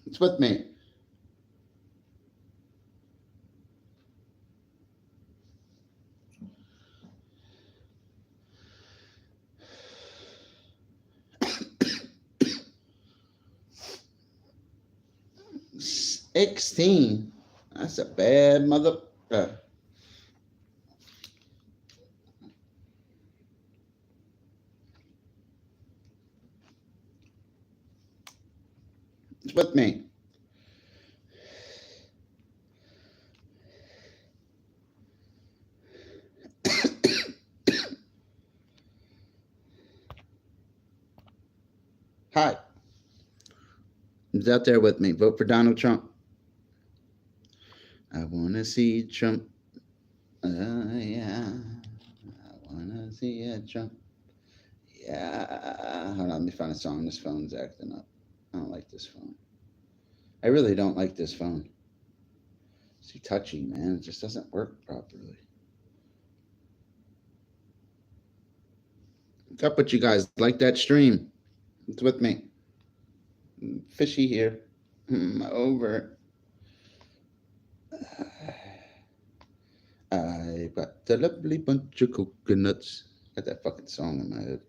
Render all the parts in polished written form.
It's with me. $16. That's a bad mother. It's with me. Hi. It's out there with me. Vote for Donald Trump. I want to see Trump. Yeah. I want to see a Trump. Yeah. Hold on, let me find a song. This phone's acting up. I don't like this phone. I really don't like this phone. It's too touchy, man. It just doesn't work properly. What's up with you guys? Like that stream? It's with me. Fishy here. Over. I got a lovely bunch of coconuts. Got that fucking song in my head.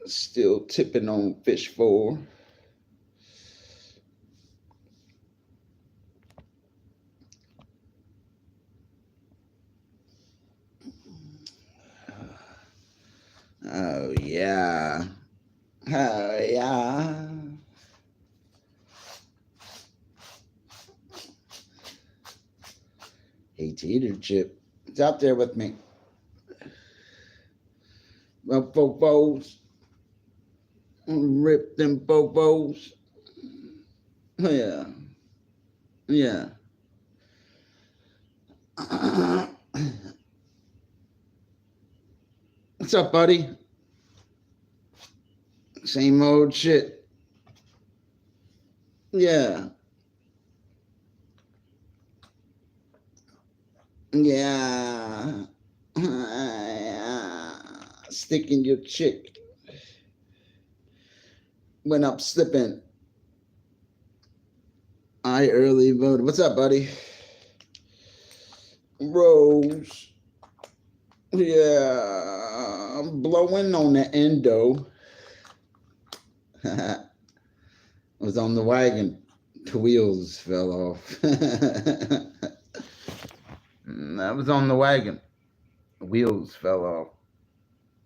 Still tipping on fish 4. Oh yeah. Oh yeah. Hey Tater Chip. It's out there with me. Well, fofos. Rip them fofos. Yeah. Yeah. What's up, buddy? Same old shit. Yeah. Yeah. Sticking your chick. Went up slipping. I early voted. What's up, buddy? Rose. Yeah. I'm blowing on the endo. I was on the wagon. The wheels fell off. I was on the wagon. The wheels fell off.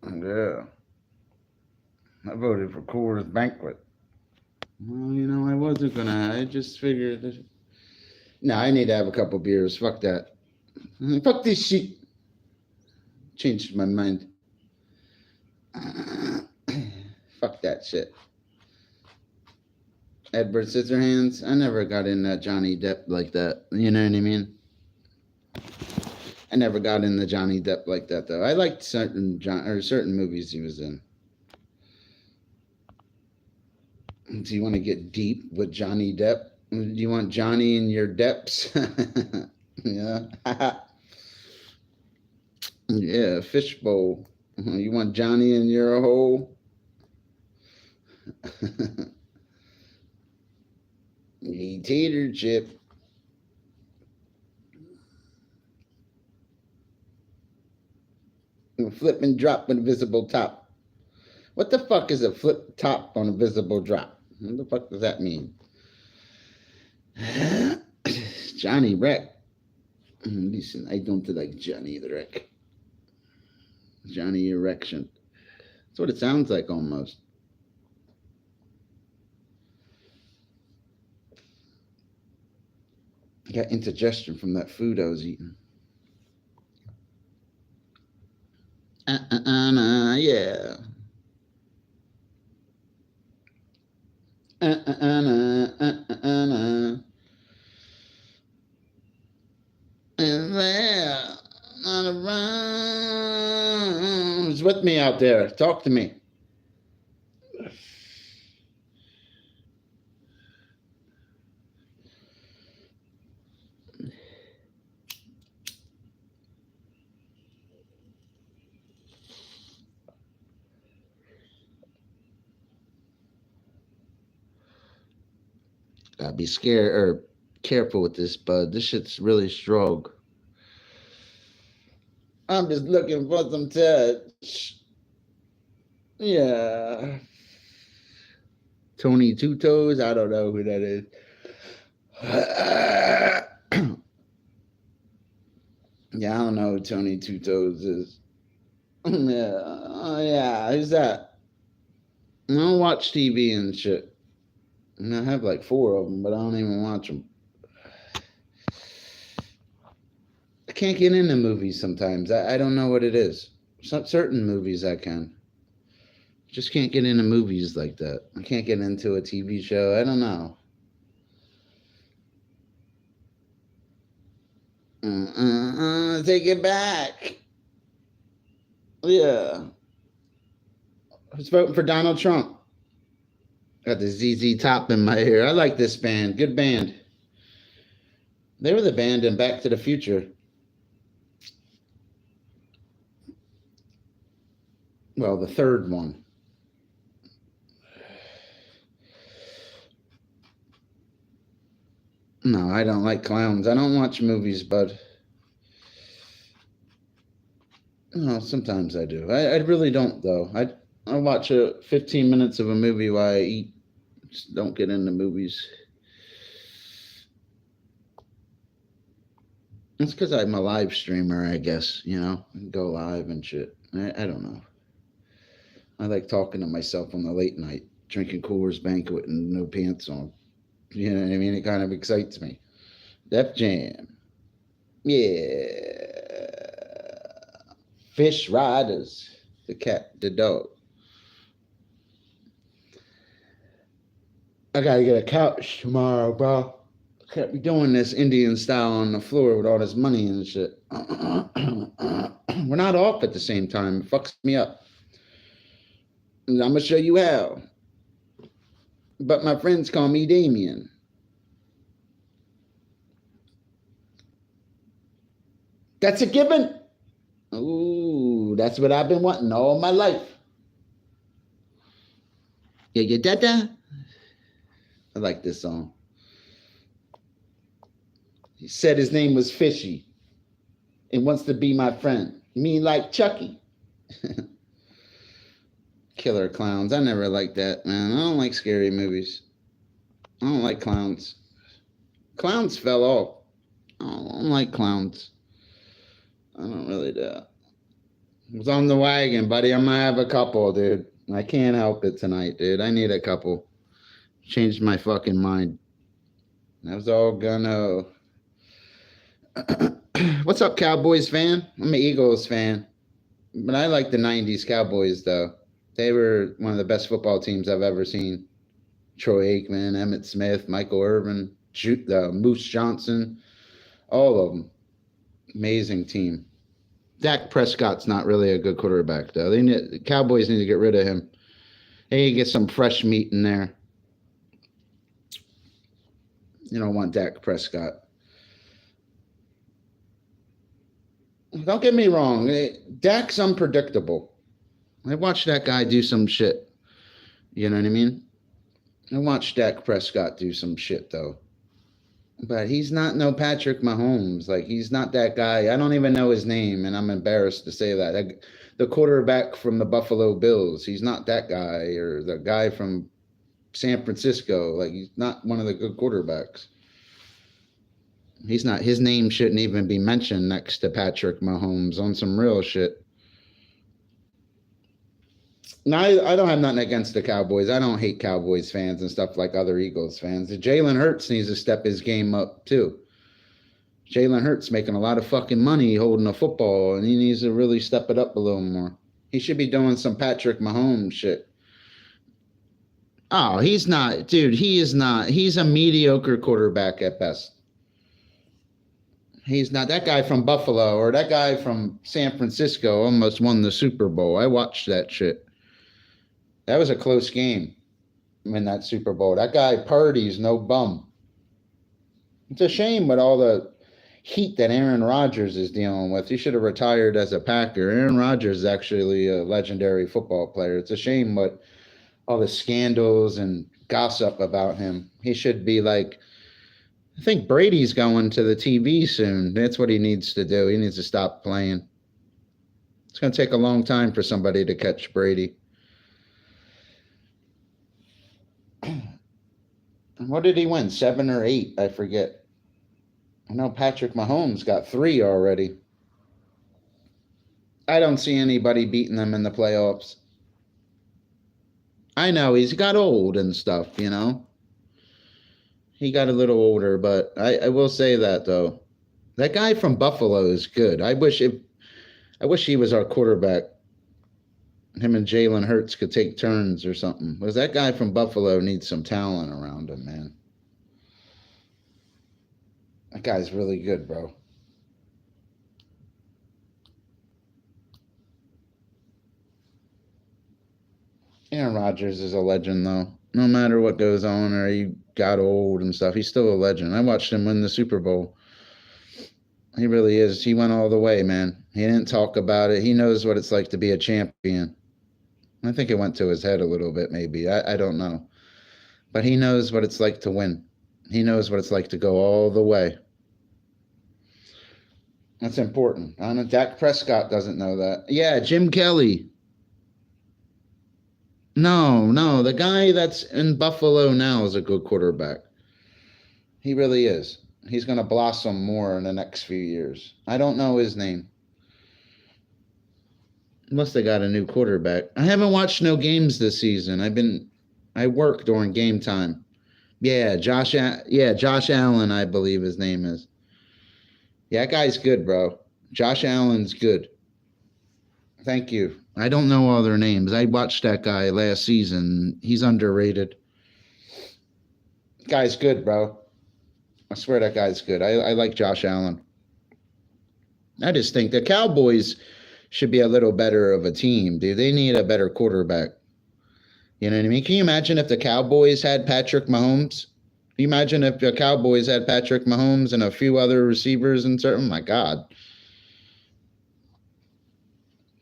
Yeah. I voted for Coors Banquet. Well, you know, I wasn't gonna. I just figured that. No, I need to have a couple beers. Fuck that. Fuck this shit. Changed my mind. Fuck that shit. Edward Scissorhands. I never got in that Johnny Depp like that. You know what I mean? I never got into Johnny Depp like that though. I liked certain certain movies he was in. Do you want to get deep with Johnny Depp? Do you want Johnny in your depths? Yeah. Yeah, fishbowl. You want Johnny in your hole? Tater chip. Flip and drop an invisible top. What the fuck is a flip top on a visible drop? What the fuck does that mean? Johnny Wreck. Listen, I don't like Johnny the Wreck. Johnny Erection. That's what it sounds like almost. I got indigestion from that food I was eating. Yeah. And there, not around. Who's with me out there? Talk to me. Gotta be scared or careful with this, bud. This shit's really strong. I'm just looking for some touch. Yeah. Tony Two Toes. I don't know who that is. Yeah, I don't know who Tony Two Toes is. Yeah, who's that? I don't watch TV and shit. And I have like 4 of them, but I don't even watch them. I can't get into movies sometimes. I don't know what it is. Certain movies I can. Just can't get into movies like that. I can't get into a TV show. I don't know. Take it back. Yeah. Who's voting for Donald Trump? Got the ZZ Top in my ear. I like this band. Good band. They were the band in Back to the Future. Well, the third one. No, I don't like clowns. I don't watch movies, bud. No, sometimes I do. I really don't, though. I watch 15 minutes of a movie while I eat. Just don't get into movies. It's because I'm a live streamer, I guess, you know? I can go live and shit. I don't know. I like talking to myself on the late night, drinking Coors Banquet and no pants on. You know what I mean? It kind of excites me. Def Jam. Yeah. Fish Riders. The cat, the dog. I gotta get a couch tomorrow, bro. Can't be doing this Indian style on the floor with all this money and shit. We're not off at the same time. It fucks me up. And I'm gonna show you how. But my friends call me Damien. That's a given. Ooh, that's what I've been wanting all my life. Yeah, your dada. I like this song. He said his name was Fishy and wants to be my friend. You mean like Chucky? Killer clowns. I never liked that, man. I don't like scary movies. I don't like clowns. Clowns fell off. I don't like clowns. I don't really do. I was on the wagon, buddy. I'm gonna have a couple, dude. I can't help it tonight, dude. I need a couple. Changed my fucking mind. I was all gonna. What's up, Cowboys fan? I'm an Eagles fan. But I like the 90s Cowboys, though. They were one of the best football teams I've ever seen. Troy Aikman, Emmitt Smith, Michael Irvin, Moose Johnson, all of them. Amazing team. Dak Prescott's not really a good quarterback, though. The Cowboys need to get rid of him. They need to get some fresh meat in there. You don't want Dak Prescott. Don't get me wrong. Dak's unpredictable. I watched that guy do some shit. You know what I mean? I watched Dak Prescott do some shit, though. But he's not no Patrick Mahomes. Like, he's not that guy. I don't even know his name, and I'm embarrassed to say that. The quarterback from the Buffalo Bills, he's not that guy. Or the guy from San Francisco. Like, he's not one of the good quarterbacks. He's not. His name shouldn't even be mentioned next to Patrick Mahomes on some real shit. Now, I don't have nothing against the Cowboys. I don't hate Cowboys fans and stuff like other Eagles fans. Jalen Hurts needs to step his game up, too. Jalen Hurts making a lot of fucking money holding a football, and he needs to really step it up a little more. He should be doing some Patrick Mahomes shit. Oh, he's not. Dude, he is not. He's a mediocre quarterback at best. He's not. That guy from Buffalo or that guy from San Francisco almost won the Super Bowl. I watched that shit. That was a close game in that Super Bowl. That guy Purdy's no bum. It's a shame with all the heat that Aaron Rodgers is dealing with. He should have retired as a Packer. Aaron Rodgers is actually a legendary football player. It's a shame what all the scandals and gossip about him. He should be like, I think Brady's going to the TV soon. That's what he needs to do. He needs to stop playing. It's going to take a long time for somebody to catch Brady. What did he win? 7 or 8? I forget. I know Patrick Mahomes got 3 already. I don't see anybody beating them in the playoffs. I know he's got old and stuff, you know. He got a little older, but I will say that though. That guy from Buffalo is good. I wish he was our quarterback. Him and Jalen Hurts could take turns or something. Because that guy from Buffalo needs some talent around him, man. That guy's really good, bro. Aaron Rodgers is a legend, though. No matter what goes on or he got old and stuff, he's still a legend. I watched him win the Super Bowl. He really is. He went all the way, man. He didn't talk about it. He knows what it's like to be a champion. I think it went to his head a little bit, maybe. I don't know. But he knows what it's like to win. He knows what it's like to go all the way. That's important. I know Dak Prescott doesn't know that. Yeah, Jim Kelly. No, the guy that's in Buffalo now is a good quarterback. He really is. He's going to blossom more in the next few years. I don't know his name. Unless they got a new quarterback. I haven't watched no games this season. I work during game time. Yeah, Josh Allen, I believe his name is. Yeah, that guy's good, bro. Josh Allen's good. Thank you. I don't know all their names. I watched that guy last season. He's underrated. Guy's good, bro. I swear that guy's good. I like Josh Allen. I just think the Cowboys should be a little better of a team, dude. They need a better quarterback. You know what I mean? Can you imagine if the Cowboys had Patrick Mahomes? Can you imagine if the Cowboys had Patrick Mahomes and a few other receivers and certain? Oh my God.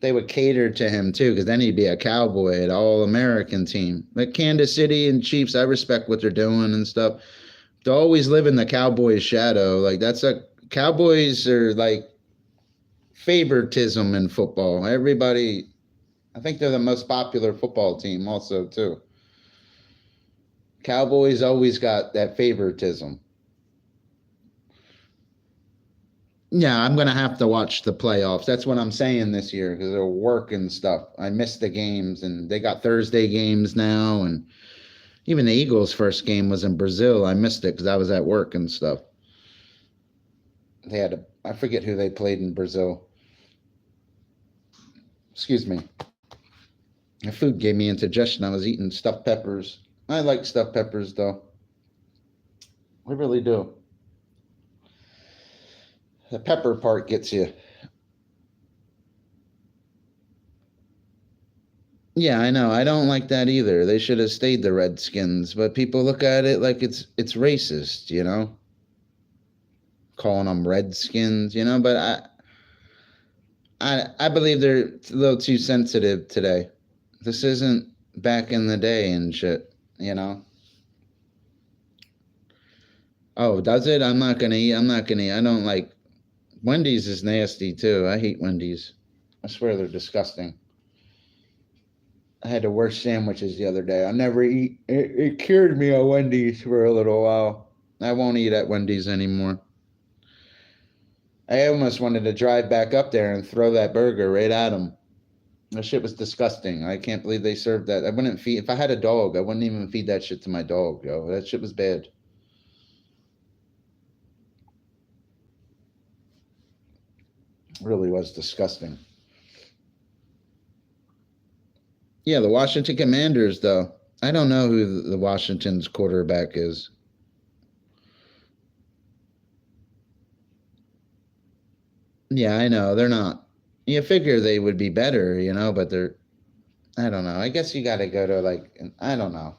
They would cater to him too, because then he'd be a Cowboy, an all-American team. Like Kansas City and Chiefs, I respect what they're doing and stuff. To always live in the Cowboys' shadow, like Cowboys are like favoritism in football. Everybody, I think they're the most popular football team also too. Cowboys always got that favoritism. Yeah, I'm going to have to watch the playoffs. That's what I'm saying this year because they're work and stuff. I missed the games, and they got Thursday games now. And even the Eagles' first game was in Brazil. I missed it because I was at work and stuff. I forget who they played in Brazil. Excuse me. The food gave me indigestion. I was eating stuffed peppers. I like stuffed peppers, though. I really do. The pepper part gets you. Yeah, I know. I don't like that either. They should have stayed the Redskins, but people look at it like it's racist, you know? Calling them Redskins, you know, but I believe they're a little too sensitive today. This isn't back in the day and shit, you know? Oh, does it? I'm not gonna eat. I don't like Wendy's is nasty too. I hate Wendy's. I swear they're disgusting. I had the worst sandwiches the other day. I never eat. It cured me at Wendy's for a little while. I won't eat at Wendy's anymore. I almost wanted to drive back up there and throw that burger right at them. That shit was disgusting. I can't believe they served that. I wouldn't feed. If I had a dog, I wouldn't even feed that shit to my dog, yo. That shit was bad. Really was disgusting. Yeah, the Washington Commanders, though. I don't know who the Washington's quarterback is. Yeah, I know. They're not. You figure they would be better, you know, but they're. I don't know. I guess you got to go to I don't know.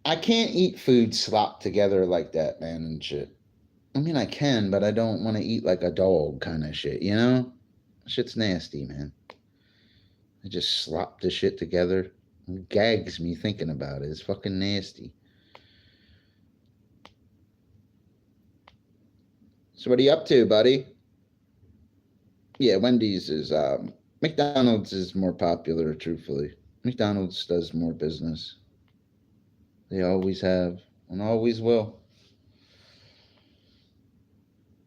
I can't eat food slopped together like that, man, and shit. I mean, I can, but I don't want to eat like a dog kind of shit, you know? Shit's nasty, man. I just slop the shit together. It gags me thinking about it. It's fucking nasty. So what are you up to, buddy? Yeah, Wendy's is McDonald's is more popular, truthfully. McDonald's does more business. They always have and always will.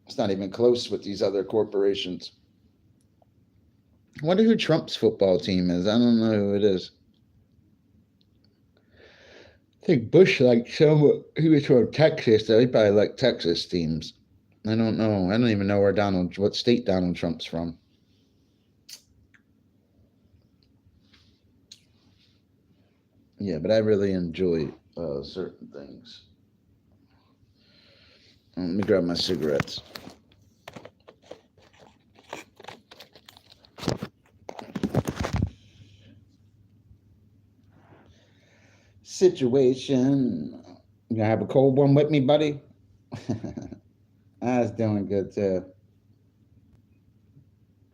It's not even close with these other corporations. I wonder who Trump's football team is. I don't know who it is. I think Bush liked some. He was from Texas, so he probably liked Texas teams. I don't know. I don't even know what state Donald Trump's from. Yeah, but I really enjoy certain things. Let me grab my cigarettes. Situation. You gonna have a cold one with me, buddy? I was doing good too.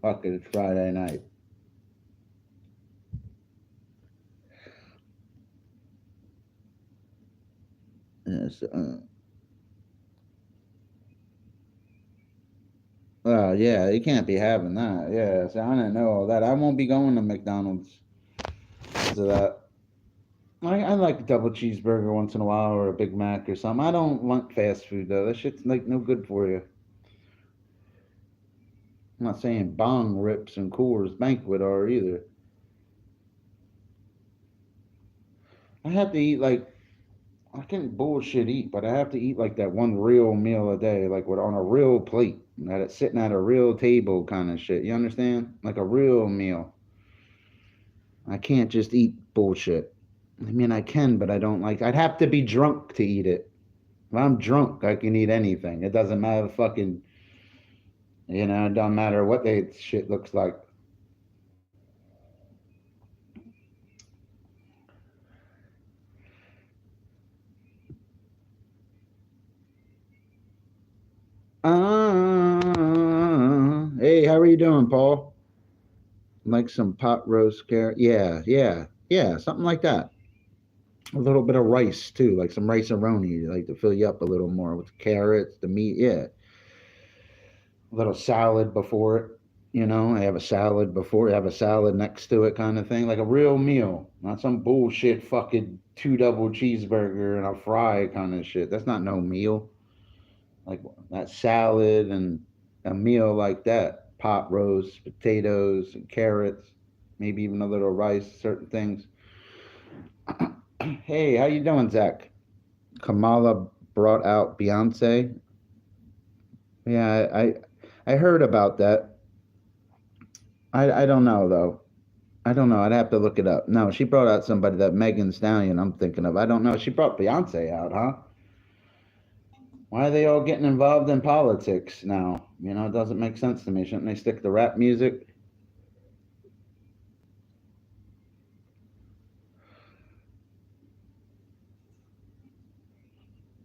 Fuck it, it's Friday night. Yes. Well, yeah, you can't be having that. Yeah, so I didn't know all that. I won't be going to McDonald's because of that. I like a double cheeseburger once in a while or a Big Mac or something. I don't want fast food though. That shit's like no good for you. I'm not saying bong rips and Coors Banquet are either. I have to eat like I can bullshit eat, but I have to eat like that one real meal a day, like with on a real plate, that it's sitting at a real table kind of shit. You understand? Like a real meal. I can't just eat bullshit. I mean, I can, but I don't like. I'd have to be drunk to eat it. If I'm drunk, I can eat anything. It doesn't matter fucking. It doesn't matter what that shit looks like. Hey, how are you doing, Paul? Like some pot roast carrot? Yeah, yeah, yeah, something like that. A little bit of rice too, like some rice aroni, like to fill you up a little more with the carrots, the meat. Yeah, a little salad before it. I have a salad before, I have a salad next to it, kind of thing, like a real meal, not some bullshit fucking two double cheeseburger and a fry kind of shit. That's not no meal. Like that salad and a meal like that, pot roast, potatoes, and carrots, maybe even a little rice, certain things. Hey, how you doing, Zach? Kamala brought out Beyonce. Yeah, I heard about that. I don't know though. I don't know. I'd have to look it up. No, she brought out somebody, that Megan Stallion I'm thinking of. I don't know. She brought Beyonce out, huh? Why are they all getting involved in politics now? It doesn't make sense to me. Shouldn't they stick to rap music?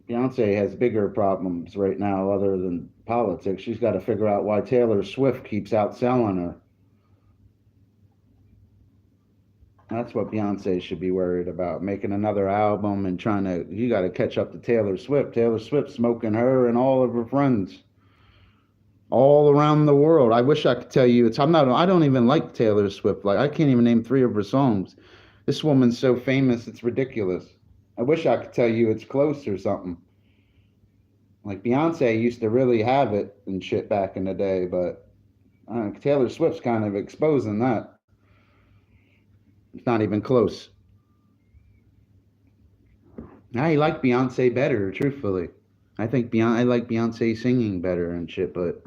Beyonce has bigger problems right now other than politics. She's got to figure out why Taylor Swift keeps outselling her. That's what Beyonce should be worried about. Making another album and trying to, you got to catch up to Taylor Swift. Taylor Swift smoking her and all of her friends all around the world. I wish I could tell you I don't even like Taylor Swift. Like, I can't even name three of her songs. This woman's so famous, it's ridiculous. I wish I could tell you it's close or something. Like Beyonce used to really have it and shit back in the day, but Taylor Swift's kind of exposing that. It's not even close. I like Beyonce better, truthfully. I like Beyonce singing better and shit, but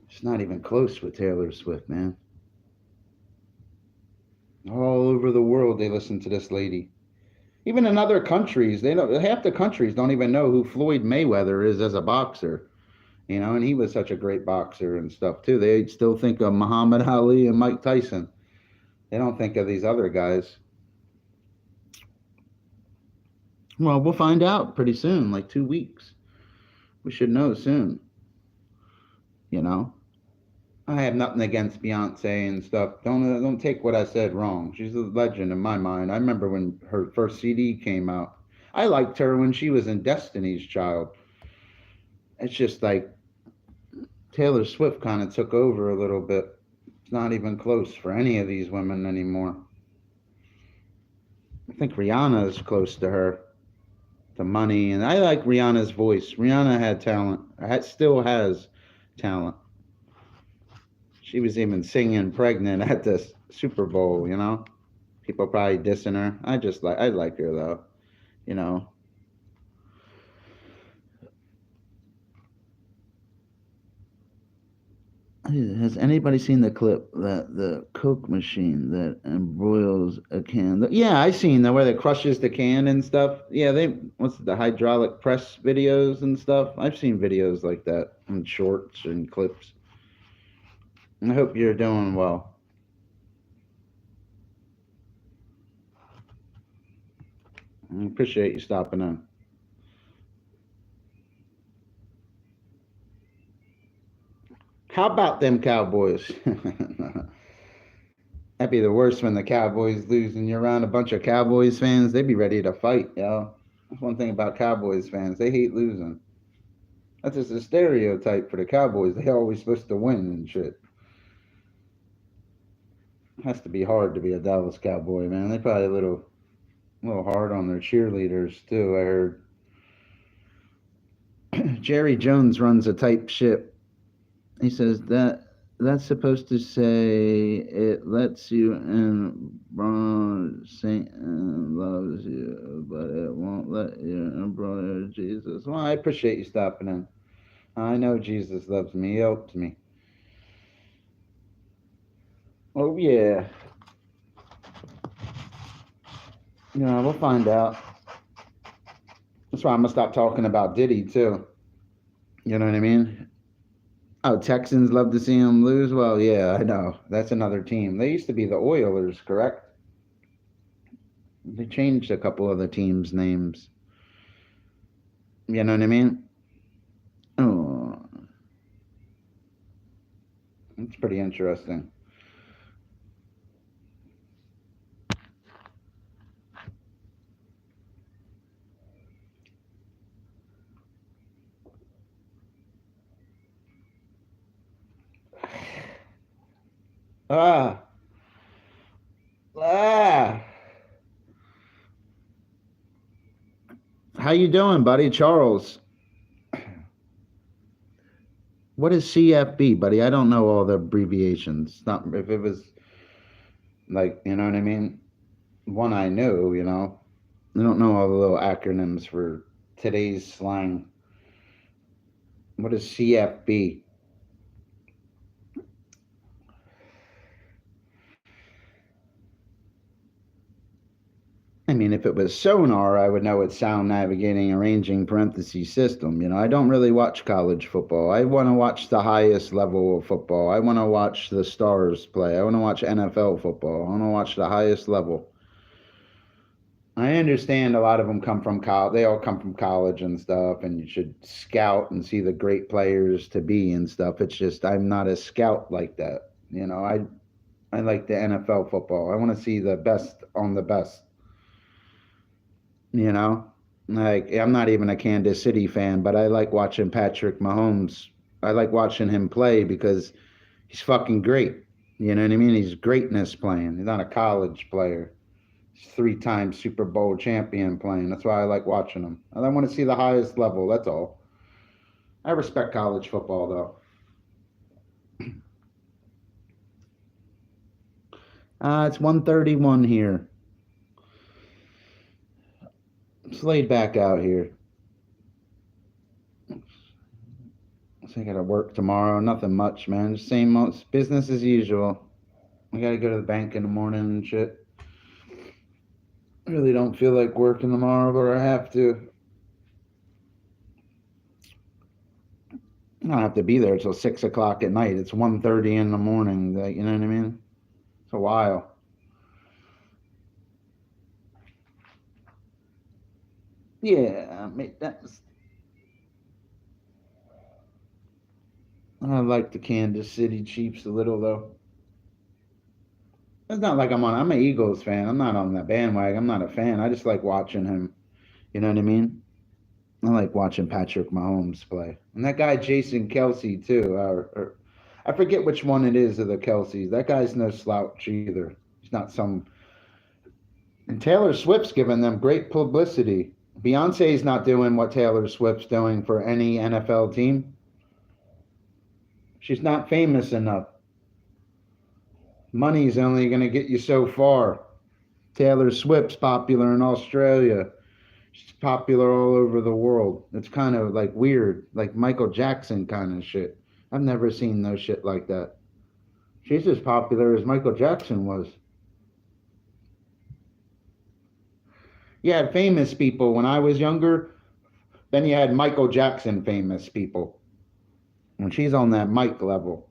it's not even close with Taylor Swift, man. All over the world, they listen to this lady. Even in other countries, they don't. Half the countries don't even know who Floyd Mayweather is as a boxer. And he was such a great boxer and stuff too. They still think of Muhammad Ali and Mike Tyson. They don't think of these other guys. Well, we'll find out pretty soon, like 2 weeks. We should know soon. You know. I have nothing against Beyonce and stuff. Don't take what I said wrong. She's a legend in my mind. I remember when her first CD came out. I liked her when she was in Destiny's Child. It's just like Taylor Swift kind of took over a little bit. It's not even close for any of these women anymore. I think Rihanna is close to her. The money, and I like Rihanna's voice. Rihanna had talent. Still has talent. She was even singing pregnant at the Super Bowl, you know? People probably dissing her. I like her though, you know. Has anybody seen the clip that the Coke machine that embroils a can? Yeah, I seen that where it crushes the can and stuff. Yeah, what's the hydraulic press videos and stuff. I've seen videos like that in shorts and clips. I hope you're doing well. I appreciate you stopping in. How about them Cowboys? That'd be the worst when the Cowboys lose and you're around a bunch of Cowboys fans. They'd be ready to fight, yo. That's one thing about Cowboys fans. They hate losing. That's just a stereotype for the Cowboys. They're always supposed to win and shit. It has to be hard to be a Dallas Cowboy, man. They probably a little hard on their cheerleaders too. I heard Jerry Jones runs a tight ship. He says that's supposed to say it lets you in. Satan loves you, but it won't let you embroider Jesus. Well, I appreciate you stopping in. I know Jesus loves me. He helps me. Oh yeah. We'll find out. That's why I'm gonna stop talking about Diddy too. You know what I mean? Oh, Texans love to see him lose. Well, yeah, I know. That's another team. They used to be the Oilers, correct? They changed a couple of the teams' names. You know what I mean? Oh, it's pretty interesting. Ah, ah. How you doing, buddy? Charles. What is CFB, buddy? I don't know all the abbreviations. Not if it was like, you know what I mean? One I knew, you know. I don't know all the little acronyms for today's slang. What is CFB? I mean, if it was sonar, I would know it's sound navigating arranging parentheses system. I don't really watch college football. I want to watch the highest level of football. I want to watch the stars play. I want to watch NFL football. I want to watch the highest level. I understand a lot of them come from college. They all come from college and stuff, and you should scout and see the great players to be and stuff. It's just I'm not a scout like that. I like the NFL football. I want to see the best on the best. You know, like I'm not even a Kansas City fan, but I like watching Patrick Mahomes. I like watching him play because he's fucking great. You know what I mean? He's greatness playing. He's not a college player. He's three-time Super Bowl champion playing. That's why I like watching him. And I want to see the highest level. That's all. I respect college football though. It's 1:31 here. It's laid back out here. So I gotta work tomorrow. Nothing much, man. Just same business as usual. I gotta go to the bank in the morning and shit. I really don't feel like working tomorrow, but I have to. I don't have to be there until 6 o'clock at night. It's 1:30 in the morning. You know what I mean? It's a while. Yeah, I like the Kansas City Chiefs a little though. It's not like I'm an Eagles fan. I'm not on that bandwagon. I'm not a fan. I just like watching him. You know what I mean? I like watching Patrick Mahomes play. And that guy Jason Kelsey too. I forget which one it is of the Kelseys. That guy's no slouch either. He's not some. And Taylor Swift's giving them great publicity. Beyonce's not doing what Taylor Swift's doing for any NFL team. She's not famous enough. Money's only going to get you so far. Taylor Swift's popular in Australia. She's popular all over the world. It's kind of like weird, like Michael Jackson kind of shit. I've never seen no shit like that. She's as popular as Michael Jackson was. You had famous people when I was younger. Then you had Michael Jackson famous people. When she's on that Mike level.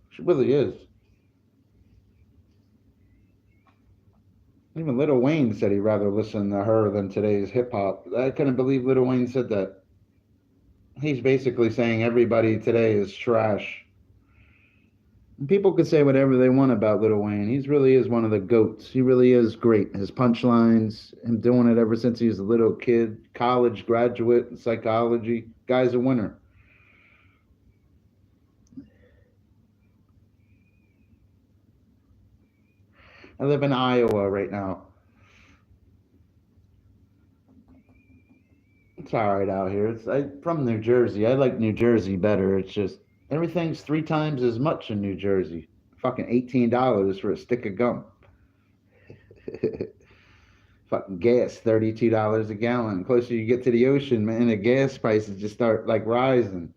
She really is. Even Lil Wayne said he'd rather listen to her than today's hip hop. I couldn't believe Lil Wayne said that. He's basically saying everybody today is trash. People could say whatever they want about Lil Wayne. He really is one of the GOATs. He really is great. His punchlines, him doing it ever since he was a little kid, college graduate in psychology. Guy's a winner. I live in Iowa right now. It's all right out here. I'm from New Jersey. I like New Jersey better. It's just everything's 3 times as much in New Jersey. Fucking $18 for a stick of gum. Fucking gas, $32 a gallon. The closer you get to the ocean, man, the gas prices just start like rising.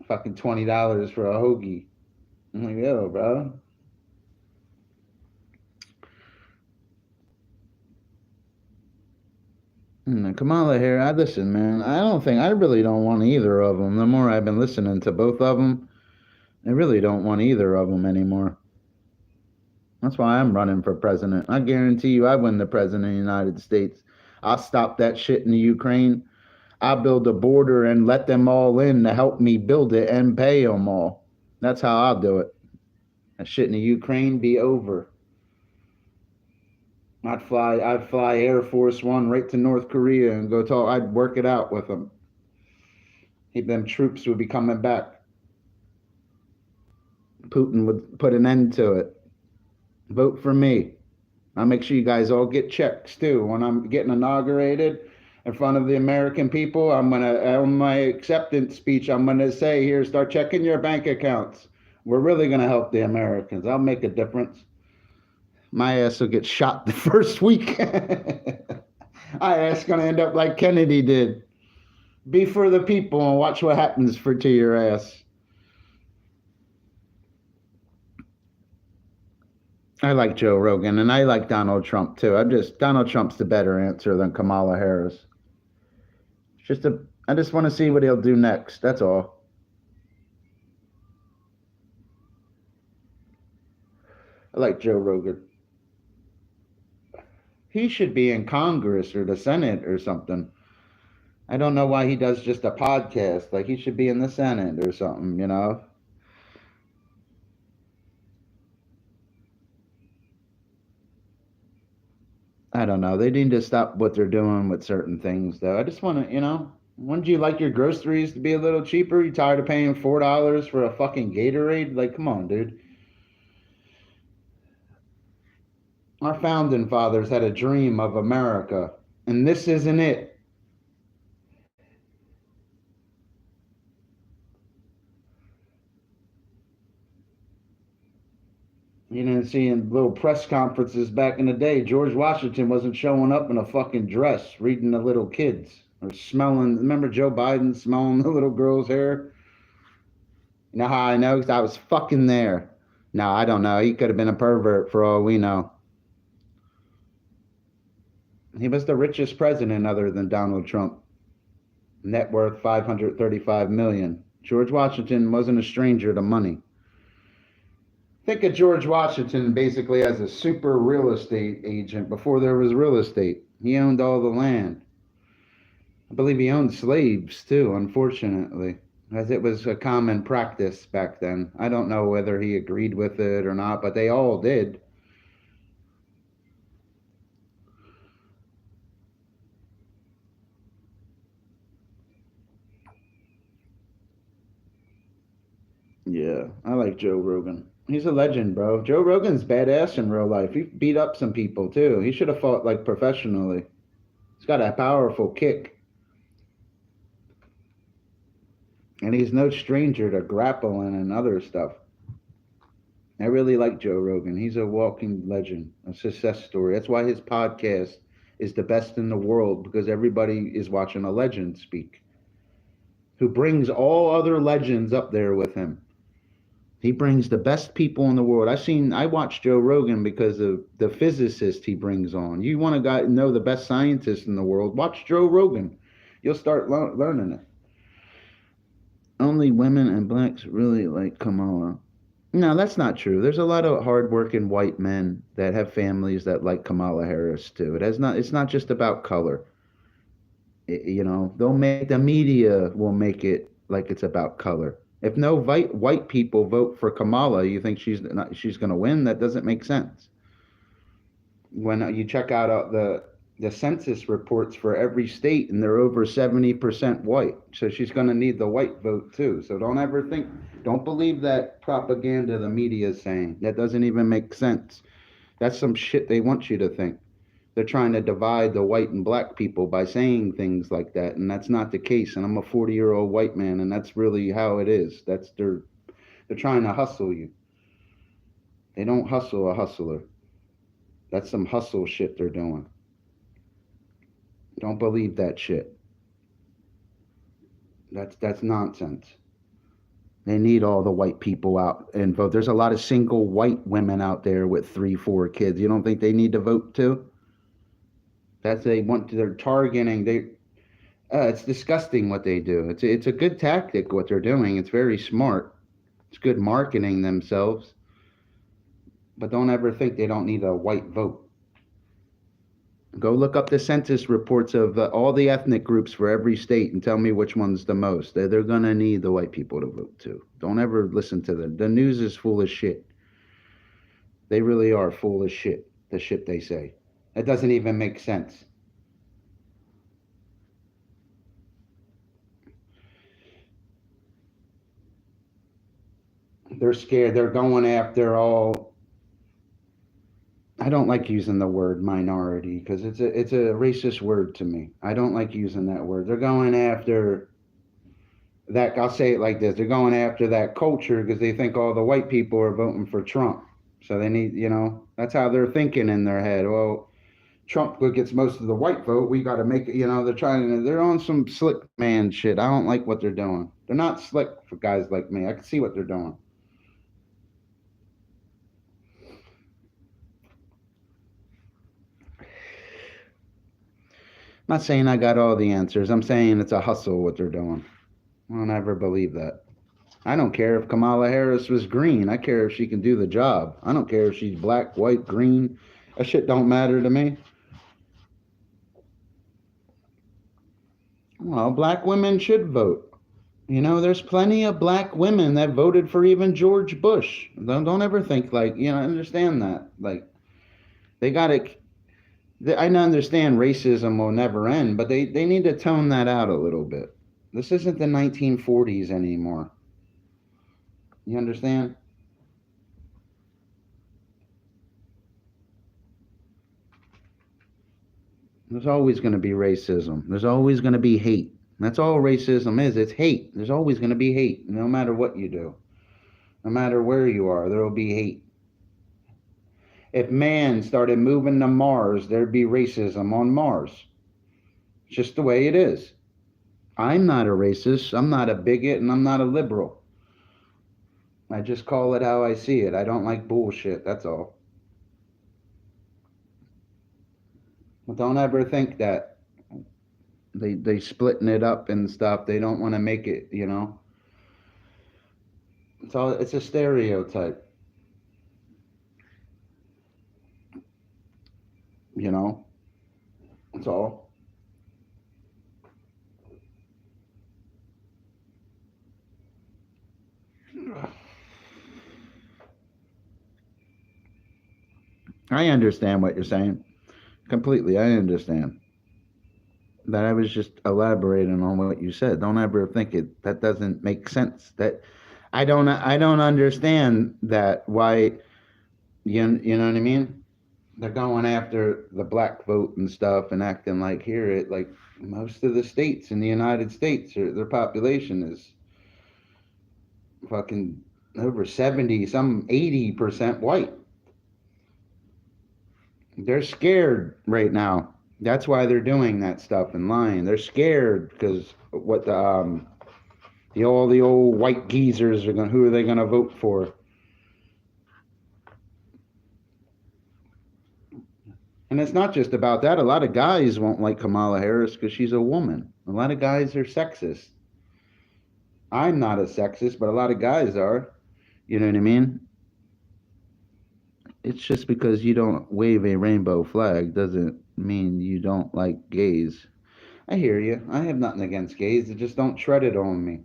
Fucking $20 for a hoagie. I'm like, yo, bro. Kamala here. I listen, man. I really don't want either of them. The more I've been listening to both of them, I really don't want either of them anymore. That's why I'm running for president. I guarantee you I win the president of the United States. I'll stop that shit in the Ukraine. I'll build a border and let them all in to help me build it and pay them all. That's how I'll do it. That shit in the Ukraine be over. I'd fly Air Force One right to North Korea and go talk. I'd work it out with them. Them troops would be coming back. Putin would put an end to it. Vote for me. I'll make sure you guys all get checks too. When I'm getting inaugurated in front of the American people, on my acceptance speech, I'm gonna say, here, start checking your bank accounts. We're really gonna help the Americans. I'll make a difference. My ass will get shot the first week. My ass gonna end up like Kennedy did. Be for the people and watch what happens to your ass. I like Joe Rogan and I like Donald Trump too. Donald Trump's the better answer than Kamala Harris. I just want to see what he'll do next. That's all. I like Joe Rogan. He should be in Congress or the Senate or something. I don't know why he does just a podcast. Like, he should be in the Senate or something, you know? I don't know. They need to stop what they're doing with certain things, though. I just want to, wouldn't you like your groceries to be a little cheaper? You tired of paying $4 for a fucking Gatorade? Like, come on, dude. Our founding fathers had a dream of America, and this isn't it. You didn't see in little press conferences back in the day, George Washington wasn't showing up in a fucking dress reading to little kids or smelling. Remember Joe Biden smelling the little girl's hair? You know how I know? Because I was fucking there. No, I don't know. He could have been a pervert for all we know. He was the richest president other than Donald Trump. Net worth 535 million. George Washington wasn't a stranger to money. Think of George Washington basically as a super real estate agent before there was real estate. He owned all the land. I believe he owned slaves too, unfortunately, as it was a common practice back then. I don't know whether he agreed with it or not, but they all did. Yeah, I like Joe Rogan. He's a legend, bro. Joe Rogan's badass in real life. He beat up some people too. He should have fought like professionally. He's got a powerful kick, and he's no stranger to grappling and other stuff. I really like Joe Rogan. He's a walking legend, a success story. That's why his podcast is the best in the world because everybody is watching a legend speak who brings all other legends up there with him. He brings the best people in the world. I watch Joe Rogan because of the physicist he brings on. You want to know the best scientist in the world? Watch Joe Rogan. You'll start learning it. Only women and blacks really like Kamala. No, that's not true. There's a lot of hardworking white men that have families that like Kamala Harris too. It's not just about color. They'll make the media will make it like it's about color. If no white people vote for Kamala, you think she's going to win? That doesn't make sense. When you check out the census reports for every state, and they're over 70% white, so she's going to need the white vote too. So don't believe that propaganda the media is saying. That doesn't even make sense. That's some shit they want you to think. They're trying to divide the white and black people by saying things like that, and that's not the case. And I'm a 40-year-old white man, and that's really how it is. They're trying to hustle you. They don't hustle a hustler. That's some hustle shit they're doing. Don't believe that shit. That's nonsense. They need all the white people out and vote. There's a lot of single white women out there with 3, 4 kids. You don't think they need to vote too? They're targeting. It's disgusting what they do. It's a good tactic what they're doing. It's very smart. It's good marketing themselves. But don't ever think they don't need a white vote. Go look up the census reports of all the ethnic groups for every state and tell me which one's the most. They're going to need the white people to vote too. Don't ever listen to them. The news is full of shit. They really are full of shit, the shit they say. It doesn't even make sense. They're scared. They're going after all. I don't like using the word minority because it's a racist word to me. I don't like using that word. They're going after that. I'll say it like this: they're going after that culture because they think all the white people are voting for Trump. So they need, that's how they're thinking in their head. Well, Trump gets most of the white vote. We got to make it. They're on some slick man shit. I don't like what they're doing. They're not slick for guys like me. I can see what they're doing. I'm not saying I got all the answers. I'm saying it's a hustle what they're doing. I don't ever believe that. I don't care if Kamala Harris was green. I care if she can do the job. I don't care if she's black, white, green. That shit don't matter to me. Well, black women should vote. There's plenty of black women that voted for even George Bush. Don't ever think understand that. Like, they got to. I understand racism will never end, but they need to tone that out a little bit. This isn't the 1940s anymore. You understand? There's always going to be racism. There's always going to be hate. That's all racism is. It's hate. There's always going to be hate, no matter what you do. No matter where you are, there will be hate. If man started moving to Mars, there'd be racism on Mars. It's just the way it is. I'm not a racist. I'm not a bigot, and I'm not a liberal. I just call it how I see it. I don't like bullshit. That's all. But don't ever think that they splitting it up and stuff. They don't want to make it. It's a stereotype. know? That's all. I understand what you're saying. Completely. I understand. That I was just elaborating on what you said. Don't ever think that doesn't make sense. That I don't understand that why you know what I mean? They're going after the black vote and stuff and acting like here it like most of the states in the United States their population is fucking over 70, some 80% white. They're scared right now. That's why they're doing that stuff and lying. They're scared because what all the old white geezers are going. Who are they going to vote for? And it's not just about that. A lot of guys won't like Kamala Harris because she's a woman. A lot of guys are sexist. I'm not a sexist, but a lot of guys are. You know what I mean? It's just because you don't wave a rainbow flag doesn't mean you don't like gays. I hear you. I have nothing against gays. They just don't tread it on me.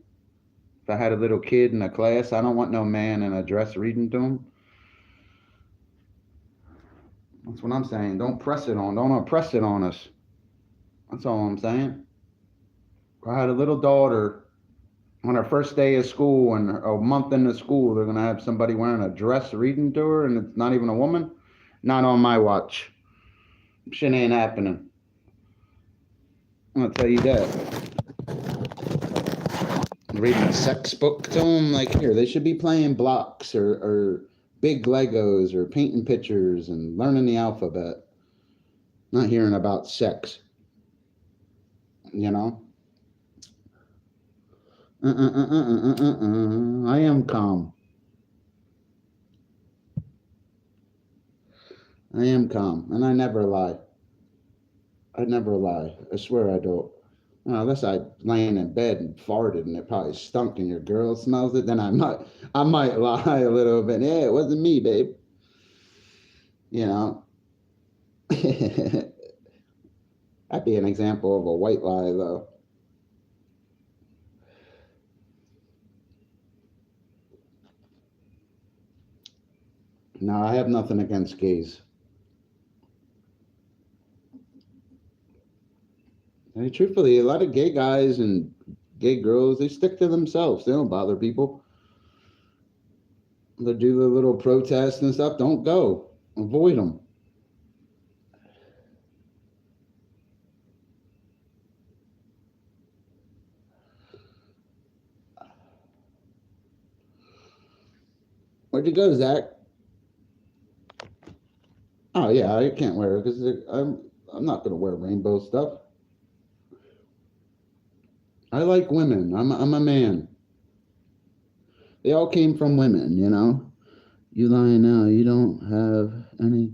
If I had a little kid in a class, I don't want no man in a dress reading to him. That's what I'm saying. Don't press it on. Don't oppress it on us. That's all I'm saying. I had a little daughter on her first day of school, and a month into school, they're going to have somebody wearing a dress reading to her, and it's not even a woman. Not on my watch. Shit ain't happening. I'm going to tell you that. Reading a sex book to them, like here, they should be playing blocks or big Legos or painting pictures and learning the alphabet. Not hearing about sex. You know? I am calm. I am calm, and I never lie. I never lie. I swear I don't. Well, unless I laying in bed and farted and it probably stunk and your girl smells it, then I might lie a little bit. Yeah, it wasn't me, babe. You know. That'd be an example of a white lie, though. No, I have nothing against gays. I mean, truthfully, a lot of gay guys and gay girls, they stick to themselves. They don't bother people. They do the little protests and stuff. Don't go. Avoid them. Where'd you go, Zach? Oh yeah, I can't wear it because I'm not gonna wear rainbow stuff. I like women. I'm a man. They all came from women, you know. You lying now. You don't have any.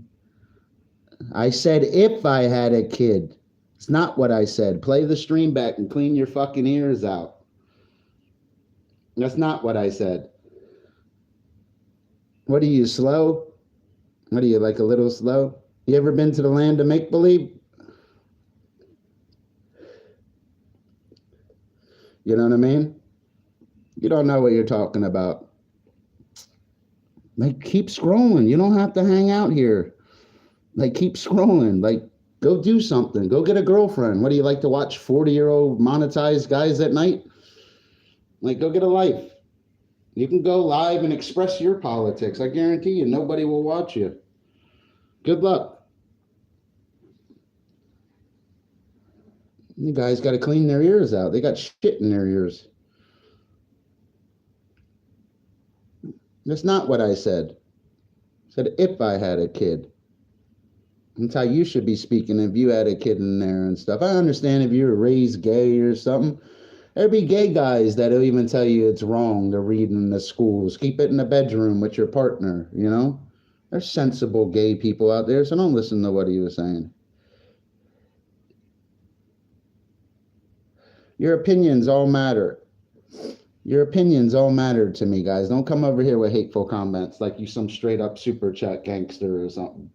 I said if I had a kid. It's not what I said. Play the stream back and clean your fucking ears out. That's not what I said. What are you, slow? What are you, like a little slow? You ever been to the land of make-believe? You know what I mean? You don't know what you're talking about. Like, keep scrolling. You don't have to hang out here. Like, keep scrolling. Like, go do something. Go get a girlfriend. What do you like to watch 40-year-old monetized guys at night? Like, go get a life. You can go live and express your politics. I guarantee you, nobody will watch you. Good luck. You guys got to clean their ears out. They got shit in their ears. That's not what I said. I said if I had a kid. That's how you should be speaking if you had a kid in there and stuff. I understand if you were raised gay or something. There'd be gay guys that'll even tell you it's wrong to read in the schools. Keep it in the bedroom with your partner, you know? There's sensible gay people out there, so don't listen to what he was saying. Your opinions all matter. Your opinions all matter to me, guys. Don't come over here with hateful comments like you some straight up super chat gangster or something.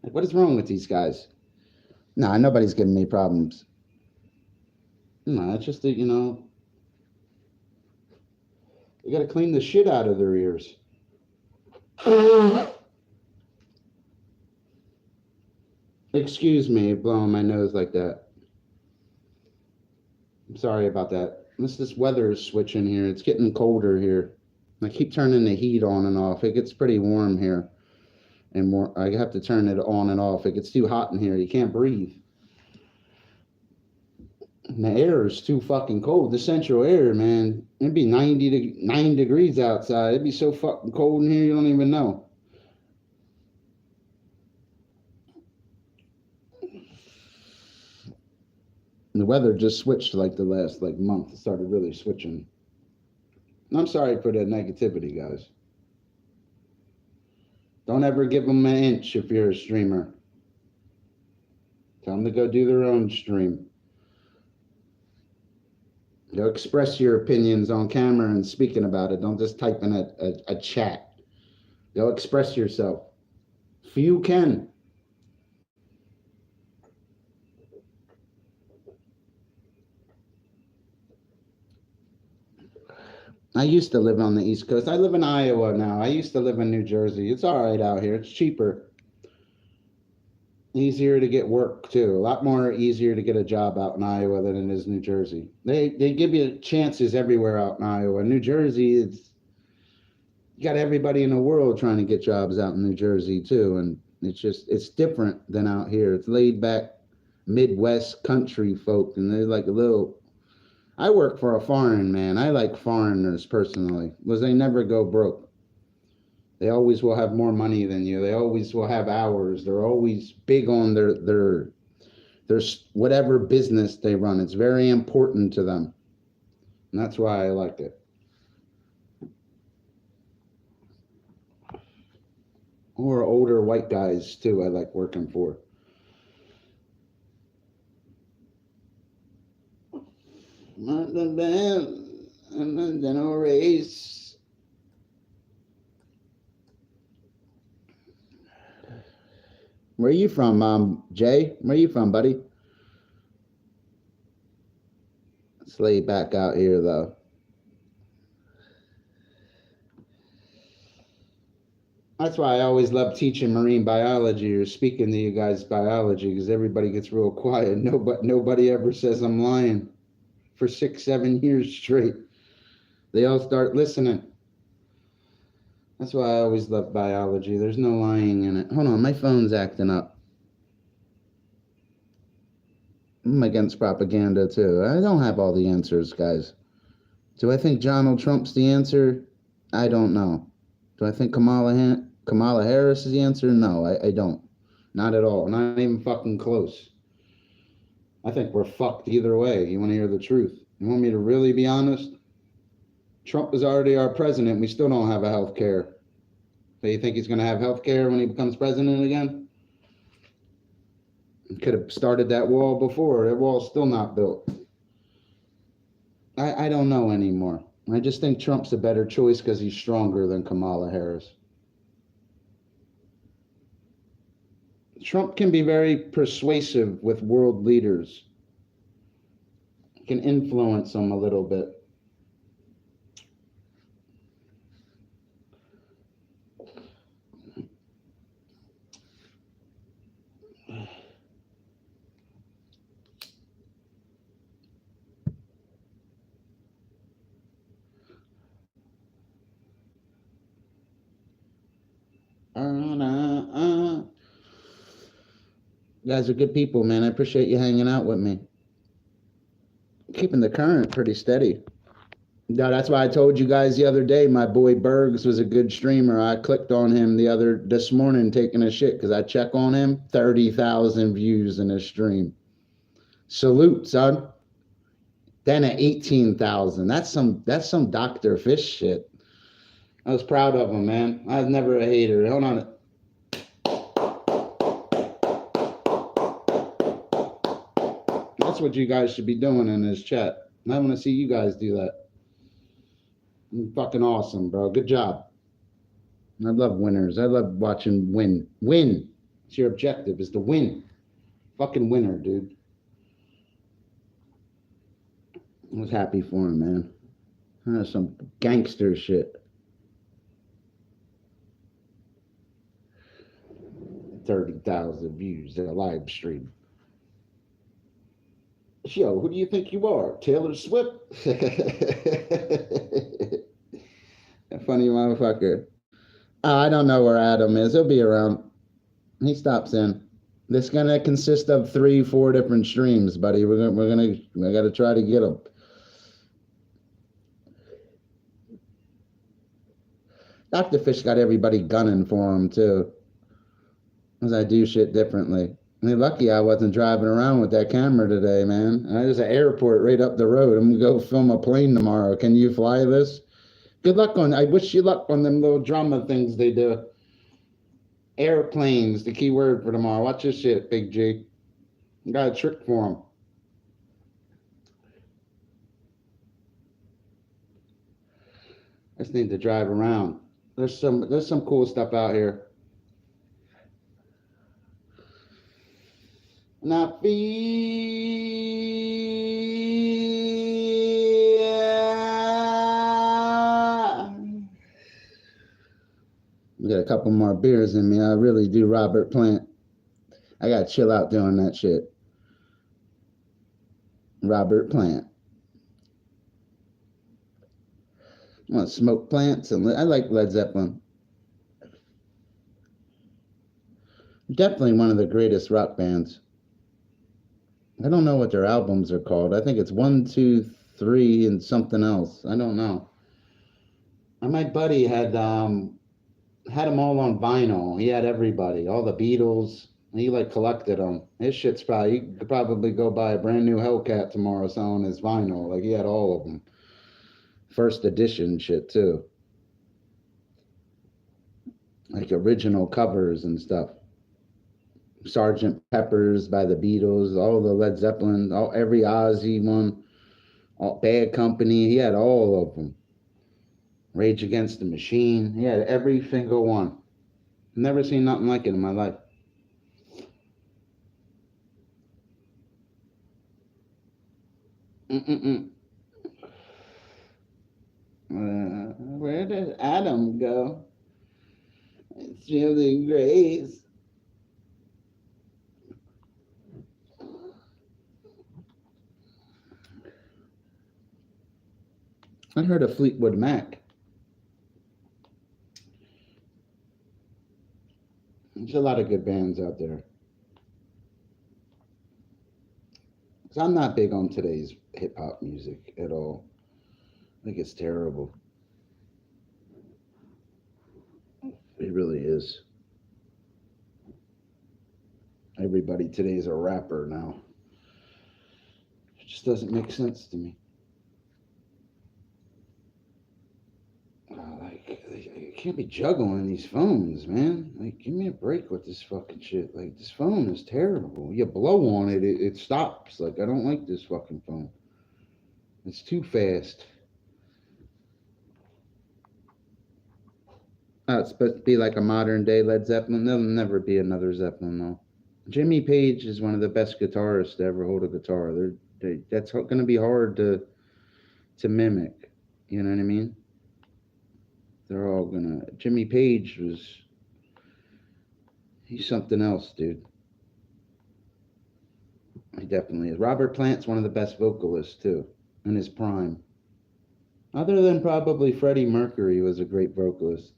What is wrong with these guys? Nah, nobody's giving me problems. No, it's just that, you know, you got to clean the shit out of their ears. Excuse me, blowing my nose like that. I'm sorry about that. This weather is switching here. It's getting colder here. I keep turning the heat on and off. It gets pretty warm here. And more, I have to turn it on and off. It gets too hot in here. You can't breathe. And the air is too fucking cold. The central air, man. It'd be 9 degrees outside. It'd be so fucking cold in here you don't even know. The weather just switched like the last month. It started really switching. I'm sorry for the negativity, guys. Don't ever give them an inch if you're a streamer. Tell them to go do their own stream. Go express your opinions on camera and speaking about it. Don't just type in a chat. Go express yourself. If you can. I used to live on the East Coast. I live in Iowa now. I used to live in New Jersey. It's all right out here. It's cheaper. Easier to get work, too. A lot more easier to get a job out in Iowa than it is New Jersey. They give you chances everywhere out in Iowa. New Jersey, you got everybody in the world trying to get jobs out in New Jersey, too. And it's different than out here. It's laid back Midwest country folk, and they're like a little... I work for a foreign man. I like foreigners personally, because they never go broke. They always will have more money than you. They always will have hours. They're always big on their whatever business they run. It's very important to them. And that's why I like it. Or older white guys, too, I like working for. Not the band, and the general race. Where are you from, Jay? Where are you from, buddy? Let's lay back out here, though. That's why I always love teaching marine biology or speaking to you guys biology, because everybody gets real quiet. Nobody ever says I'm lying. For 6-7 years straight, they all start listening. That's why I always love biology. There's no lying in it. Hold on, my phone's acting up. I'm against propaganda too. I don't have all the answers, guys. Do I think Donald Trump's the answer? I don't know. Do I think Kamala Harris is the answer? No, I don't. Not at all. Not even fucking close. I think we're fucked either way. You want to hear the truth? You want me to really be honest? Trump is already our president. We still don't have a health care. So you think he's going to have health care when he becomes president again? He could have started that wall before. That wall's still not built. I don't know anymore. I just think Trump's a better choice because he's stronger than Kamala Harris. Trump can be very persuasive with world leaders. He can influence them a little bit. You guys are good people, man. I appreciate you hanging out with me. Keeping the current pretty steady. No, that's why I told you guys the other day my boy Bergs was a good streamer. I clicked on him this morning taking a shit because I check on him. 30,000 views in his stream. Salute, son. Then at 18,000. That's some Dr. Fish shit. I was proud of him, man. I was never a hater. Hold on. That's what you guys should be doing in this chat. I want to see you guys do that. You're fucking awesome, bro. Good job. I love winners. I love watching win. It's your objective is to win. Fucking winner, dude. I was happy for him, man. That's some gangster shit. 30,000 views in a live stream. Yo, who do you think you are? Taylor Swift? A funny motherfucker. I don't know where Adam is. He'll be around. He stops in. This gonna consist of 3-4 different streams, buddy. We gotta try to get him. Dr. Fish got everybody gunning for him too. Because I do shit differently. I mean, lucky I wasn't driving around with that camera today, man. There's an airport right up the road. I'm gonna go film a plane tomorrow. Can you fly this? Good luck on. I wish you luck on them little drama things they do. Airplanes, the key word for tomorrow. Watch this shit, Big G. Got a trick for him. I just need to drive around. There's some cool stuff out here. Not be. Got a couple more beers in me. I really do Robert Plant. I gotta chill out doing that shit. Robert Plant. I want to smoke plants, and I like Led Zeppelin. Definitely one of the greatest rock bands. I don't know what their albums are called. I think it's 1, 2, 3, and something else. I don't know. My buddy had them all on vinyl. He had everybody, all the Beatles. He collected them. His shit's probably, you could probably go buy a brand new Hellcat tomorrow selling his vinyl. He had all of them. First edition shit too. Original covers and stuff. Sgt. Pepper's by the Beatles, all the Led Zeppelin, every Ozzy one, all Bad Company. He had all of them. Rage Against the Machine. He had every single one. Never seen nothing like it in my life. Where did Adam go? It's really Grace. I heard of Fleetwood Mac. There's a lot of good bands out there. Because I'm not big on today's hip-hop music at all. I think it's terrible. It really is. Everybody today is a rapper now. It just doesn't make sense to me. You can't be juggling these phones, man. Give me a break with this fucking shit. This phone is terrible. You blow on it, it stops. I don't like this fucking phone. It's too fast. It's supposed to be like a modern day Led Zeppelin. There'll never be another Zeppelin, though. Jimmy Page is one of the best guitarists to ever hold a guitar. That's going to be hard to mimic. You know what I mean? They're all gonna. Jimmy Page he's something else, dude. He definitely is. Robert Plant's one of the best vocalists too, in his prime. Other than probably Freddie Mercury was a great vocalist.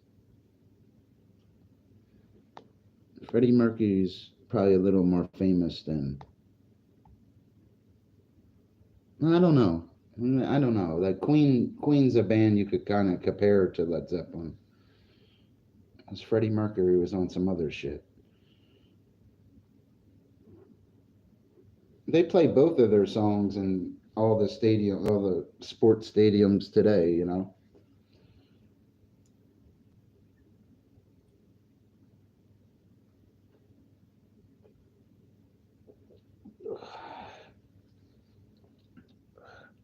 Freddie Mercury's probably a little more famous than. I don't know. Queen's a band you could kind of compare to Led Zeppelin. Because Freddie Mercury was on some other shit. They play both of their songs in all the sports stadiums today, you know.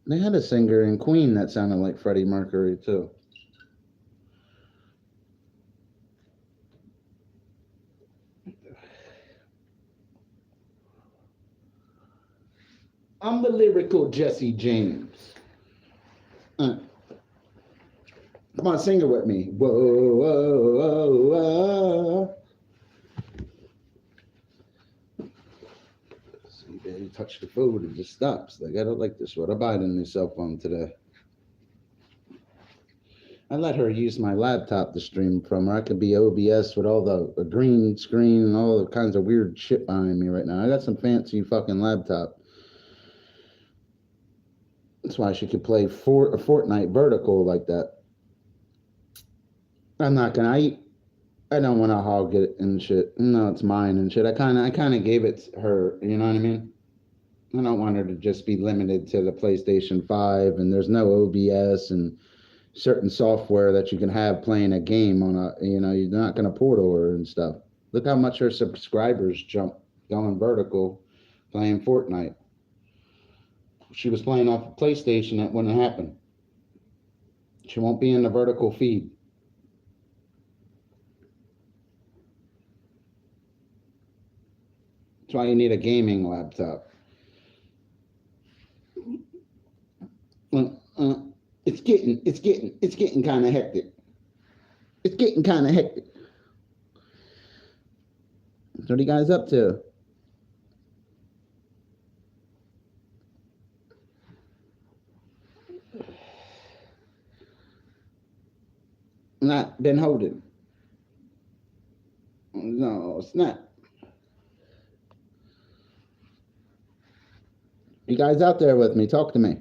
They had a singer in Queen that sounded like Freddie Mercury, too. Typical Jesse James. Come on, sing it with me. Whoa, whoa, whoa, whoa. See, baby, touch the food, it just stops. Like, I don't like this. What I'm buying a new cell phone today. I let her use my laptop to stream from her. I could be OBS with all the green screen and all the kinds of weird shit behind me right now. I got some fancy fucking laptop. That's why she could play Fortnite vertical like that. I'm not gonna. I don't want to hog it and shit. No, it's mine and shit. I kind of gave it to her. You know what I mean? I don't want her to just be limited to the PlayStation 5, and there's no OBS and certain software that you can have playing a game on a. You know, you're not gonna portal her and stuff. Look how much her subscribers jump going vertical, playing Fortnite. She was playing off a PlayStation, that wouldn't happen. She won't be in the vertical feed. That's why you need a gaming laptop. It's getting kind of hectic. It's getting kind of hectic. What are you guys up to? Not been holding. No, it's not. You guys out there with me? Talk to me.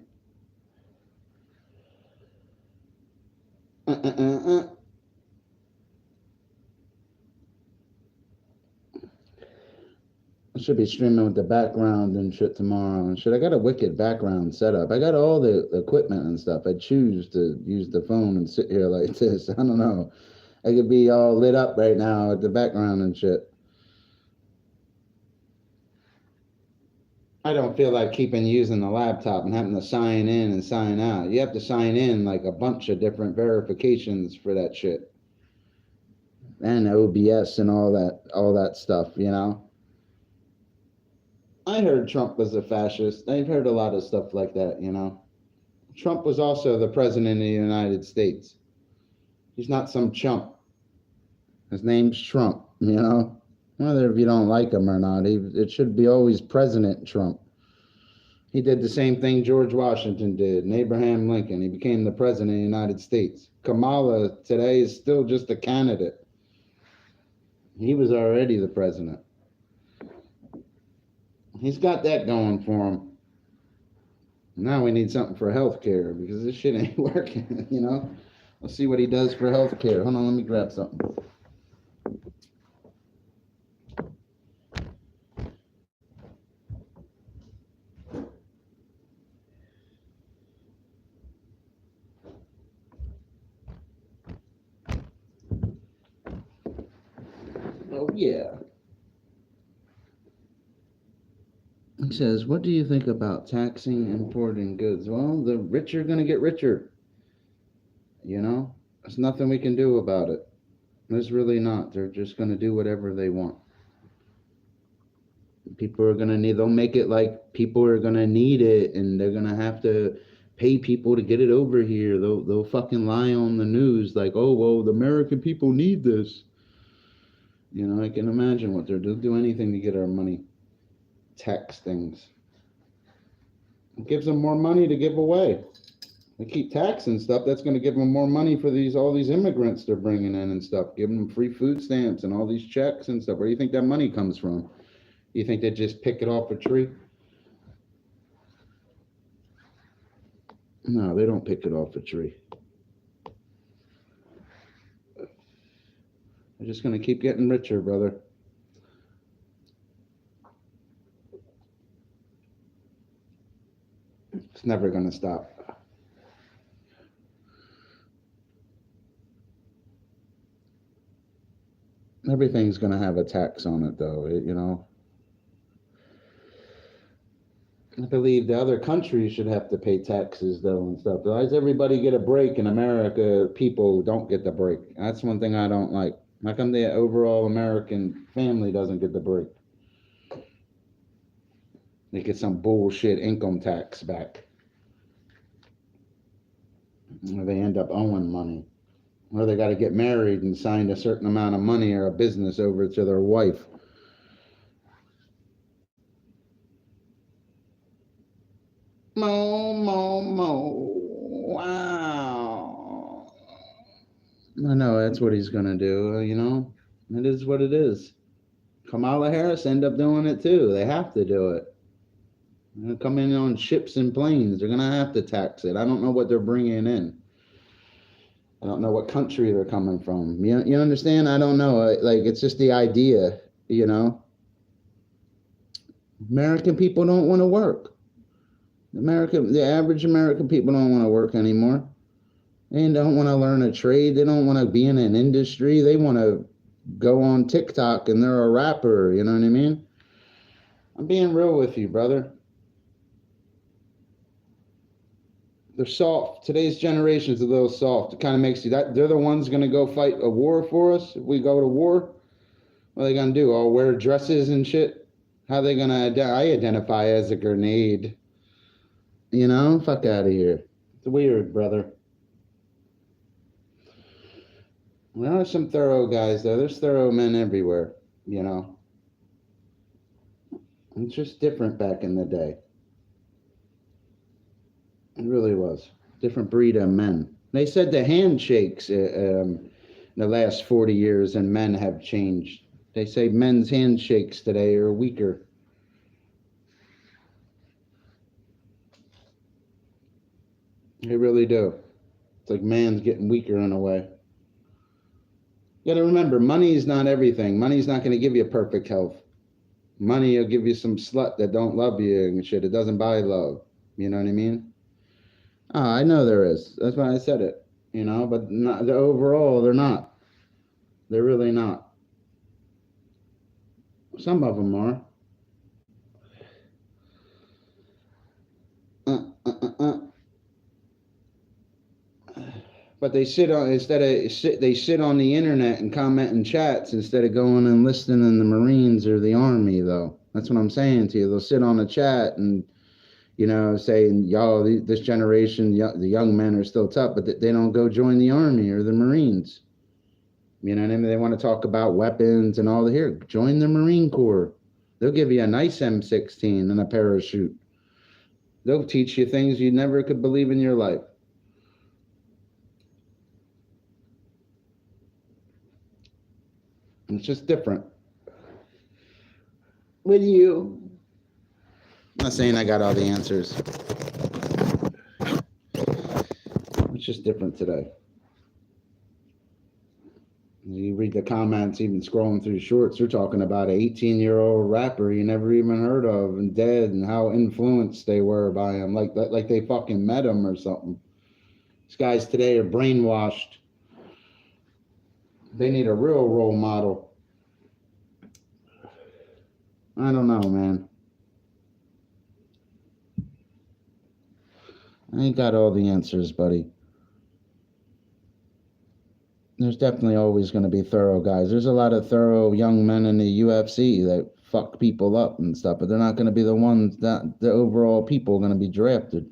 I should be streaming with the background and shit tomorrow and shit. I got a wicked background setup. I got all the equipment and stuff. I choose to use the phone and sit here like this. I don't know. I could be all lit up right now with the background and shit. I don't feel like keeping using the laptop and having to sign in and sign out. You have to sign in like a bunch of different verifications for that shit. And OBS and all that stuff, you know? I heard Trump was a fascist. I've heard a lot of stuff like that, you know? Trump was also the president of the United States. He's not some chump. His name's Trump, you know? Whether if you don't like him or not, it should be always President Trump. He did the same thing George Washington did, and Abraham Lincoln. He became the president of the United States. Kamala today is still just a candidate. He was already the president. He's got that going for him. Now we need something for health care because this shit ain't working, you know? Let's see what he does for health care. Hold on, let me grab something. Oh, yeah. He says, what do you think about taxing importing goods? Well, the rich are going to get richer. You know, there's nothing we can do about it. There's really not. They're just going to do whatever they want. People are going to need, they'll make it like people are going to need it and they're going to have to pay people to get it over here. They'll fucking lie on the news like, oh, well, the American people need this. You know, I can imagine what they'll do anything to get our money. Tax things. It gives them more money to give away. They keep taxing stuff. That's going to give them more money for all these immigrants they're bringing in and stuff, giving them free food stamps and all these checks and stuff. Where do you think that money comes from? You think they just pick it off a tree? No, they don't pick it off a tree. They're just going to keep getting richer, brother. It's never going to stop. Everything's going to have a tax on it, though, you know. I believe the other countries should have to pay taxes, though, and stuff. Why does everybody get a break in America? People don't get the break. That's one thing I don't like. How come the overall American family doesn't get the break? They get some bullshit income tax back. Or they end up owing money. Or they got to get married and sign a certain amount of money or a business over to their wife. Mo. Wow. I know that's what he's going to do, you know. It is what it is. Kamala Harris end up doing it too. They have to do it. They're going to come in on ships and planes. They're going to have to tax it. I don't know what they're bringing in. I don't know what country they're coming from. You understand? I don't know. Like, it's just the idea, you know. American people don't want to work. The average American people don't want to work anymore. They don't want to learn a trade. They don't want to be in an industry. They want to go on TikTok and they're a rapper. You know what I mean? I'm being real with you, brother. They're soft. Today's generation is a little soft. It kind of makes you that they're the ones going to go fight a war for us. If we go to war, what are they going to do? All wear dresses and shit? How are they going to I identify as a grenade. You know? Fuck out of here. It's weird, brother. There are some thorough guys, though. There's thorough men everywhere, you know. It's just different back in the day. It really was. Different breed of men. They said the handshakes in the last 40 years and men have changed. They say men's handshakes today are weaker. They really do. It's like man's getting weaker in a way. You got to remember, money is not everything. Money's not going to give you perfect health. Money will give you some slut that don't love you and shit. It doesn't buy love. You know what I mean? Oh, I know there is. That's why I said it. You know, but not, overall, they're not. They're really not. Some of them are. But they sit on they sit on the internet and comment in chats instead of going and enlisting in the Marines or the Army, though. That's what I'm saying to you. They'll sit on a chat and, you know, saying, y'all, this generation, the young men are still tough, but they don't go join the Army or the Marines. You know what I mean? They want to talk about weapons and all the here. Join the Marine Corps. They'll give you a nice M16 and a parachute. They'll teach you things you never could believe in your life. It's just different. With you. I'm not saying I got all the answers. It's just different today. You read the comments, even scrolling through shorts, they're talking about an 18-year-old rapper you never even heard of and dead, and how influenced they were by him, like they fucking met him or something. These guys today are brainwashed. They need a real role model. I don't know, man. I ain't got all the answers, buddy. There's definitely always going to be thorough guys. There's a lot of thorough young men in the UFC that fuck people up and stuff, but they're not going to be the ones that the overall people are going to be drafted.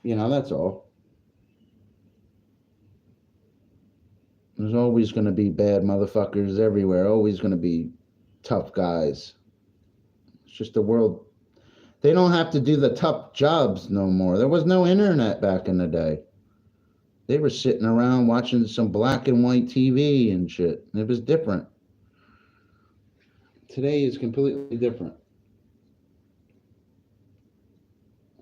You know, that's all. There's always going to be bad motherfuckers everywhere. Always going to be tough guys. It's just the world. They don't have to do the tough jobs no more. There was no internet back in the day. They were sitting around watching some black and white TV and shit. It was different. Today is completely different.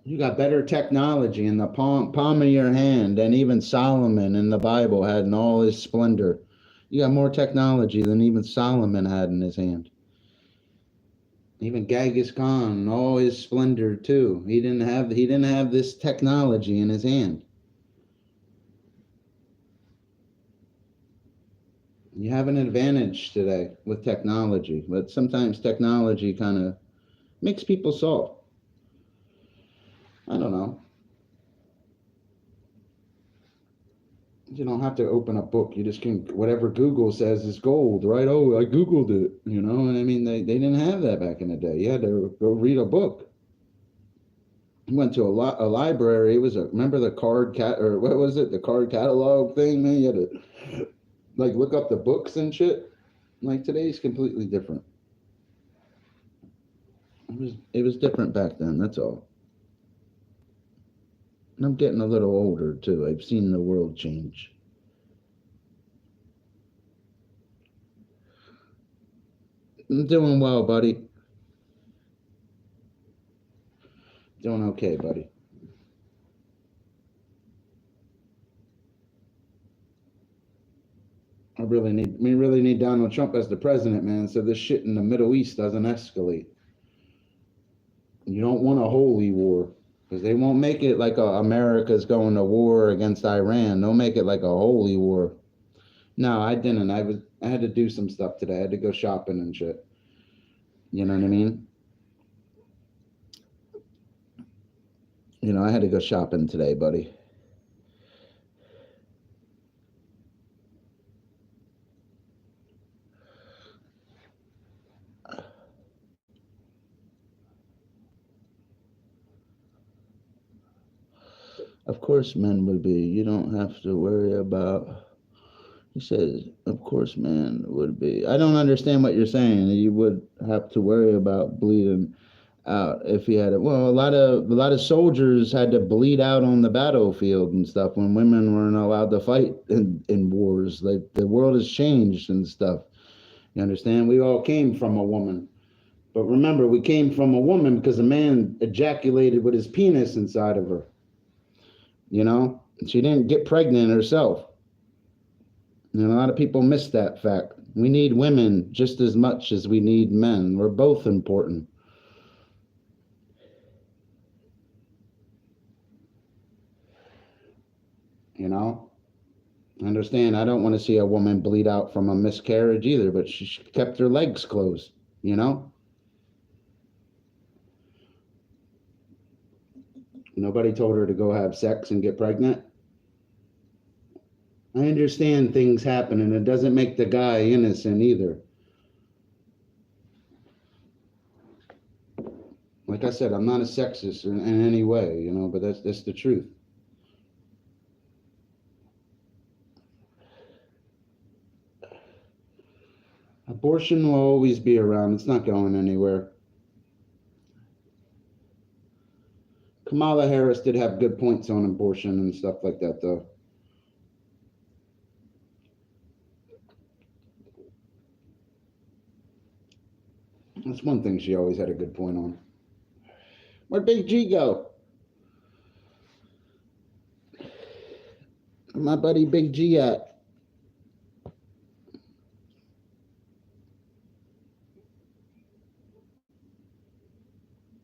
You got better technology in the palm of your hand than even Solomon in the Bible had in all his splendor. You got more technology than even Solomon had in his hand. Even Genghis Khan in all his splendor too. He didn't have this technology in his hand. You have an advantage today with technology, but sometimes technology kind of makes people soft. I don't know. You don't have to open a book. You just can, whatever Google says is gold, right? Oh, I Googled it, you know? And I mean, they didn't have that back in the day. You had to go read a book. Went to a library. It was remember the card cat, or what was it? The card catalog thing, man. You had to like look up the books and shit. Like today's completely different. It was different back then. That's all. And I'm getting a little older too. I've seen the world change. I'm doing well, buddy. Doing okay, buddy. We really need Donald Trump as the president, man, so this shit in the Middle East doesn't escalate. You don't want a holy war, because they won't make it like America's going to war against Iran. They'll make it like a holy war. No, I didn't. I had to do some stuff today. I had to go shopping and shit. You know what I mean? You know, I had to go shopping today, buddy. Of course, men would be. You don't have to worry about. He says, of course, man would be. I don't understand what you're saying. You would have to worry about bleeding out if he had it. Well, a lot of soldiers had to bleed out on the battlefield and stuff when women weren't allowed to fight in wars. Like the world has changed and stuff. You understand? We all came from a woman. But remember, we came from a woman because a man ejaculated with his penis inside of her. You know? She didn't get pregnant herself. And a lot of people miss that fact. We need women just as much as we need men. We're both important. You know? I understand. I don't want to see a woman bleed out from a miscarriage either, but she kept her legs closed, you know? Nobody told her to go have sex and get pregnant. I understand things happen, and it doesn't make the guy innocent either. Like I said, I'm not a sexist in any way, you know, but that's the truth. Abortion will always be around. It's not going anywhere. Kamala Harris did have good points on abortion and stuff like that, though. That's one thing she always had a good point on. Where'd Big G go? Where'd my buddy Big G at?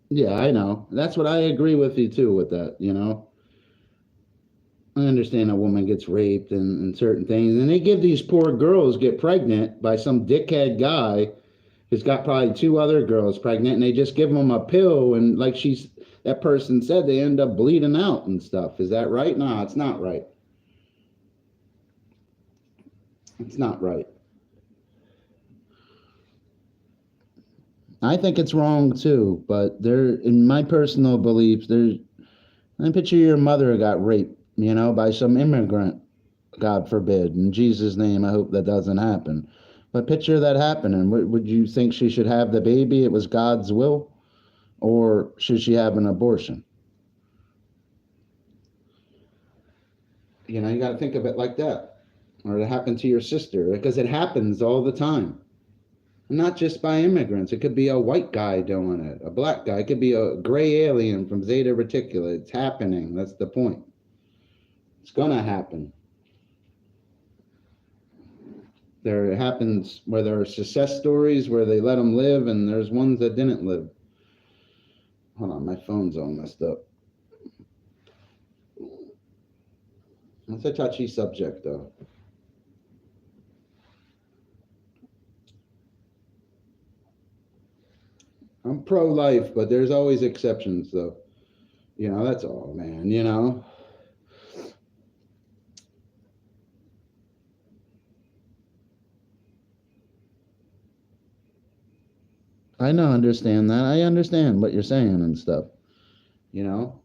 Yeah, I know. That's what I agree with you too with that, you know. I understand a woman gets raped and certain things, and they give these poor girls get pregnant by some dickhead guy who's got probably two other girls pregnant, and they just give them a pill, and like that person said, they end up bleeding out and stuff. Is that right? No, it's not right. It's not right. I think it's wrong too, but in my personal beliefs, I picture your mother got raped, you know, by some immigrant, God forbid. In Jesus' name, I hope that doesn't happen. But picture that happening. Would you think she should have the baby? It was God's will? Or should she have an abortion? You know, you got to think of it like that. Or it happened to your sister, because it happens all the time. Not just by immigrants. It could be a white guy doing it, a black guy. It could be a gray alien from Zeta Reticula. It's happening. That's the point. It's going to happen. There happens where there are success stories where they let them live, and there's ones that didn't live. Hold on, my phone's all messed up. That's a touchy subject, though. I'm pro-life, but there's always exceptions, though. You know, that's all, man, you know. I know, understand that. I understand what you're saying and stuff, you know?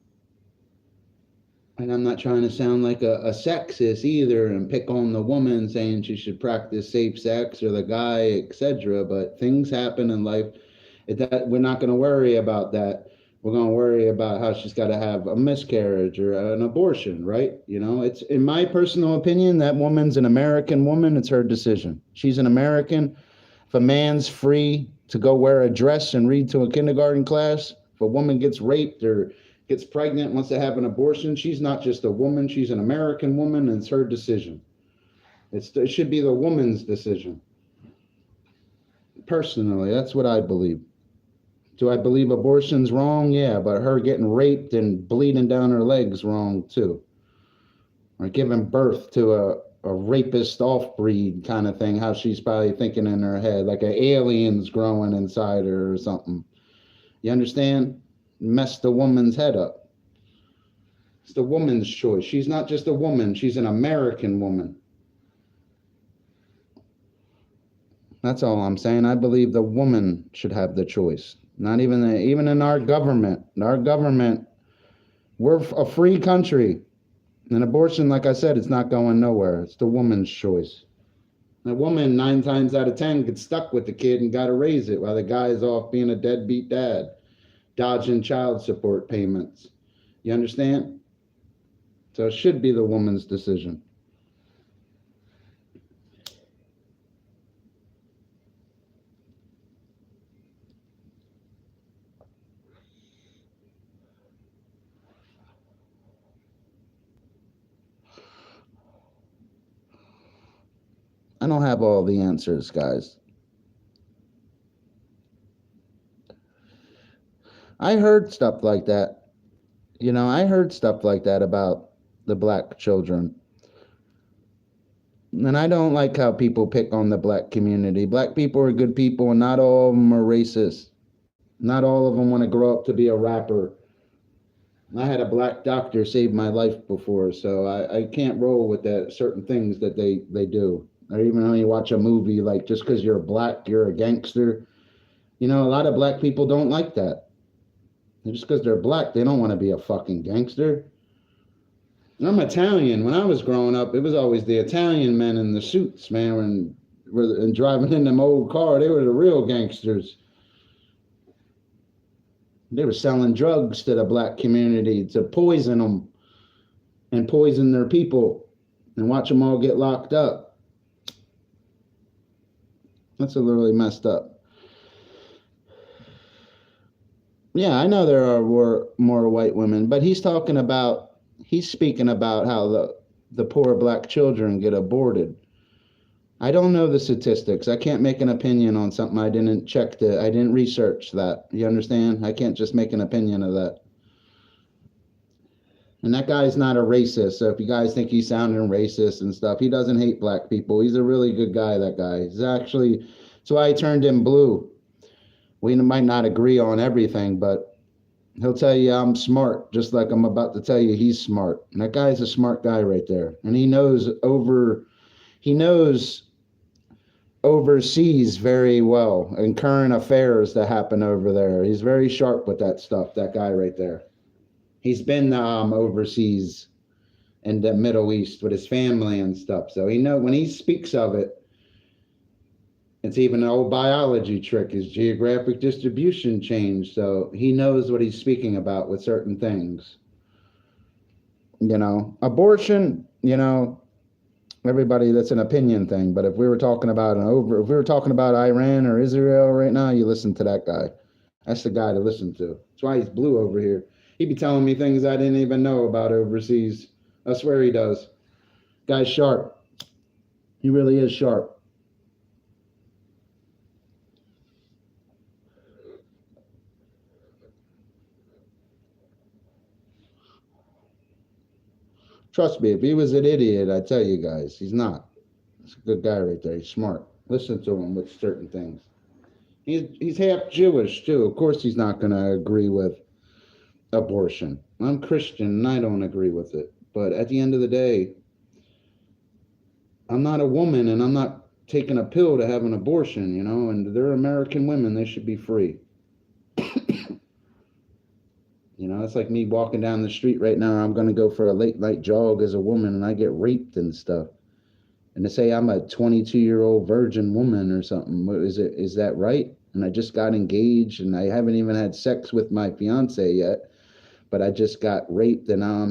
And I'm not trying to sound like a sexist either and pick on the woman saying she should practice safe sex or the guy, etc. But things happen in life. That we're not going to worry about that. We're going to worry about how she's got to have a miscarriage or an abortion, right? You know, it's in my personal opinion, that woman's an American woman. It's her decision. She's an American. If a man's free to go wear a dress and read to a kindergarten class, if a woman gets raped or gets pregnant, wants to have an abortion, she's not just a woman, she's an American woman, and it's her decision. It should be the woman's decision. Personally, that's what I believe. Do I believe abortion's wrong? Yeah, but her getting raped and bleeding down her legs wrong too. Or giving birth to a rapist off-breed kind of thing, how she's probably thinking in her head, like an alien's growing inside her or something. You understand? Mess the woman's head up. It's the woman's choice. She's not just a woman, she's an American woman. That's all I'm saying. I believe the woman should have the choice. Not even in our government. Our government, we're a free country. And abortion, like I said, it's not going nowhere. It's the woman's choice. A woman, 9 times out of 10, gets stuck with the kid and got to raise it while the guy's off being a deadbeat dad, dodging child support payments. You understand? So it should be the woman's decision. I don't have all the answers, guys. I heard stuff like that. You know, I heard stuff like that about the black children. And I don't like how people pick on the black community. Black people are good people, and not all of them are racist. Not all of them want to grow up to be a rapper. I had a black doctor save my life before, so I can't roll with that certain things that they do. Or even when you watch a movie, like just because you're black, you're a gangster. You know, a lot of black people don't like that. And just because they're black, they don't want to be a fucking gangster. I'm Italian. When I was growing up, it was always the Italian men in the suits, man, and driving in them old car. They were the real gangsters. They were selling drugs to the black community to poison them and poison their people and watch them all get locked up. That's a really messed up. Yeah, I know there are more white women, but he's speaking about how the poor black children get aborted. I don't know the statistics. I can't make an opinion on something I didn't I didn't research that. You understand? I can't just make an opinion of that. And that guy's not a racist. So if you guys think he's sounding racist and stuff, he doesn't hate black people. He's a really good guy, that guy. That's why he turned him blue. We might not agree on everything, but he'll tell you I'm smart, just like I'm about to tell you he's smart. And that guy's a smart guy right there. And he knows overseas very well, and current affairs that happen over there. He's very sharp with that stuff, that guy right there. He's been overseas in the Middle East with his family and stuff. So when he speaks of it, it's even an old biology trick, his geographic distribution changed. So he knows what he's speaking about with certain things. You know, abortion, everybody, that's an opinion thing. But if we were talking about Iran or Israel right now, you listen to that guy. That's the guy to listen to. That's why he's blue over here. He'd be telling me things I didn't even know about overseas. I swear he does. Guy's sharp. He really is sharp. Trust me, if he was an idiot, I tell you guys, he's not. He's a good guy right there. He's smart. Listen to him with certain things. He's half Jewish, too. Of course he's not going to agree with abortion. I'm Christian, and I don't agree with it. But at the end of the day, I'm not a woman, and I'm not taking a pill to have an abortion, you know, and they're American women. They should be free. You know, it's like me walking down the street right now. I'm going to go for a late night jog as a woman and I get raped and stuff. And to say I'm a 22-year-old virgin woman or something, is that right? And I just got engaged and I haven't even had sex with my fiance yet, but I just got raped and now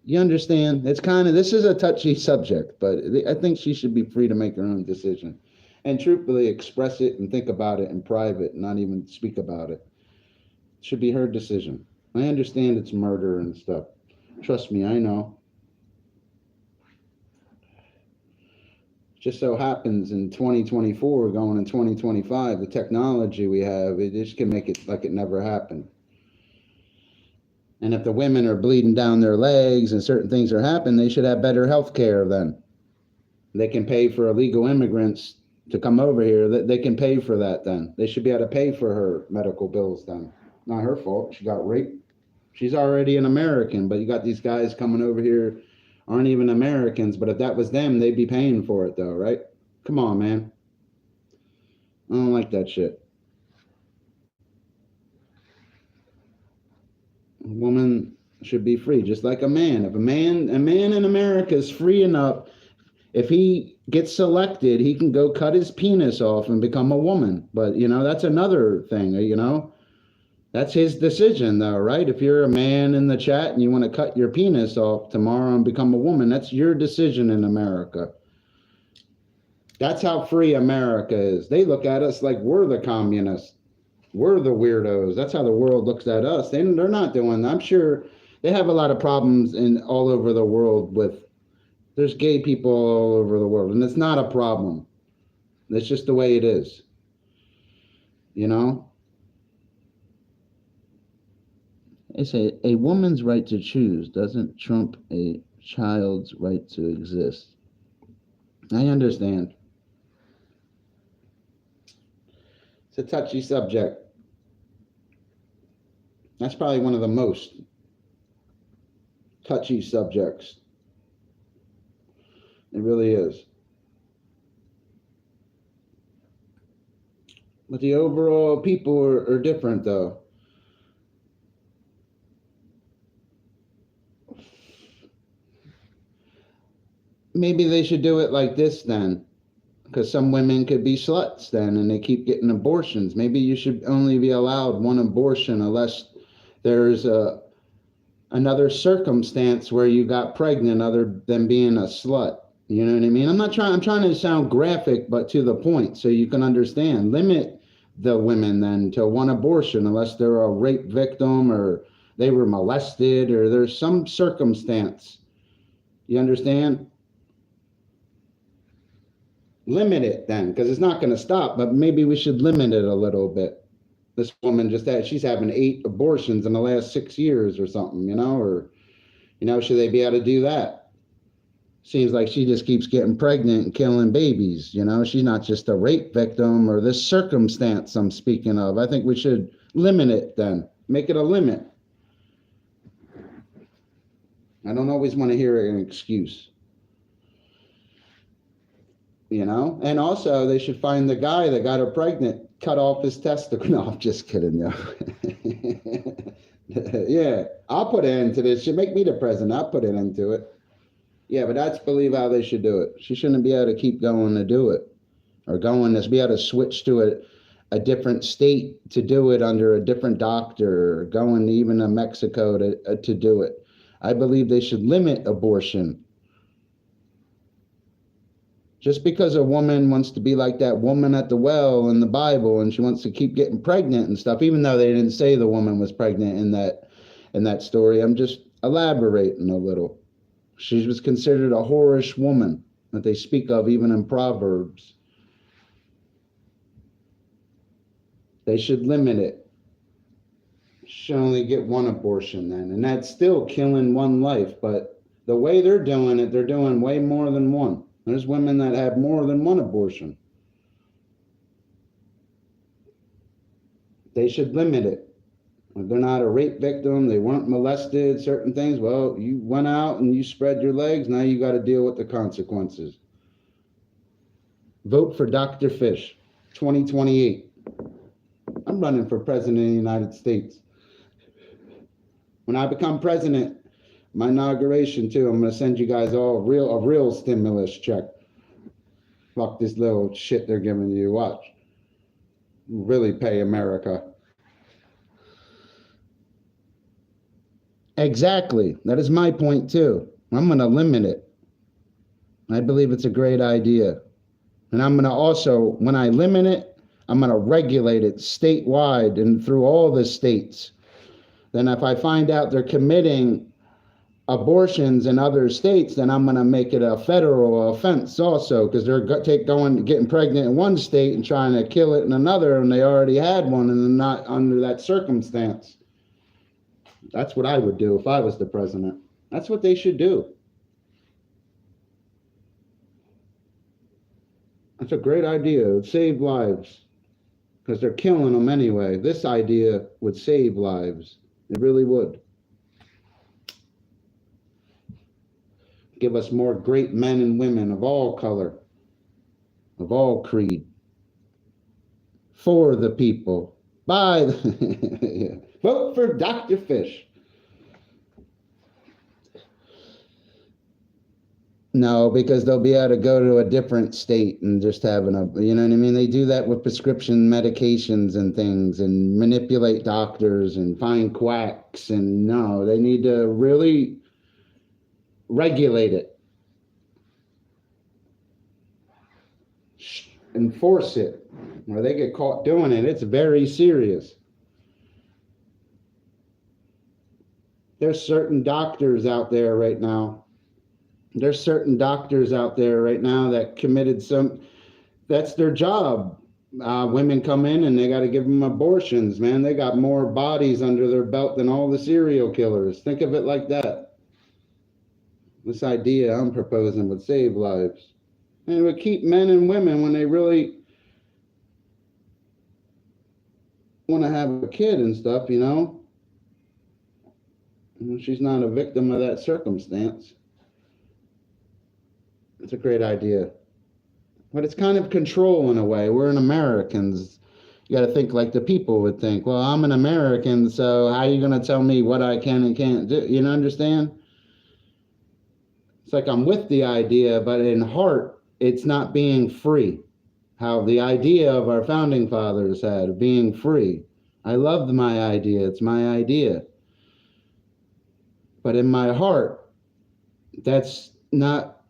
you understand? It's kind of, this is a touchy subject, but I think she should be free to make her own decision and truthfully express it and think about it in private, not even speak about it. Should be her decision. I understand it's murder and stuff. Trust me, I know. Just so happens in 2024, going in 2025, the technology we have, it just can make it like it never happened. And if the women are bleeding down their legs and certain things are happening, they should have better health care then. They can pay for illegal immigrants to come over here. They can pay for that then. They should be able to pay for her medical bills then. Not her fault. She got raped. She's already an American, but you got these guys coming over here, aren't even Americans, but if that was them, they'd be paying for it though, right? Come on, man. I don't like that shit. A woman should be free, just like a man. If a man in America is free enough, if he gets selected, he can go cut his penis off and become a woman. But, you know, that's another thing, you know. That's his decision, though, right? If you're a man in the chat and you want to cut your penis off tomorrow and become a woman, that's your decision in America. That's how free America is. They look at us like we're the communists. We're the weirdos. That's how the world looks at us. They're not doing that. I'm sure they have a lot of problems all over the world with, there's gay people all over the world, and it's not a problem. It's just the way it is. You know? They say a woman's right to choose doesn't trump a child's right to exist. I understand. It's a touchy subject. That's probably one of the most touchy subjects. It really is. But the overall people are different, though. Maybe they should do it like this then, because some women could be sluts then and they keep getting abortions. Maybe you should only be allowed one abortion unless there's another circumstance where you got pregnant other than being a slut. You know what I mean? I'm trying to sound graphic, but to the point so you can understand. Limit the women then to one abortion unless they're a rape victim or they were molested or there's some circumstance. You understand? Limit it then, because it's not going to stop, but maybe we should limit it a little bit. This woman she's having 8 abortions in the last 6 years or something, you know, or, you know, should they be able to do that? Seems like she just keeps getting pregnant and killing babies, you know, she's not just a rape victim or this circumstance I'm speaking of. I think we should limit it then, make it a limit. I don't always want to hear an excuse. You know, and also they should find the guy that got her pregnant, cut off his testicle. No, I'm just kidding, yo. Yeah, I'll put an end to this. Should make me the president. I'll put an end to it. Yeah, but that's believe how they should do it. She shouldn't be able to keep going to do it, or be able to switch to a different state to do it under a different doctor, or going even to Mexico to do it. I believe they should limit abortion. Just because a woman wants to be like that woman at the well in the Bible and she wants to keep getting pregnant and stuff, even though they didn't say the woman was pregnant in that story, I'm just elaborating a little. She was considered a whorish woman that they speak of even in Proverbs. They should limit it. She should only get one abortion then, and that's still killing one life, but the way they're doing it, they're doing way more than one. There's women that have more than one abortion. They should limit it. If they're not a rape victim, they weren't molested, certain things, well, you went out and you spread your legs, now you got to deal with the consequences. Vote for Dr. Fish, 2028. I'm running for president of the United States. When I become president, my inauguration too, I'm gonna send you guys all a real stimulus check. Fuck this little shit they're giving you. Watch. Really pay America. Exactly. That is my point too. I'm gonna limit it. I believe it's a great idea. And I'm gonna also, when I limit it, I'm gonna regulate it statewide and through all the states. Then if I find out they're committing abortions in other states, then I'm going to make it a federal offense also, because they're getting pregnant in one state and trying to kill it in another, and they already had one and they're not under that circumstance. That's what I would do if I was the president. That's what they should do. That's a great idea. It would save lives, because they're killing them anyway. This idea would save lives. It really would. Give us more great men and women of all color, of all creed, for the people, by the vote for Dr. Fish. No, because they'll be able to go to a different state and just having you know what I mean? They do that with prescription medications and things, and manipulate doctors and find quacks. And no, they need to really regulate it. Enforce it, or they get caught doing it. It's very serious. There's certain doctors out there right now. There's certain doctors out there right now that committed that's their job. Women come in and they got to give them abortions, man. They got more bodies under their belt than all the serial killers. Think of it like that. This idea I'm proposing would save lives. And it would keep men and women, when they really want to have a kid and stuff, you know. She's not a victim of that circumstance. It's a great idea. But it's kind of control in a way. We're Americans. You got to think like the people would think. Well, I'm an American, so how are you going to tell me what I can and can't do? You know, understand? It's like I'm with the idea, but in heart, it's not being free. How the idea of our founding fathers had of being free. I loved my idea. It's my idea. But in my heart, that's not,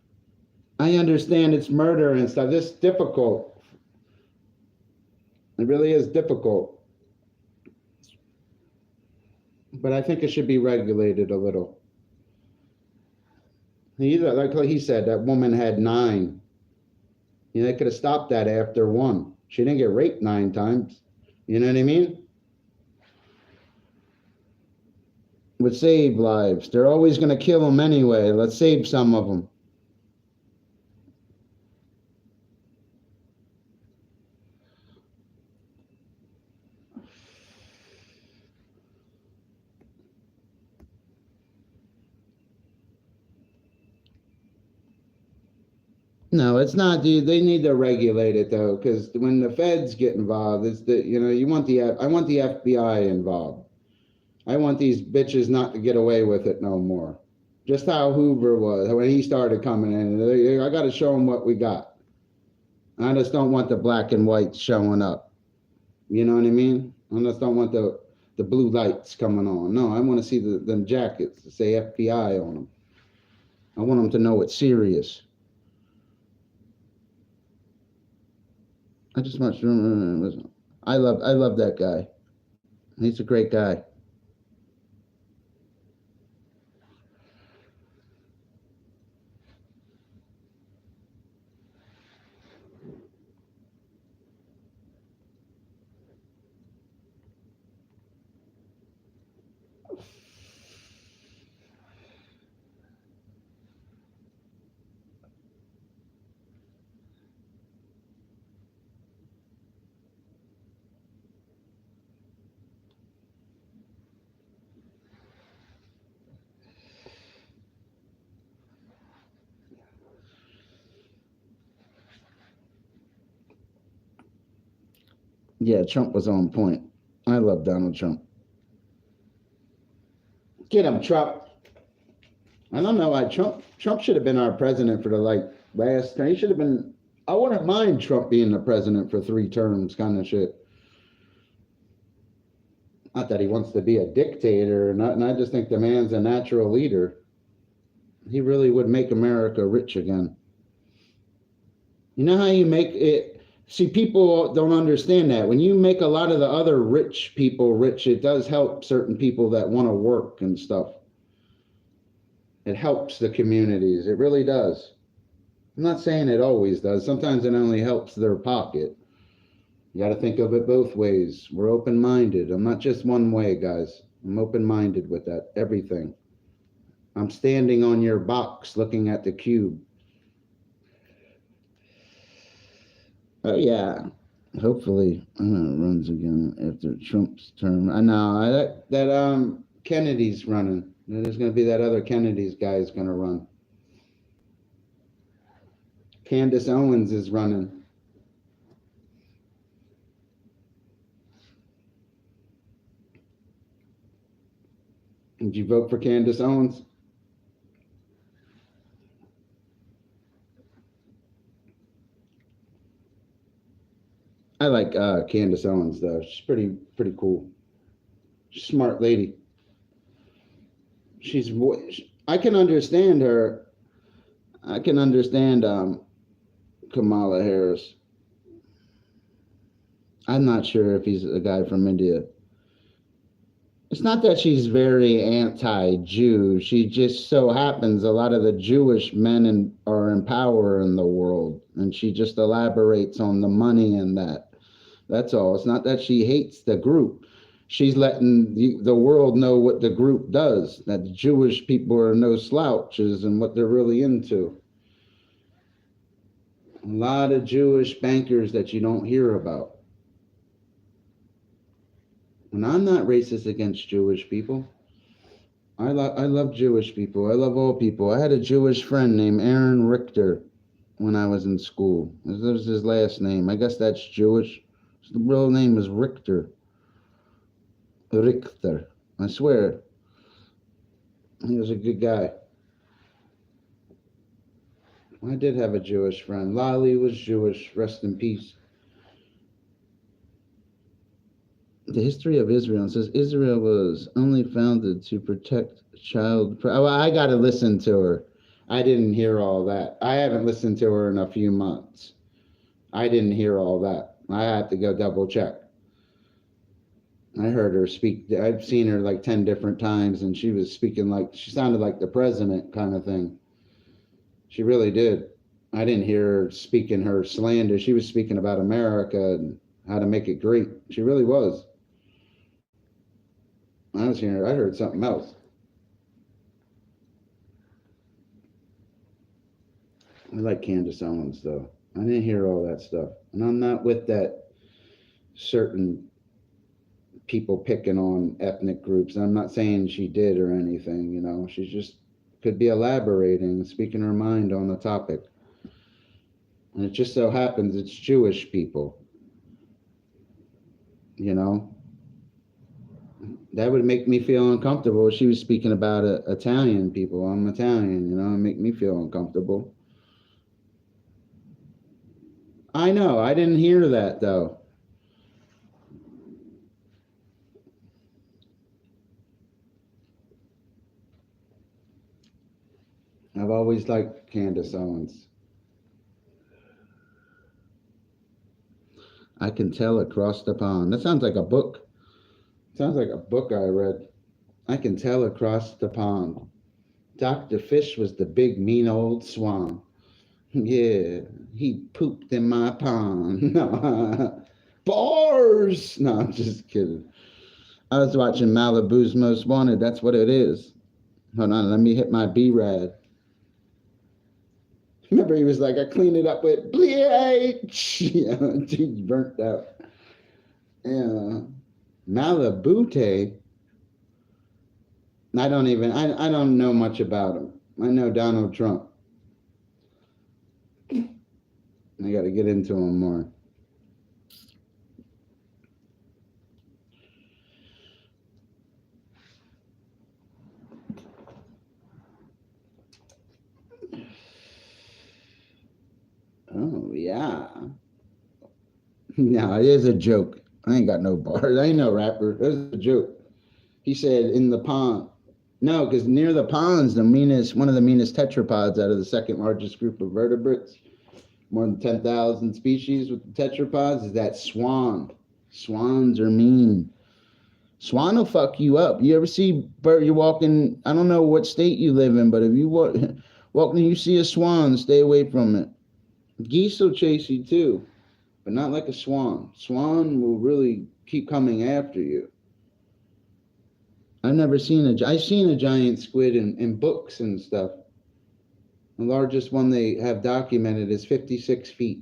I understand it's murder and stuff. This is difficult. It really is difficult. But I think it should be regulated a little. Like he said, that woman had 9. You know, they could have stopped that after 1. She didn't get raped 9 times. You know what I mean? Would save lives. They're always going to kill them anyway. Let's save some of them. No, it's not. They need to regulate it though, because when the feds get involved, it's I want the FBI involved. I want these bitches not to get away with it no more. Just how Hoover was when he started coming in. I got to show them what we got. I just don't want the black and white showing up. You know what I mean? I just don't want the blue lights coming on. No, I want to see them jackets that say FBI on them. I want them to know it's serious. I just want to I love that guy. He's a great guy. Yeah, Trump was on point. I love Donald Trump. Get him, Trump. I don't know why Trump should have been our president for the last. He should have been. I wouldn't mind Trump being the president for 3 terms, kind of shit. Not that he wants to be a dictator, and I just think the man's a natural leader. He really would make America rich again. You know how you make it? See, people don't understand that. When you make a lot of the other rich people rich, it does help certain people that want to work and stuff. It helps the communities. It really does. I'm not saying it always does. Sometimes it only helps their pocket. You got to think of it both ways. We're open-minded. I'm not just one way, guys. I'm open-minded with that. Everything. I'm standing on your box looking at the cube. Oh, yeah. Hopefully, runs again after Trump's term. I know that Kennedy's running. There's going to be that other Kennedy's guy is going to run. Candace Owens is running. Did you vote for Candace Owens? I like Candace Owens though. She's pretty cool. She's a smart lady. I can understand her. I can understand Kamala Harris. I'm not sure if he's a guy from India. It's not that she's very anti-Jew. She just so happens a lot of the Jewish men are in power in the world, and she just elaborates on the money and that. That's all. It's not that she hates the group. She's letting the world know what the group does, that the Jewish people are no slouches and what they're really into. A lot of Jewish bankers that you don't hear about. And I'm not racist against Jewish people. I love Jewish people. I love all people. I had a Jewish friend named Aaron Richter when I was in school. That was his last name. I guess that's Jewish. The real name is Richter. Richter. I swear. He was a good guy. I did have a Jewish friend. Lali was Jewish. Rest in peace. The history of Israel says Israel was only founded to protect child. Oh, I got to listen to her. I didn't hear all that. I haven't listened to her in a few months. I didn't hear all that. I have to go double check. I heard her speak. I've seen her like 10 different times, and she was speaking she sounded like the president kind of thing. She really did. I didn't hear her speaking her slander. She was speaking about America and how to make it great. She really was. I heard something else. I like Candace Owens, though. I didn't hear all that stuff. And I'm not with that certain people picking on ethnic groups. I'm not saying she did or anything, you know. She just could be elaborating, speaking her mind on a topic. And it just so happens it's Jewish people, you know. That would make me feel uncomfortable. She was speaking about Italian people. I'm Italian, you know, it make me feel uncomfortable. I know, I didn't hear that though. I've always liked Candace Owens. I can tell across the pond. That sounds like a book. Sounds like a book I read. I can tell across the pond. Dr. Fish was the big mean old swan. Yeah, he pooped in my pond. Bars! No, I'm just kidding. I was watching Malibu's Most Wanted. That's what it is. Hold on, let me hit my B-Rad. Remember, he was like, I cleaned it up with bleach. Yeah, dude's burnt out. Yeah. Malibute. I don't know much about him. I know Donald Trump. I got to get into him more. Yeah. No, it is a joke. I ain't got no bars. I ain't no rapper. That's a joke. He said in the pond. No, because near the ponds, one of the meanest tetrapods out of the second largest group of vertebrates, more than 10,000 species with the tetrapods, is that swan. Swans are mean. Swan will fuck you up. You ever see bird? You're walking. I don't know what state you live in, but if you walk and you see a swan, stay away from it. Geese will chase you too, but not like a swan. Swan will really keep coming after you. I've seen a giant squid in books and stuff. The largest one they have documented is 56 feet.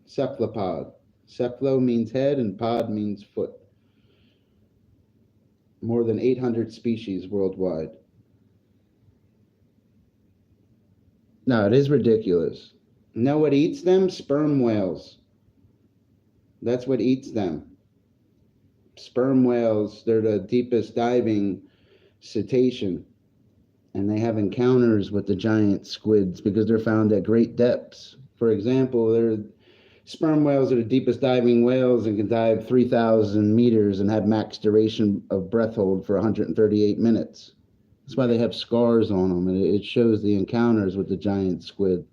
Cephalopod. Cephalo means head and pod means foot. More than 800 species worldwide. No, it is ridiculous. Know what eats them? Sperm whales. That's what eats them. Sperm whales, they're the deepest diving cetacean. And they have encounters with the giant squids because they're found at great depths. For example, sperm whales are the deepest diving whales and can dive 3,000 meters and have max duration of breath hold for 138 minutes. That's why they have scars on them, and it shows the encounters with the giant squid.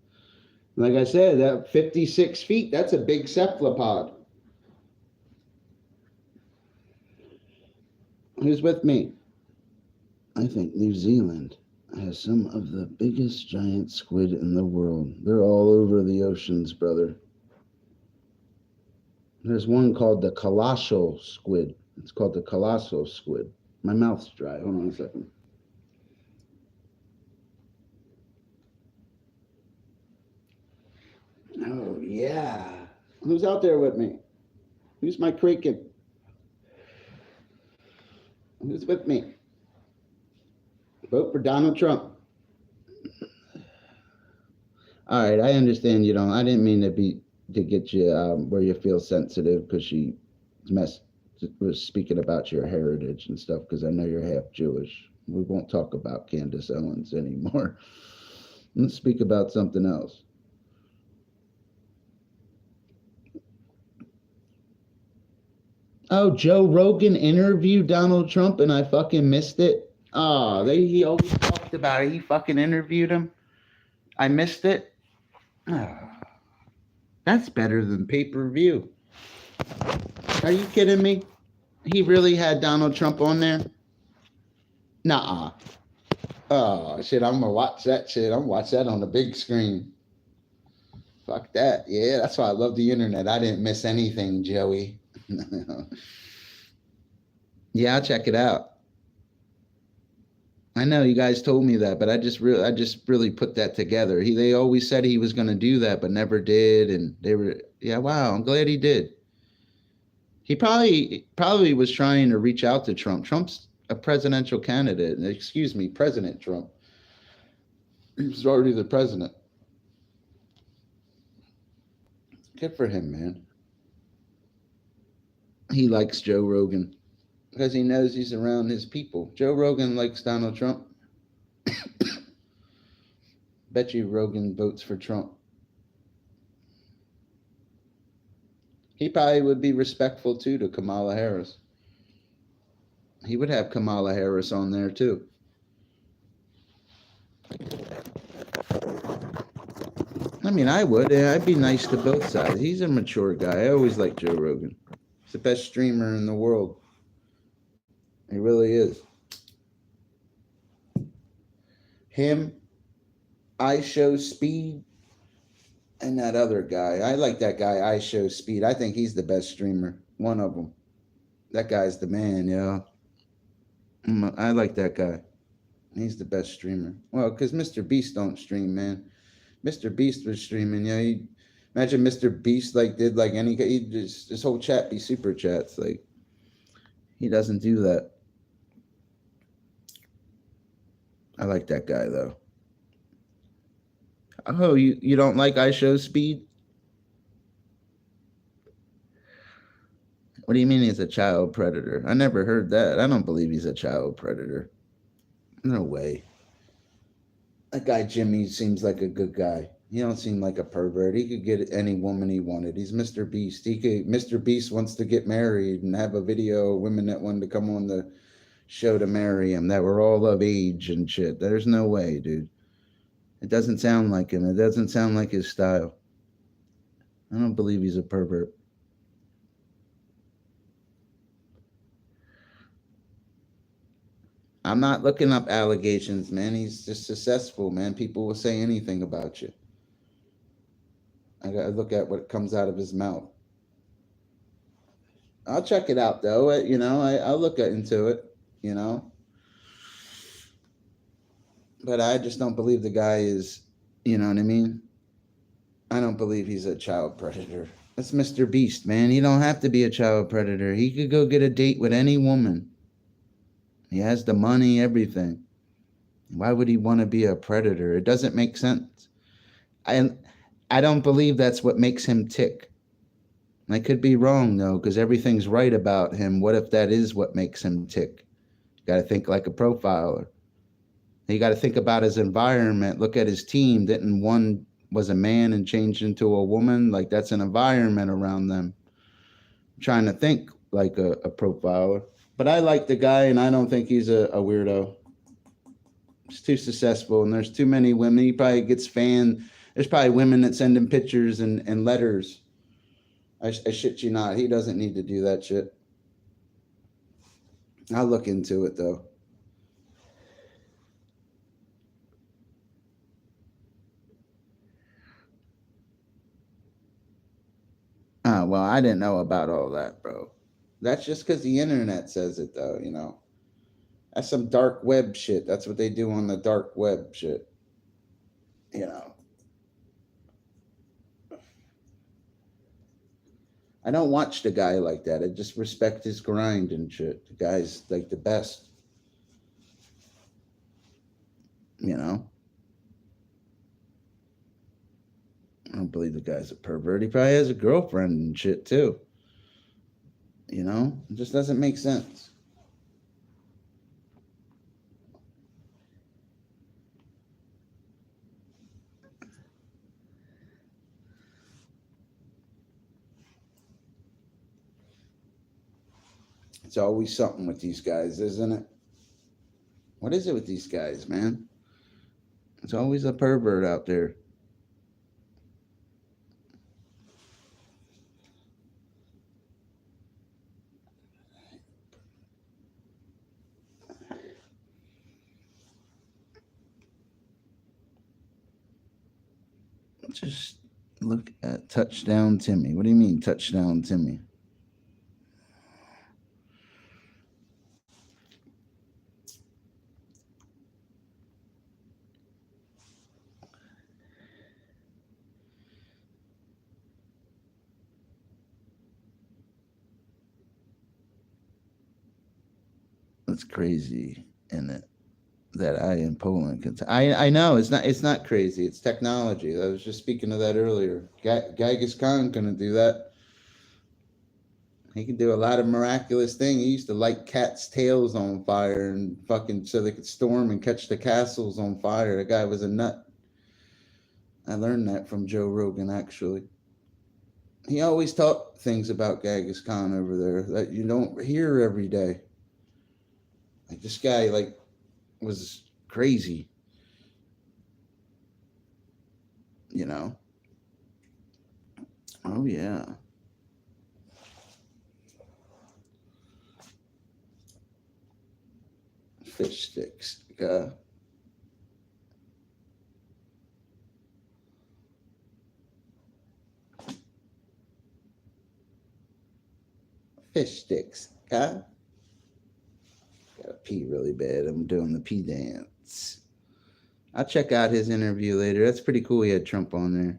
Like I said, that 56 feet, that's a big cephalopod. Who's with me? I think New Zealand has some of the biggest giant squid in the world. They're all over the oceans, brother. There's one called the colossal squid. It's called the colossal squid. My mouth's dry. Hold on a second. Oh, yeah. Who's out there with me? Who's my cricket? Who's with me? Vote for Donald Trump. All right, I understand you don't. I didn't mean to get you where you feel sensitive because she was speaking about your heritage and stuff because I know you're half Jewish. We won't talk about Candace Owens anymore. Let's speak about something else. Oh, Joe Rogan interviewed Donald Trump and I fucking missed it. Oh, he always talked about it. He fucking interviewed him. I missed it. Oh, that's better than pay-per-view. Are you kidding me? He really had Donald Trump on there? Nuh-uh. Oh, shit, I'm gonna watch that shit. I'm gonna watch that on the big screen. Fuck that. Yeah, that's why I love the internet. I didn't miss anything, Joey. Yeah, I'll check it out. I know you guys told me that, but I just really put that together. They always said he was going to do that, but never did, and wow, I'm glad he did. He probably was trying to reach out to Trump. Trump's a presidential candidate. Excuse me, President Trump. He was already the president. Good for him, man. He likes Joe Rogan because he knows he's around his people. Joe Rogan likes Donald Trump. Bet you Rogan votes for Trump. He probably would be respectful too to Kamala Harris. He would have Kamala Harris on there too. I mean, I would. I'd be nice to both sides. He's a mature guy. I always liked Joe Rogan. He's the best streamer in the world. He really is. Him, I Show Speed, and that other guy. I like that guy, I Show Speed. I think he's the best streamer. One of them. That guy's the man, yo. I like that guy. He's the best streamer. Well, because Mr. Beast don't stream, man. Mr. Beast was streaming, yeah. Imagine Mr. Beast did his whole chat be super chats. He doesn't do that. I like that guy though. Oh, you don't like I Show Speed? What do you mean he's a child predator? I never heard that. I don't believe he's a child predator. No way. That guy Jimmy seems like a good guy. He don't seem like a pervert. He could get any woman he wanted. He's Mr. Beast. Mr. Beast wants to get married and have a video of women that wanted to come on the show to marry him that were all of age and shit. There's no way, dude. It doesn't sound like him. It doesn't sound like his style. I don't believe he's a pervert. I'm not looking up allegations, man. He's just successful, man. People will say anything about you. I gotta look at what comes out of his mouth. I'll check it out, though. I'll look into it, But I just don't believe the guy is, you know what I mean? I don't believe he's a child predator. That's Mr. Beast, man. He don't have to be a child predator. He could go get a date with any woman. He has the money, everything. Why would he want to be a predator? It doesn't make sense. I don't believe that's what makes him tick. I could be wrong, though, because everything's right about him. What if that is what makes him tick? You got to think like a profiler. You got to think about his environment. Look at his team. Didn't one was a man and changed into a woman? Like, that's an environment around them. I'm trying to think like a profiler. But I like the guy, and I don't think he's a weirdo. He's too successful, and there's too many women. He probably gets fanned. There's probably women that send him pictures and letters. I shit you not. He doesn't need to do that shit. I'll look into it, though. Oh, well, I didn't know about all that, bro. That's just because the internet says it, though, That's some dark web shit. That's what they do on the dark web shit. I don't watch the guy like that. I just respect his grind and shit. The guy's like the best. I don't believe the guy's a pervert. He probably has a girlfriend and shit too. It just doesn't make sense. It's always something with these guys, isn't it? What is it with these guys, man? It's always a pervert out there. Just look at Touchdown Timmy. What do you mean, Touchdown Timmy? That's crazy, isn't it? That I in Poland can. I know it's not crazy. It's technology. I was just speaking of that earlier. Genghis Khan couldn't do that. He could do a lot of miraculous things. He used to light cats' tails on fire and fucking so they could storm and catch the castles on fire. The guy was a nut. I learned that from Joe Rogan, actually. He always taught things about Genghis Khan over there that you don't hear every day. Like, this guy, was crazy. Oh, yeah. Fish sticks. Fish sticks. Gotta pee really bad. I'm doing the pee dance. I'll check out his interview later. That's pretty cool. He had Trump on there.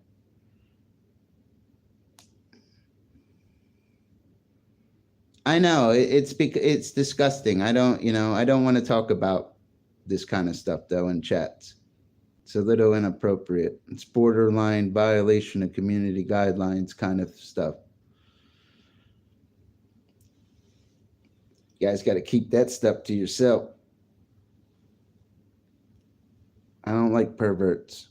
I know it's disgusting. I don't want to talk about this kind of stuff though in chats. It's a little inappropriate. It's borderline violation of community guidelines kind of stuff. You guys got to keep that stuff to yourself. I don't like perverts.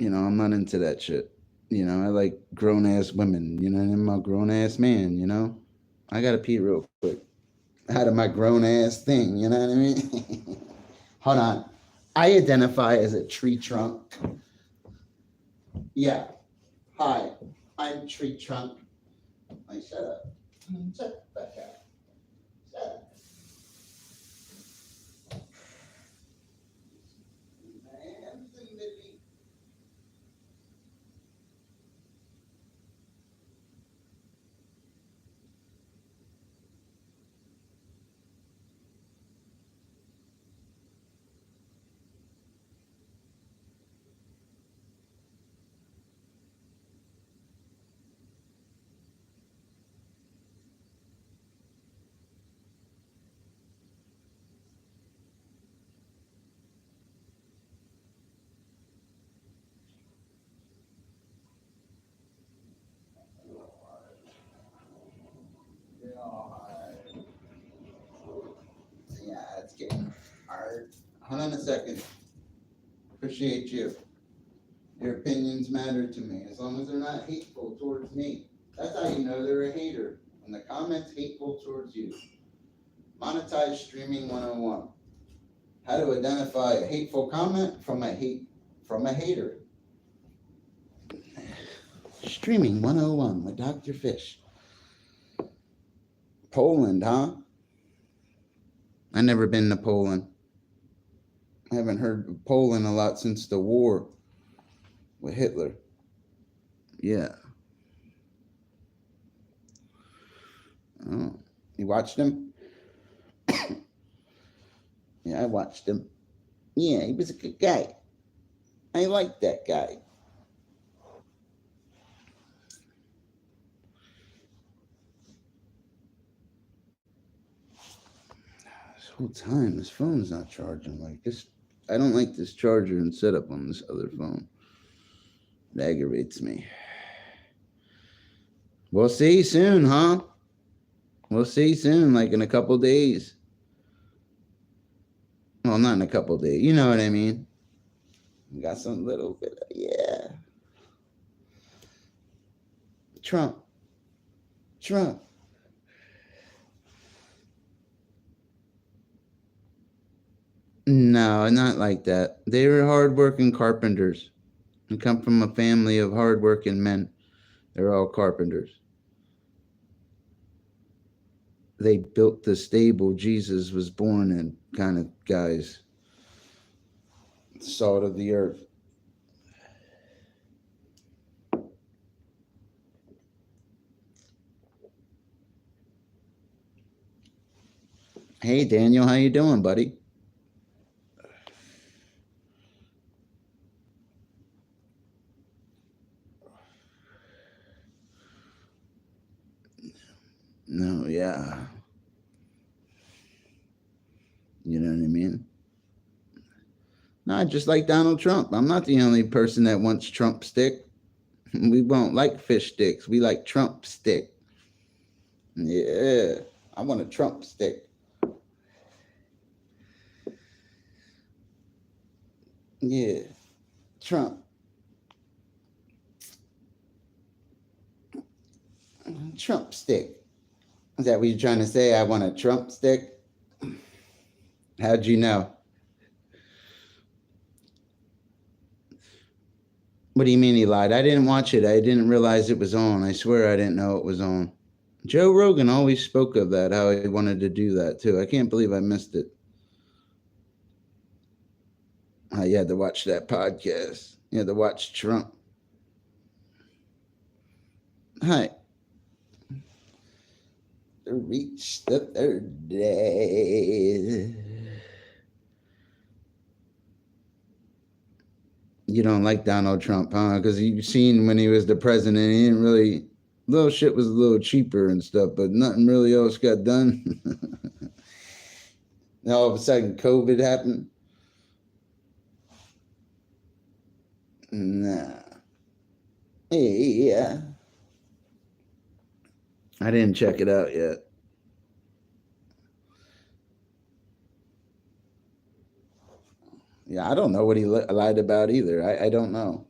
I'm not into that shit. I like grown ass women. I'm a grown ass man. I gotta pee real quick. Out of my grown ass thing. You know what I mean? Hold on. I identify as a tree trunk. Yeah. Hi. I'm tree trunk. Like, shut up. Shut the fuck up. Shut up. Man, baby. Yeah, it's getting hard. Hold on a second. Appreciate you. Your opinions matter to me as long as they're not hateful towards me. That's how you know they're a hater. When the comment's hateful towards you. Monetize streaming 101. How to identify a hateful comment from a hater. Streaming 101 with Dr. Fish. Poland, huh? I never been to Poland. I haven't heard of Poland a lot since the war with Hitler. Yeah. Oh, you watched him? Yeah, I watched him. Yeah, he was a good guy. I liked that guy. This whole time, this phone's not charging. Like this, I don't like this charger and setup on this other phone. It aggravates me. We'll see soon, huh? We'll see soon, like in a couple days. Well, not in a couple days. You know what I mean? We got some little bit of, yeah. Trump. No, not like that. They were hardworking carpenters. They come from a family of hardworking men. They're all carpenters. They built the stable Jesus was born in, kind of guys. Salt of the earth. Hey Daniel, how you doing, buddy? No, yeah. You know what I mean? Not just like Donald Trump. I'm not the only person that wants Trump stick. We won't like fish sticks. We like Trump stick. Yeah, I want a Trump stick. Yeah, Trump. Trump stick. Is that what you're trying to say? I want a Trump stick? How'd you know? What do you mean he lied? I didn't watch it. I didn't realize it was on. I swear I didn't know it was on. Joe Rogan always spoke of that, how he wanted to do that too. I can't believe I missed it. You had to watch that podcast. You had to watch Trump. Hi. Reach the third day. You don't like Donald Trump, huh? Because you've seen when he was the president, he didn't really, little shit was a little cheaper and stuff, but nothing really else got done. Then all of a sudden, COVID happened. Nah. Yeah. I didn't check it out yet. Yeah, I don't know what he lied about either. I don't know.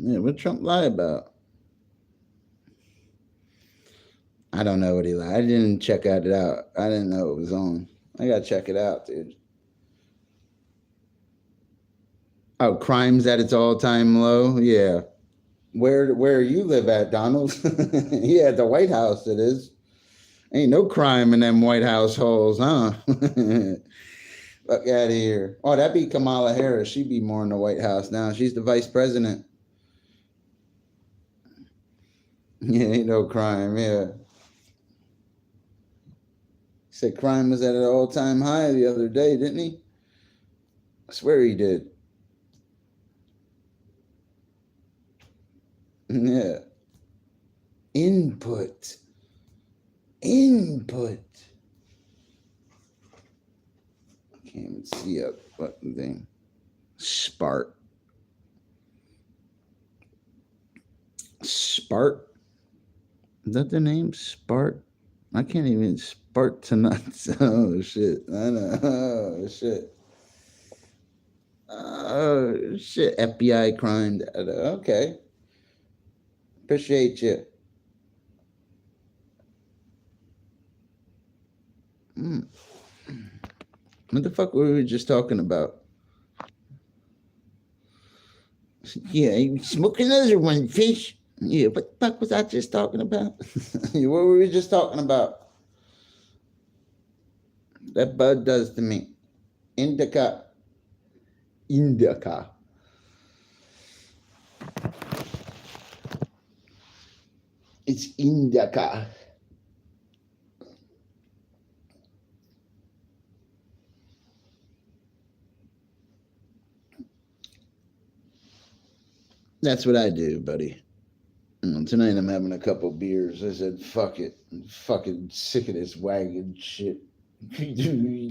Yeah, what Trump lie about? I don't know what he lied. I didn't check it out. I didn't know it was on. I gotta check it out, dude. Oh, crime's at its all-time low. Yeah. Where you live at, Donald? Yeah, at the White House it is. Ain't no crime in them White House holes, huh? Fuck out of here. Oh, that'd be Kamala Harris. She'd be more in the White House now. She's the vice president. Yeah, ain't no crime. Yeah. He said crime was at an all-time high the other day, didn't he? I swear he did. Yeah. Input. Input. I can't even see a fucking thing. Spart. Spart? Is that the name? Spart? I can't even spart tonight. Oh, shit. I know. Oh, shit. Oh, shit. FBI crime data. Okay. Appreciate you. What the fuck were we just talking about? Yeah, smoke another one, fish. Yeah, what the fuck was I just talking about? What were we just talking about? That bud does to me. Indica. Indica. It's indica. That's what I do, buddy. Tonight I'm having a couple beers. I said, fuck it. I'm fucking sick of this wagon shit.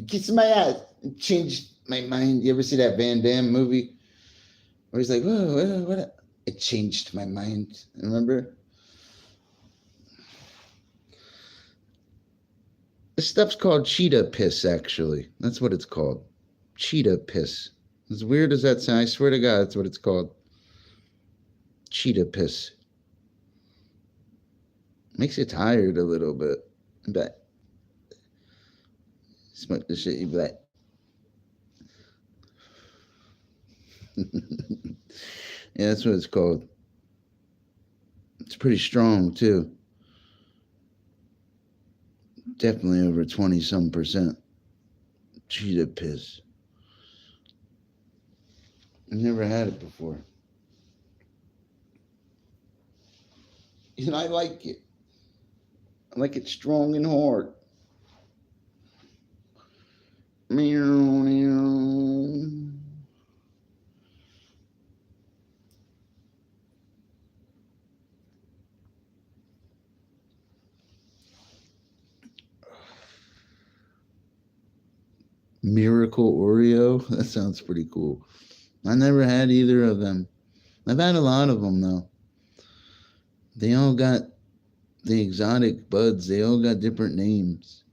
Kiss my ass. It changed my mind. You ever see that Van Damme movie? Where he's like, whoa, what? It changed my mind. Remember? This stuff's called cheetah piss, actually. That's what it's called. Cheetah piss. As weird as that sounds, I swear to God, that's what it's called. Cheetah piss. Makes you tired a little bit. But smoke the shit, you be like. Yeah, that's what it's called. It's pretty strong, too. Definitely over 20-some%. Cheetah piss. I've never had it before. And I like it. I like it strong and hard. Meow, meow. Miracle Oreo? That sounds pretty cool. I never had either of them. I've had a lot of them, though. They all got the exotic buds. They all got different names.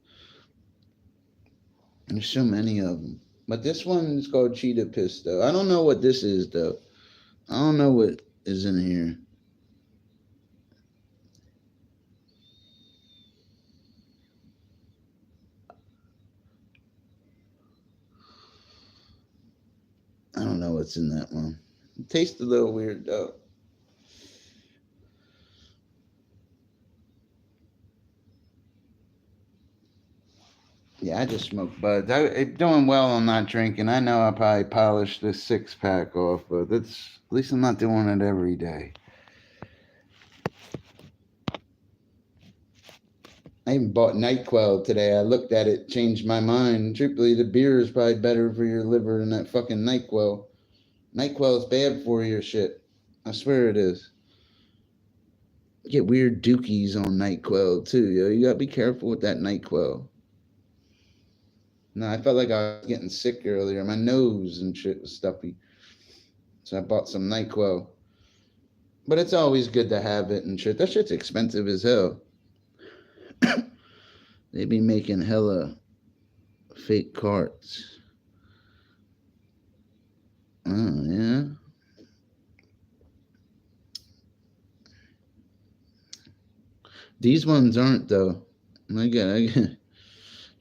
There's so many of them. But this one is called Cheetah Piss, though. I don't know what this is, though. I don't know what is in here. I don't know what's in that one. It tastes a little weird, though. Yeah, I just smoke buds. I'm doing well on not drinking. I know I probably polished this 6-pack off, but that's at least I'm not doing it every day. I even bought NyQuil today. I looked at it, changed my mind. Truthfully, the beer is probably better for your liver than that fucking NyQuil. NyQuil is bad for your shit. I swear it is. You get weird dookies on NyQuil too, yo. You gotta be careful with that NyQuil. No, I felt like I was getting sick earlier. My nose and shit was stuffy. So I bought some NyQuil. But it's always good to have it and shit. That shit's expensive as hell. They be making hella fake carts. Oh, yeah. These ones aren't, though. I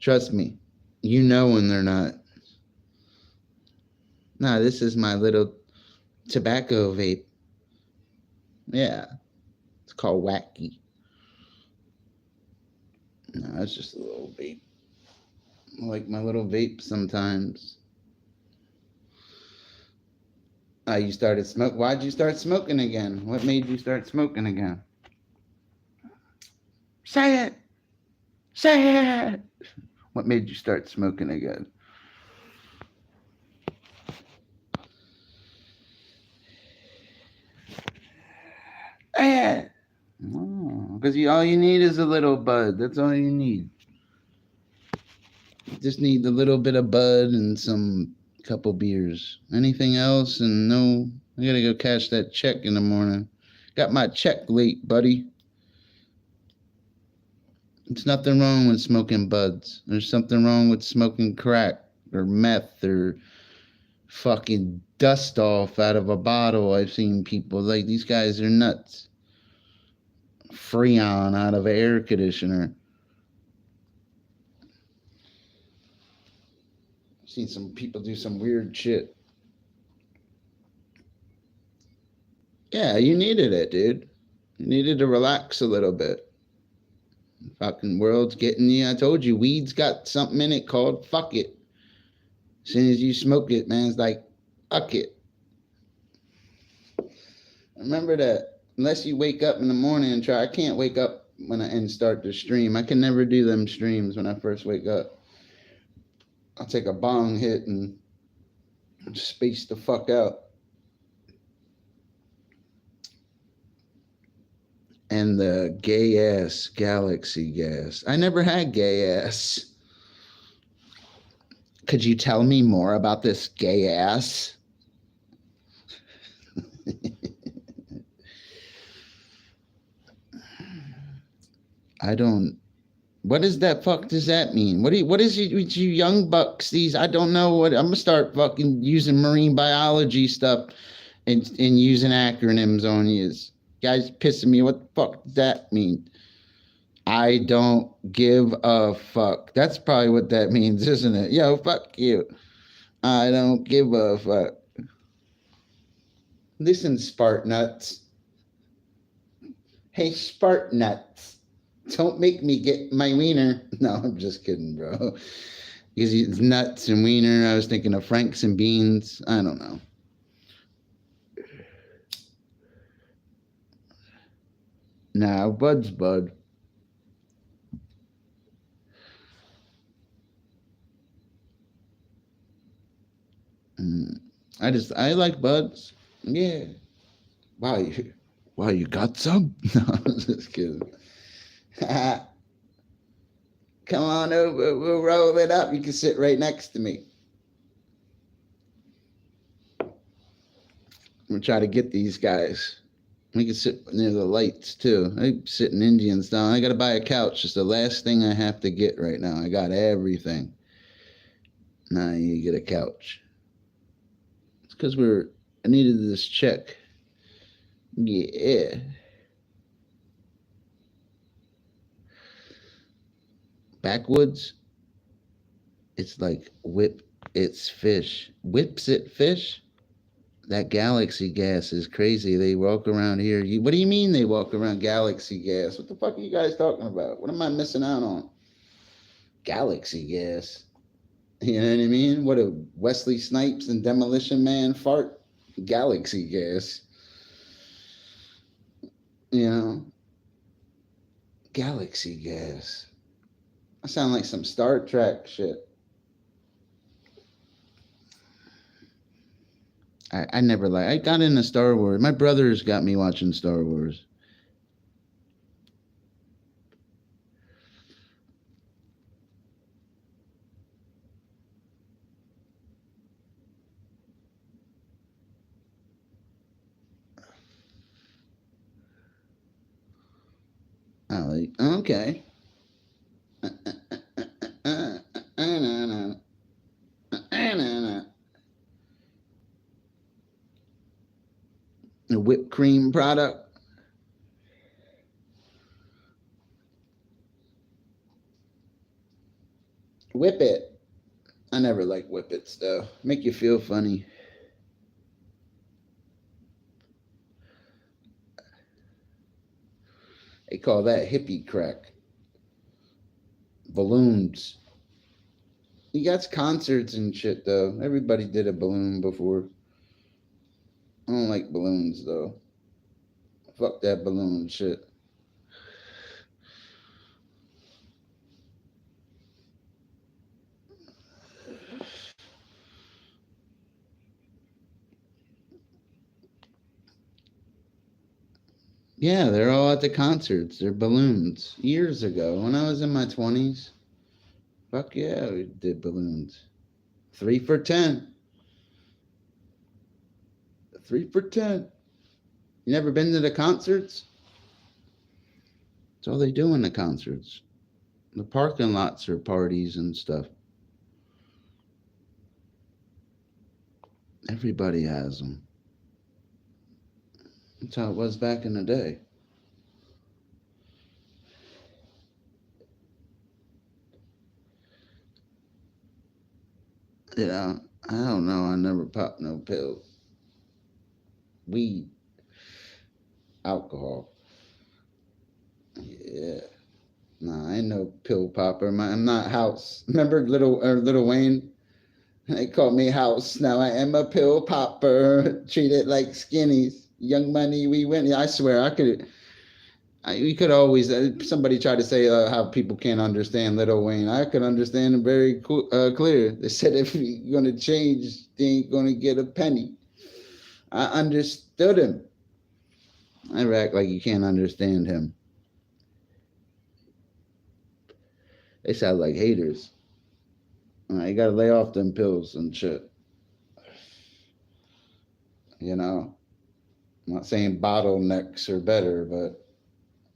trust me. You know when they're not. Nah, this is my little tobacco vape. Yeah. It's called Wacky. No, it's just a little vape. I like my little vape sometimes. You started smoking. Why'd you start smoking again? What made you start smoking again? Say it. Say it. What made you start smoking again? Say it. Because all you need is a little bud. That's all you need. You just need a little bit of bud and some couple beers. Anything else? And no, I gotta go cash that check in the morning. Got my check late, buddy. There's nothing wrong with smoking buds. There's something wrong with smoking crack or meth or fucking dust off out of a bottle. I've seen people like these guys are nuts. Freon out of an air conditioner. I've seen some people do some weird shit. Yeah, you needed it, dude. You needed to relax a little bit. Fucking world's getting you. I told you, weed's got something in it called fuck it. As soon as you smoke it, man, it's like, fuck it. Remember that. Unless you wake up in the morning and try. I can't wake up and start the stream. I can never do them streams when I first wake up. I'll take a bong hit and space the fuck out. And the gay ass galaxy gas. I never had gay ass. Could you tell me more about this gay ass? I don't. What is that? Fuck does that mean? What is it with you young bucks? I don't know what. I'm gonna start fucking using marine biology stuff and using acronyms on you. Guys pissing me. What the fuck does that mean? I don't give a fuck. That's probably what that means, isn't it? Yo, fuck you. I don't give a fuck. Listen, Spart nuts. Hey, Spart nuts. Don't make me get my wiener. No, I'm just kidding, bro. Because it's nuts and wiener. I was thinking of Franks and beans. I don't know. Nah, bud's bud. I like buds. Yeah. Wow, you got some? No, I'm just kidding. Come on over. We'll roll it up. You can sit right next to me. I'm gonna try to get these guys. We can sit near the lights too. I'm sitting Indians down. I gotta buy a couch. It's the last thing I have to get right now. I got everything. Now you get a couch. It's because I needed this check. Yeah. Backwoods. It's like it's fish. Whips it fish? That galaxy gas is crazy. They walk around here. What do you mean they walk around galaxy gas? What the fuck are you guys talking about? What am I missing out on? Galaxy gas. You know what I mean? What a Wesley Snipes and Demolition Man fart? Galaxy gas. You know? Galaxy gas. I sound like some Star Trek shit. I never I got into Star Wars. My brothers got me watching Star Wars. Okay. A whipped cream product. Whip it. I never like whippets though. Make you feel funny. They call that hippie crack. Balloons. You got concerts and shit though. Everybody did a balloon before. I don't like balloons though. Fuck that balloon shit. Yeah, they're all at the concerts. They're balloons. Years ago, when I was in my 20s, fuck yeah, we did balloons. 3 for 10. 3 for 10. You never been to the concerts? That's all they do in the concerts. The parking lots are parties and stuff. Everybody has them. That's how it was back in the day. Yeah, I don't know. I never popped no pills. Weed. Alcohol. Yeah. Nah, I ain't no pill popper. I'm not House. Remember Little Wayne? They called me House. Now I am a pill popper. Treated like skinnies. Young money, we win. I swear, we could always. Somebody tried to say how people can't understand Little Wayne. I could understand him very clear. They said if you're gonna change, they ain't gonna get a penny. I understood him. I act like you can't understand him. They sound like haters. You gotta lay off them pills and shit. You know, I'm not saying bottlenecks are better, but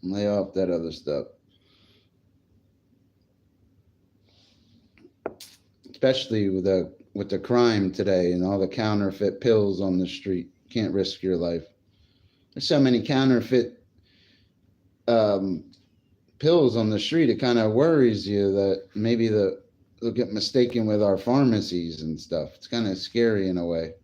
lay off that other stuff. Especially with the crime today and all the counterfeit pills on the street. Can't risk your life. There's so many counterfeit pills on the street. It kind of worries you that maybe they'll get mistaken with our pharmacies and stuff. It's kind of scary in a way.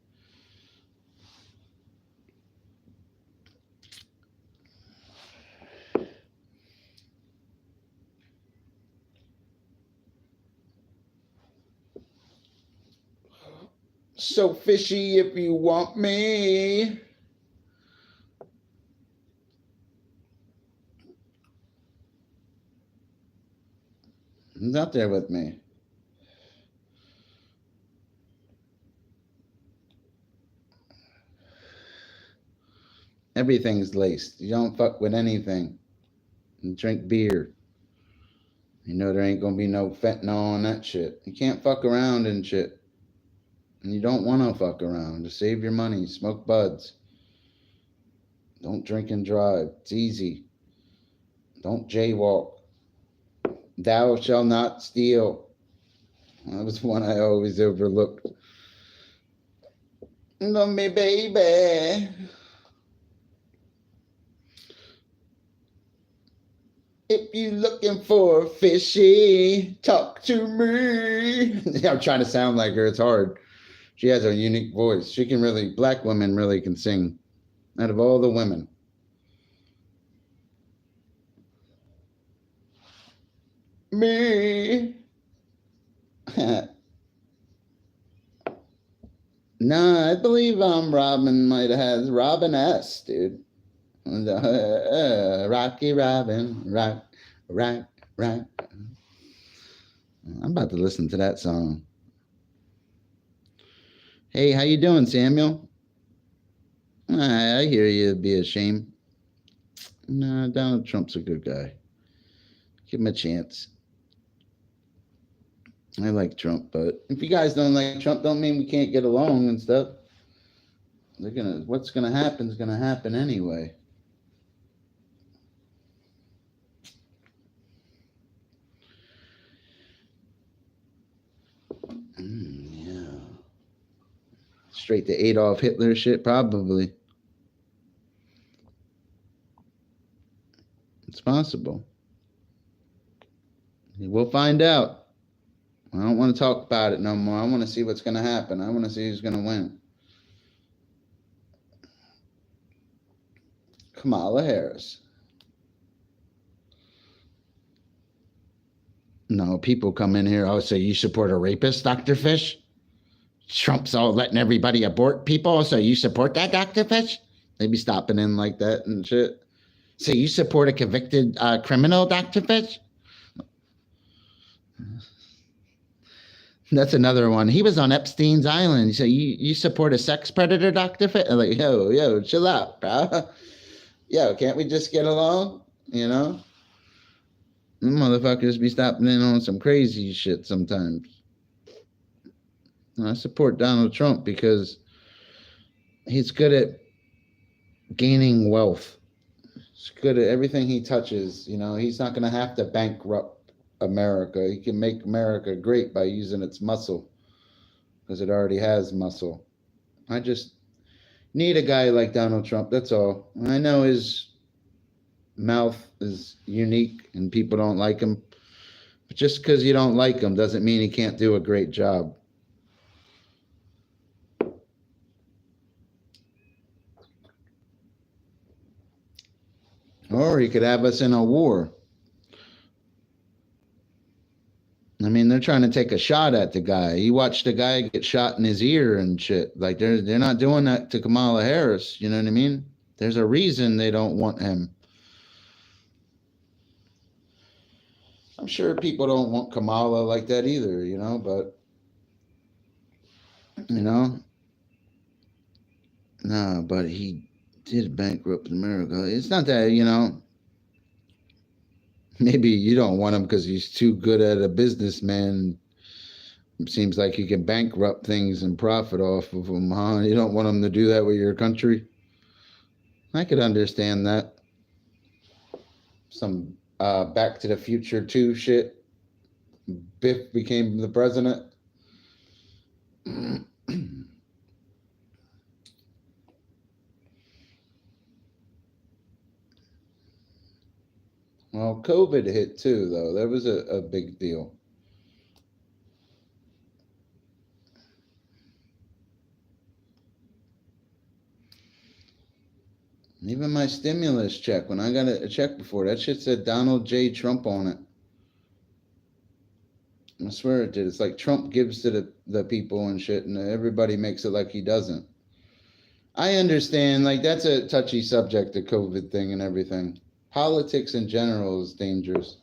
So fishy if you want me. He's out there with me. Everything's laced. You don't fuck with anything. You drink beer. You know there ain't gonna be no fentanyl on that shit. You can't fuck around and shit. And you don't want to fuck around. Just save your money. Smoke buds. Don't drink and drive. It's easy. Don't jaywalk. Thou shalt not steal. That was one I always overlooked. Love me, baby. If you looking for a fishy, talk to me. I'm trying to sound like her. It's hard. She has a unique voice. She can really, black women really can sing out of all the women. Me. No, I believe Robin might have had Robin S, dude. Rocky Robin, rock. I'm about to listen to that song. Hey, how you doing, Samuel? I hear you. It'd be a shame. No, Donald Trump's a good guy. Give him a chance. I like Trump, but if you guys don't like Trump, don't mean we can't get along and stuff. What's gonna happen is gonna happen anyway. Yeah. Straight to Adolf Hitler shit, probably. It's possible. We'll find out. I don't want to talk about it no more. I want to see what's going to happen. I want to see who's going to win. Kamala Harris. No, people come in here, oh, so you support a rapist, Dr. Fish? Trump's all letting everybody abort people, so you support that, Dr. Fish? They be stopping in like that and shit. So you support a convicted criminal, Dr. Fish? That's another one. He was on Epstein's Island. So you support a sex predator, Dr. Fish? Like, yo, chill out, bro. Yo, can't we just get along? You know? Motherfuckers be stopping in on some crazy shit sometimes. I support Donald Trump because he's good at gaining wealth. He's good at everything he touches. You know, he's not going to have to bankrupt America. He can make America great by using its muscle because it already has muscle. I just need a guy like Donald Trump. That's all. I know his mouth is unique and people don't like him. But just because you don't like him doesn't mean he can't do a great job. Or he could have us in a war. I mean, they're trying to take a shot at the guy. You watch the guy get shot in his ear and shit. Like, they're not doing that to Kamala Harris. You know what I mean? There's a reason they don't want him. I'm sure people don't want Kamala like that either, you know, but, you know, no, but he did bankrupt America. It's not that, you know, maybe you don't want him because he's too good at a businessman. It seems like he can bankrupt things and profit off of them, huh? You don't want him to do that with your country? I could understand that. Some Back to the Future 2 shit. Biff became the president. Well, COVID hit too, though. That was a big deal. Even my stimulus check, when I got a check before, that shit said Donald J. Trump on it. I swear it did. It's like Trump gives to the people and shit, and everybody makes it like he doesn't. I understand, like, that's a touchy subject, the COVID thing and everything. Politics in general is dangerous.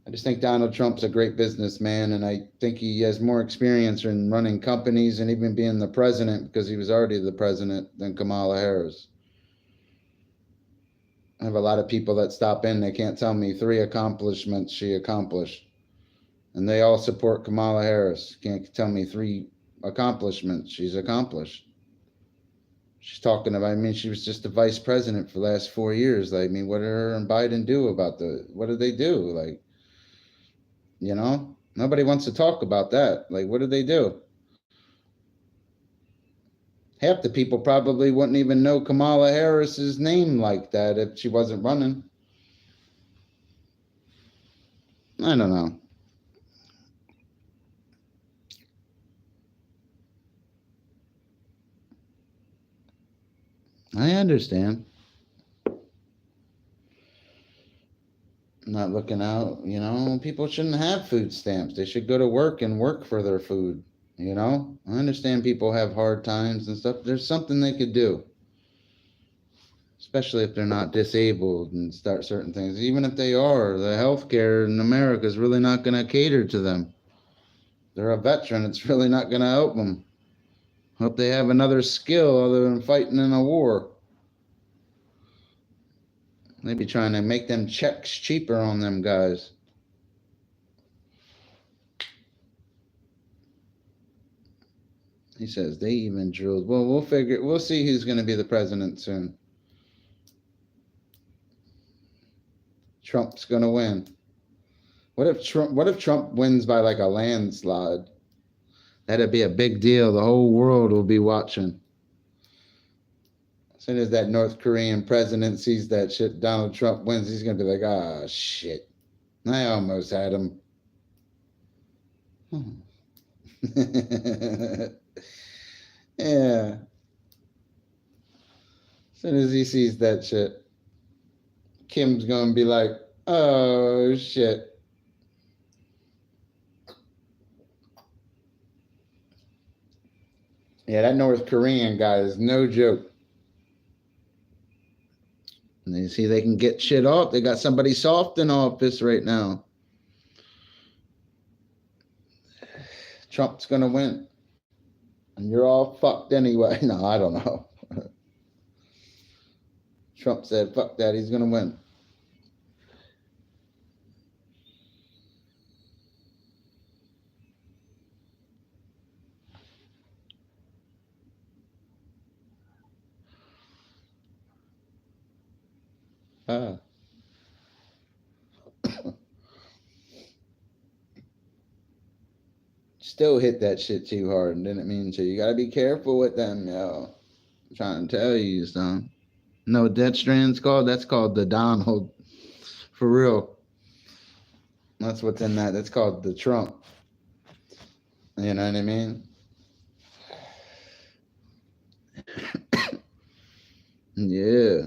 I just think Donald Trump's a great businessman, and I think he has more experience in running companies and even being the president, because he was already the president, than Kamala Harris. I have a lot of people that stop in, they can't tell me 3 accomplishments she accomplished. And they all support Kamala Harris. Can't tell me 3 accomplishments she's accomplished. She's talking about, I mean, she was just the vice president for the last 4 years. Like, I mean, what did her and Biden do about what did they do? Like, you know, nobody wants to talk about that. Like, what did they do? Half the people probably wouldn't even know Kamala Harris's name like that if she wasn't running. I don't know. I understand. Not looking out, you know, people shouldn't have food stamps. They should go to work and work for their food, you know? I understand people have hard times and stuff. There's something they could do, especially if they're not disabled and start certain things. Even if they are, the healthcare in America is really not going to cater to them. They're a veteran. It's really not going to help them. Hope they have another skill other than fighting in a war. They be trying to make them checks cheaper on them guys. He says they even drilled. Well, we'll see who's going to be the president soon. Trump's going to win. What if Trump wins by like a landslide? That'd be a big deal. The whole world will be watching. As soon as that North Korean president sees that shit, Donald Trump wins, he's going to be like, ah, shit. I almost had him. Yeah. As soon as he sees that shit, Kim's gonna be like, oh shit. Yeah, that North Korean guy is no joke. And you see they can get shit off. They got somebody soft in office right now. Trump's gonna win. And you're all fucked anyway. No, I don't know. Trump said, fuck that, he's gonna win. Still hit that shit too hard and didn't mean to. You gotta be careful with them, yo. I'm trying to tell you, son. No, that strand's called? That's called the Donald. For real. That's what's in that. That's called the Trump. You know what I mean? Yeah.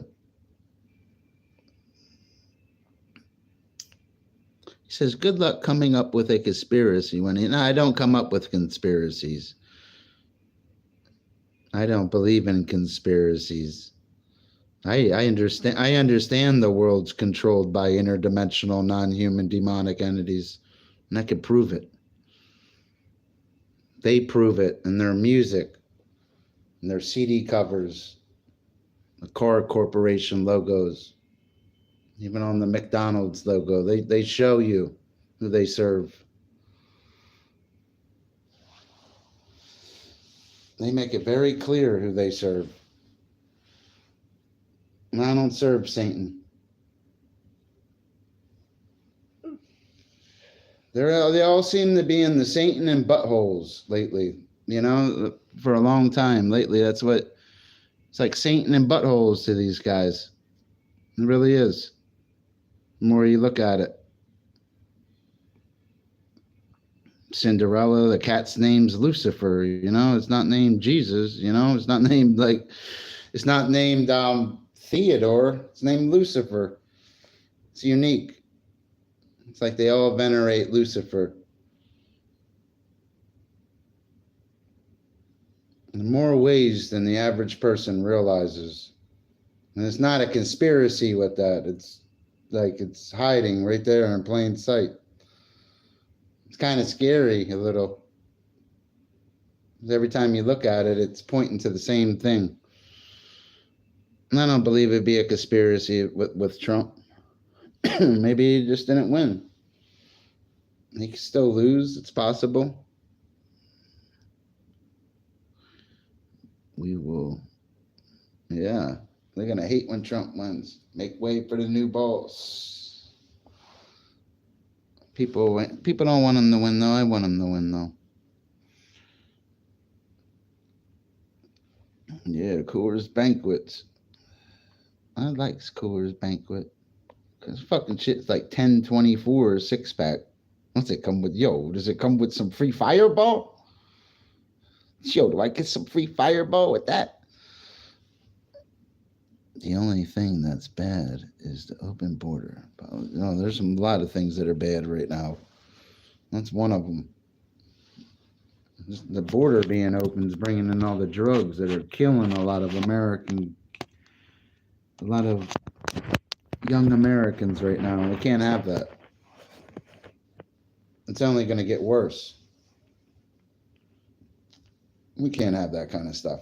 He says, good luck coming up with a conspiracy. No, I don't come up with conspiracies. I don't believe in conspiracies. I understand the world's controlled by interdimensional, non-human, demonic entities, and I could prove it. They prove it in their music, in their CD covers, the car corporation logos, even on the McDonald's logo. They show you who they serve. They make it very clear who they serve. And I don't serve Satan. They all seem to be in the Satan and buttholes lately. You know, for a long time lately. That's what it's like, Satan and buttholes to these guys. It really is. The more you look at it. Cinderella, the cat's name's Lucifer, you know, it's not named Jesus, you know, it's not named Theodore, it's named Lucifer. It's unique. It's like they all venerate Lucifer. In more ways than the average person realizes. And it's not a conspiracy with that. It's like it's hiding right there in plain sight. It's kind of scary a little. Every time you look at it, it's pointing to the same thing. And I don't believe it'd be a conspiracy with Trump. Maybe he just didn't win. He could still lose. It's possible. We will. Yeah. They're going to hate when Trump wins. Make way for the new boss. People don't want him to win, though. I want him to win, though. Yeah, Coors Banquets. I like Coors Banquet. Because fucking shit's like 10.24 six pack. What's it come with? Yo, does it come with some free Fireball? Yo, do I get some free Fireball with that? The only thing that's bad is the open border. You know, there's a lot of things that are bad right now. That's one of them. Just the border being open is bringing in all the drugs that are killing a lot of young Americans right now. We can't have that. It's only going to get worse. We can't have that kind of stuff.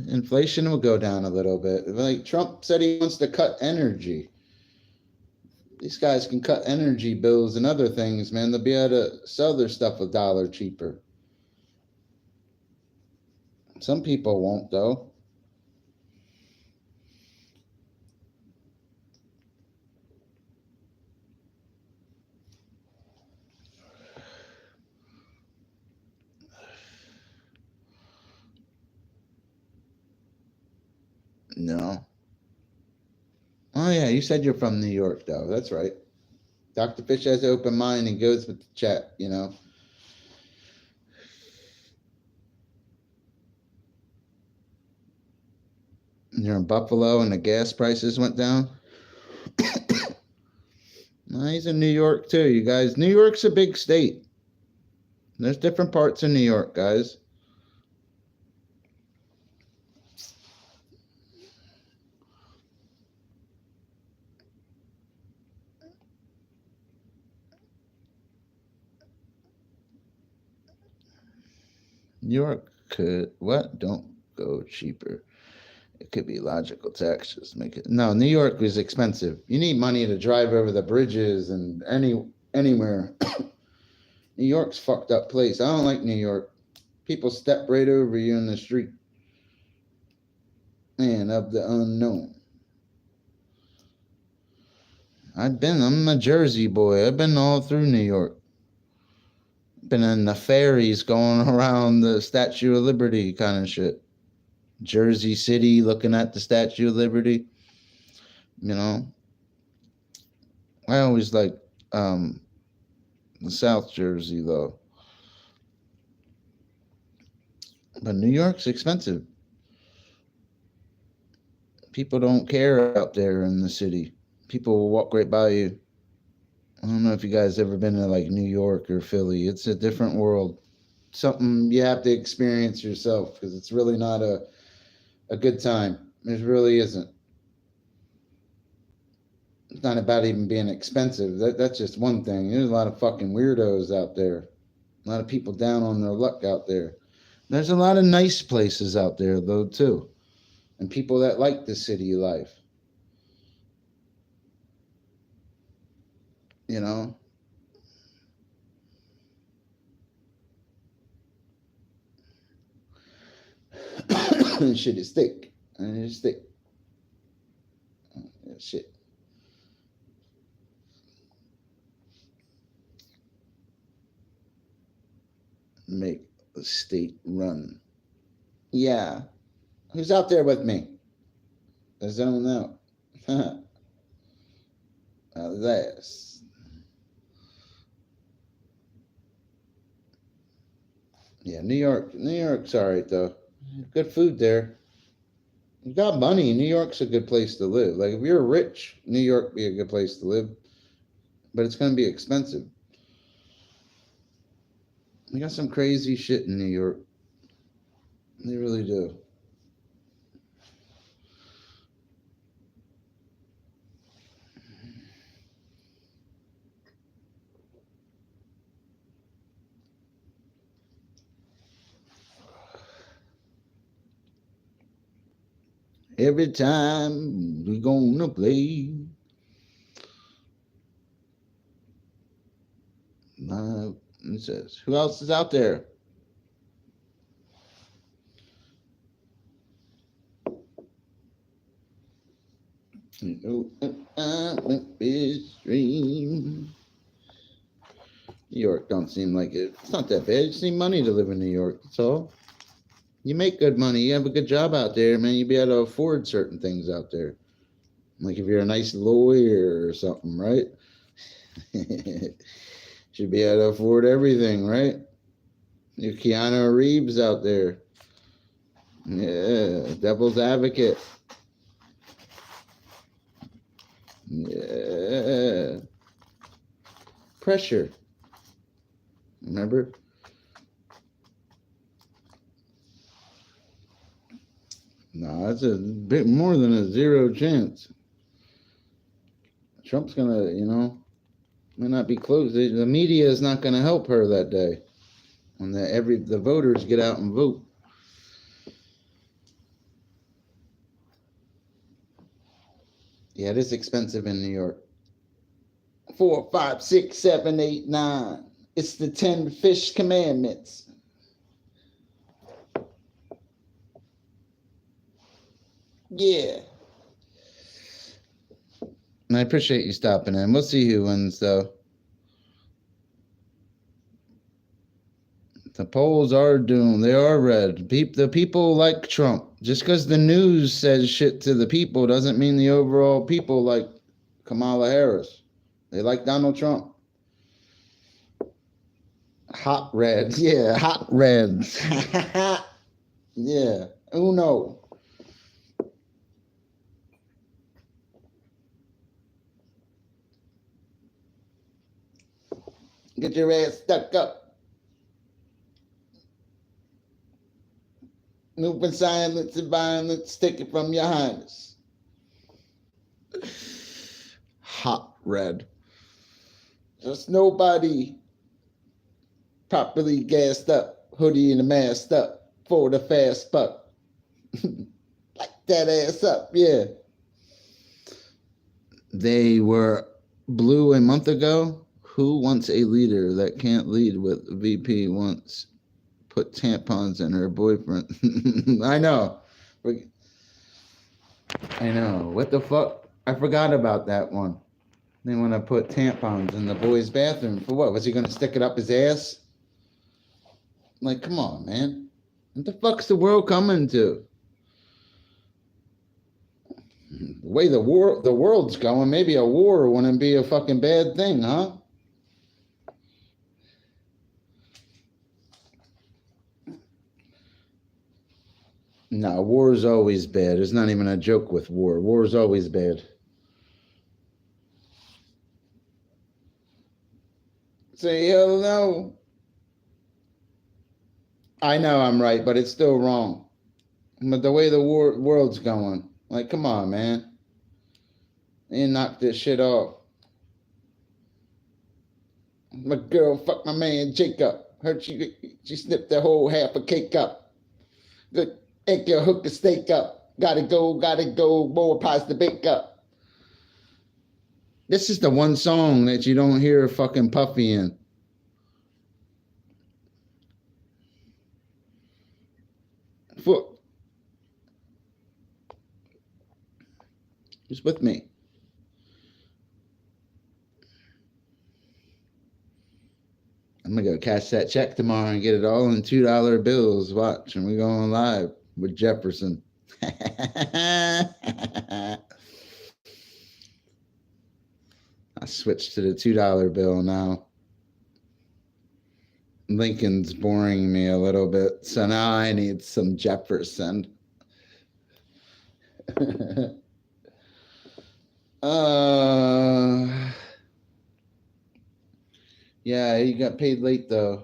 Inflation will go down a little bit. Like Trump said he wants to cut energy. These guys can cut energy bills and other things, man. They'll be able to sell their stuff $1 cheaper. Some people won't, though. No. Oh, yeah, you said you're from New York, though. That's right. Dr. Fish has an open mind and goes with the chat, you know. You're in Buffalo and the gas prices went down. No, he's in New York, too, you guys. New York's a big state. There's different parts of New York, guys. New York could, what? Don't go cheaper. It could be logical taxes. Make it. No, New York is expensive. You need money to drive over the bridges and anywhere. New York's fucked up place. I don't like New York. People step right over you in the street. Man of the unknown. I'm a Jersey boy. I've been all through New York. Been in the ferries going around the Statue of Liberty kind of shit. Jersey City looking at the Statue of Liberty. You know. I always like the South Jersey though. But New York's expensive. People don't care out there in the city. People will walk right by you. I don't know if you guys ever been to like New York or Philly. It's a different world. Something you have to experience yourself because it's really not a good time. It really isn't. It's not about even being expensive. That's just one thing. There's a lot of fucking weirdos out there. A lot of people down on their luck out there. There's a lot of nice places out there though too. And people that like the city life. You know? Shit is thick. And it's thick. Shit. Make the state run. Yeah. Who's out there with me? The zone out. This. Yeah, New York's all right though. Good food there. You got money. New York's a good place to live. Like if you're rich, New York be a good place to live. But it's gonna be expensive. We got some crazy shit in New York. They really do. Every time we gonna play. It says, who else is out there? New York don't seem like it. It's not that bad. You just need money to live in New York. That's all. You make good money. You have a good job out there, man. You'll be able to afford certain things out there. Like if you're a nice lawyer or something, right? Should be able to afford everything, right? You're Keanu Reeves out there. Yeah, devil's advocate. Yeah. Pressure. Remember? No, that's a bit more than a zero chance. Trump's gonna, may not be close. The media is not gonna help her that day when the voters get out and vote. Yeah, it is expensive in New York. 4, 5, 6, 7, 8, 9. It's the 10 fish commandments. Yeah. And I appreciate you stopping in. We'll see who wins, though. The polls are doomed. They are red. The people like Trump. Just because the news says shit to the people doesn't mean the overall people like Kamala Harris. They like Donald Trump. Hot red. Yeah, hot red. Yeah. Uno. Get your ass stuck up. Moving silence and violence, take it from your highness. Hot red. Just nobody properly gassed up, hoodie and a masked up for the fast buck. Light that ass up, yeah. They were blue a month ago. Who wants a leader that can't lead with VP once put tampons in her boyfriend? I know. What the fuck? I forgot about that one. They want to put tampons in the boy's bathroom. For what? Was he going to stick it up his ass? Like, come on, man. What the fuck's the world coming to? The way the world's going, maybe a war wouldn't be a fucking bad thing, huh? No, war is always bad. It's not even a joke with war. War is always bad. Say hell no. I know I'm right, but it's still wrong. But the way the world's going, like, come on, man. You knock this shit off. My girl fucked my man Jacob. Heard she snipped the whole half a cake up. Good egg hook a steak up. Gotta go, more pies to bake up. This is the one song that you don't hear fucking Puffy in. Who's with me? I'm gonna go cash that check tomorrow and get it all in $2 bills. Watch, and we're going live with Jefferson. I switched to the $2 bill now. Lincoln's boring me a little bit, so now I need some Jefferson. Yeah, he got paid late though.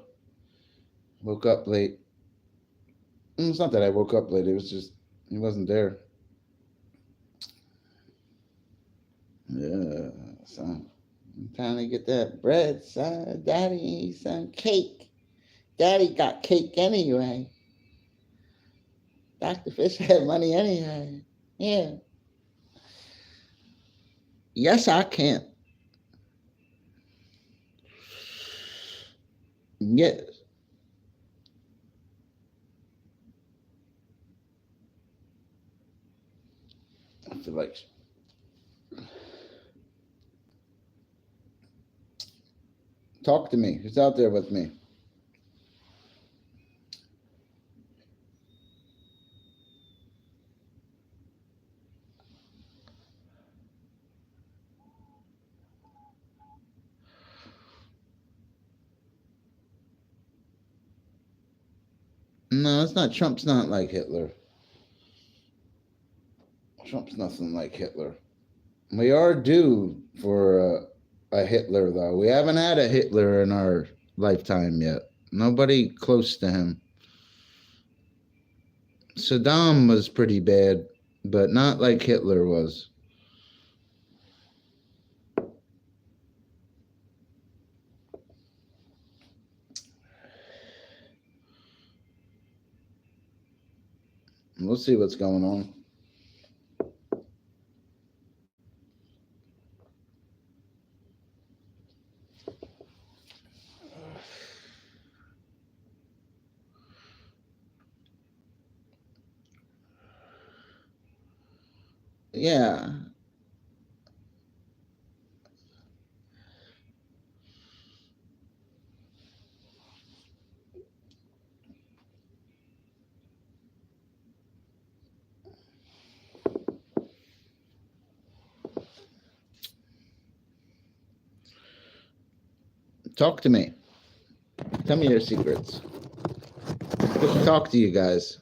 Woke up late. It's not that I woke up late. It was just he wasn't there. Yeah, son. I'm trying to get that bread, son. Daddy needs some cake. Daddy got cake anyway. Dr. Fish had money anyway. Yeah. Yes, I can. Yes. I feel like talk to me. Who's out there with me? No, it's not. Trump's not like Hitler. Trump's nothing like Hitler. We are due for a Hitler, though. We haven't had a Hitler in our lifetime yet. Nobody close to him. Saddam was pretty bad, but not like Hitler was. We'll see what's going on. Yeah. Talk to me. Tell me your secrets. Just talk to you guys.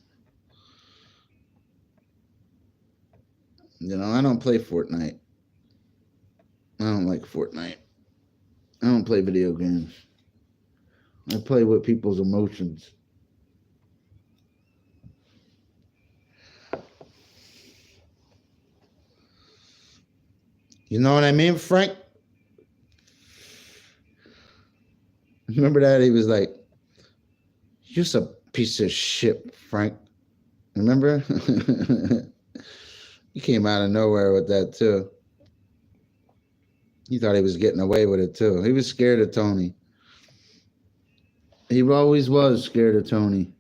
You know, I don't play Fortnite. I don't like Fortnite. I don't play video games. I play with people's emotions. You know what I mean, Frank? Remember that? He was like, "You're just a piece of shit, Frank." Remember? He came out of nowhere with that, too. He thought he was getting away with it, too. He was scared of Tony. He always was scared of Tony.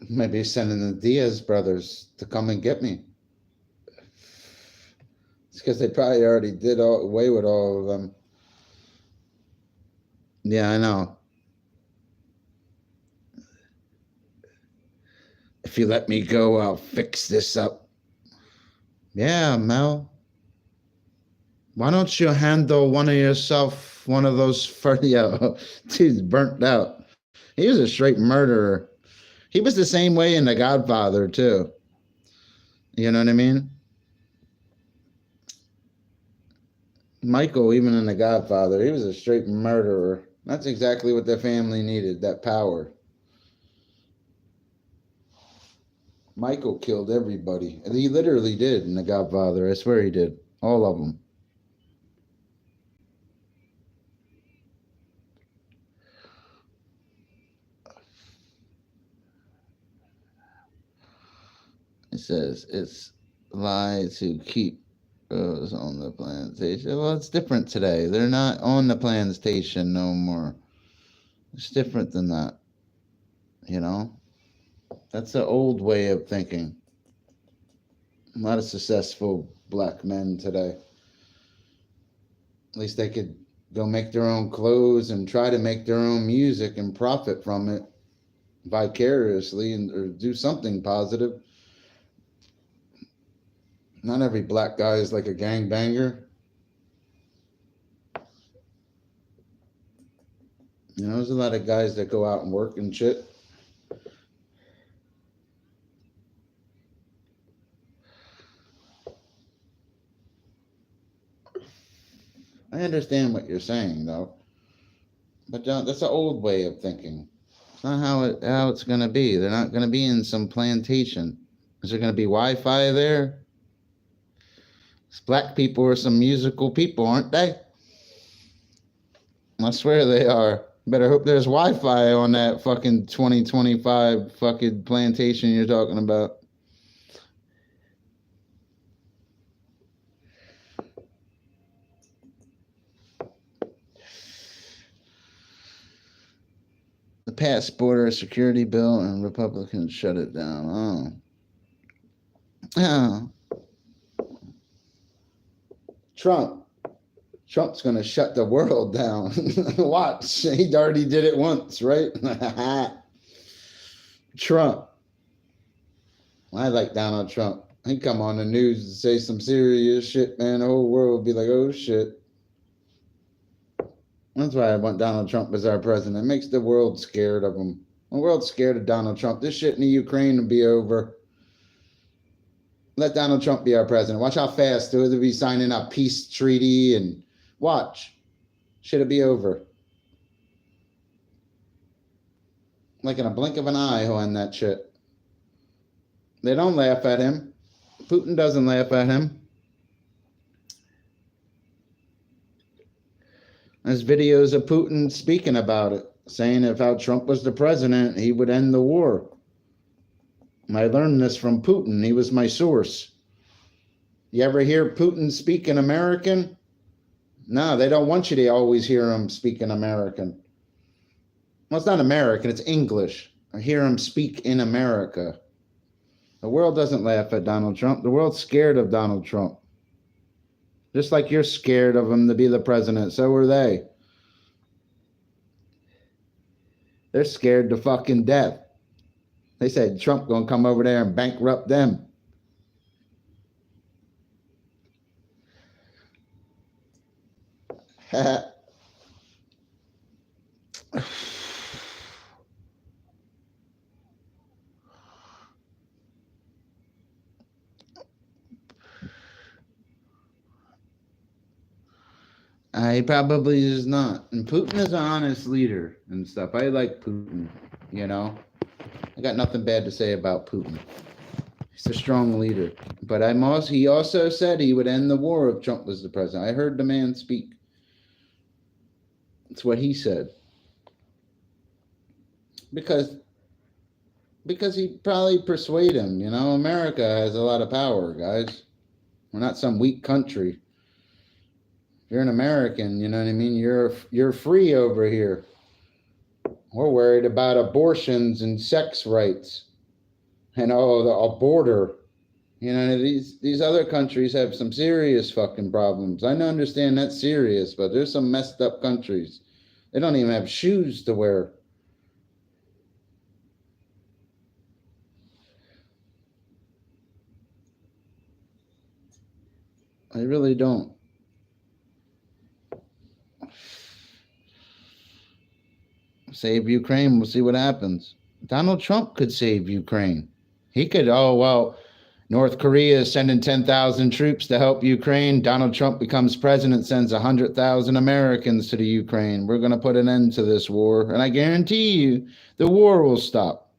Maybe he's sending the Diaz brothers to come and get me. It's because they probably already did away with all of them. Yeah, I know. If you let me go, I'll fix this up. Yeah, Mel. Why don't you handle one of those dude's burnt out. He was a straight murderer. He was the same way in The Godfather, too. You know what I mean? Michael, even in The Godfather, he was a straight murderer. That's exactly what the family needed, that power. Michael killed everybody. And he literally did in The Godfather. I swear he did. All of them. It says, it's lie to keep those on the plantation. Well, it's different today. They're not on the plantation no more. It's different than that. You know? That's the old way of thinking. A lot of successful black men today. At least they could go make their own clothes and try to make their own music and profit from it vicariously or do something positive. Not every black guy is like a gangbanger. You know, there's a lot of guys that go out and work and shit. I understand what you're saying, though. But that's an old way of thinking. It's not how it's going to be. They're not going to be in some plantation. Is there going to be Wi-Fi there? Black people are some musical people, aren't they? I swear they are. Better hope there's Wi-Fi on that fucking 2025 fucking plantation you're talking about. The passed border security bill and Republicans shut it down. Oh. Trump's going to shut the world down. Watch. He already did it once, right? Trump. I like Donald Trump. He'd come on the news and say some serious shit, man. The whole world would be like, oh, shit. That's why I want Donald Trump as our president. It makes the world scared of him. The world's scared of Donald Trump. This shit in the Ukraine will be over. Let Donald Trump be our president. Watch how fast they'll be signing a peace treaty and watch. Shit'll be over. Like in a blink of an eye, he'll end that shit. They don't laugh at him. Putin doesn't laugh at him. There's videos of Putin speaking about it, saying if how Trump was the president, he would end the war. I learned this from Putin. He was my source. You ever hear Putin speaking American? No, they don't want you to always hear him speaking American. Well, it's not American, it's English. I hear him speak in America. The world doesn't laugh at Donald Trump. The world's scared of Donald Trump. Just like you're scared of him to be the president, so are they. They're scared to fucking death. They said Trump gonna come over there and bankrupt them. I probably is not. And Putin is an honest leader and stuff. I like Putin, you know. I got nothing bad to say about Putin. He's a strong leader. But he also said he would end the war if Trump was the president. I heard the man speak. That's what he said. Because he'd probably persuade him, you know. America has a lot of power, guys. We're not some weak country. If you're an American, you know what I mean? You're free over here. We're worried about abortions and sex rights and a border. You know, these other countries have some serious fucking problems. I understand that's serious, but there's some messed up countries. They don't even have shoes to wear. They really don't. Save Ukraine. We'll see what happens. Donald Trump could save Ukraine. He could, North Korea is sending 10,000 troops to help Ukraine. Donald Trump becomes president, sends 100,000 Americans to the Ukraine. We're going to put an end to this war. And I guarantee you, the war will stop.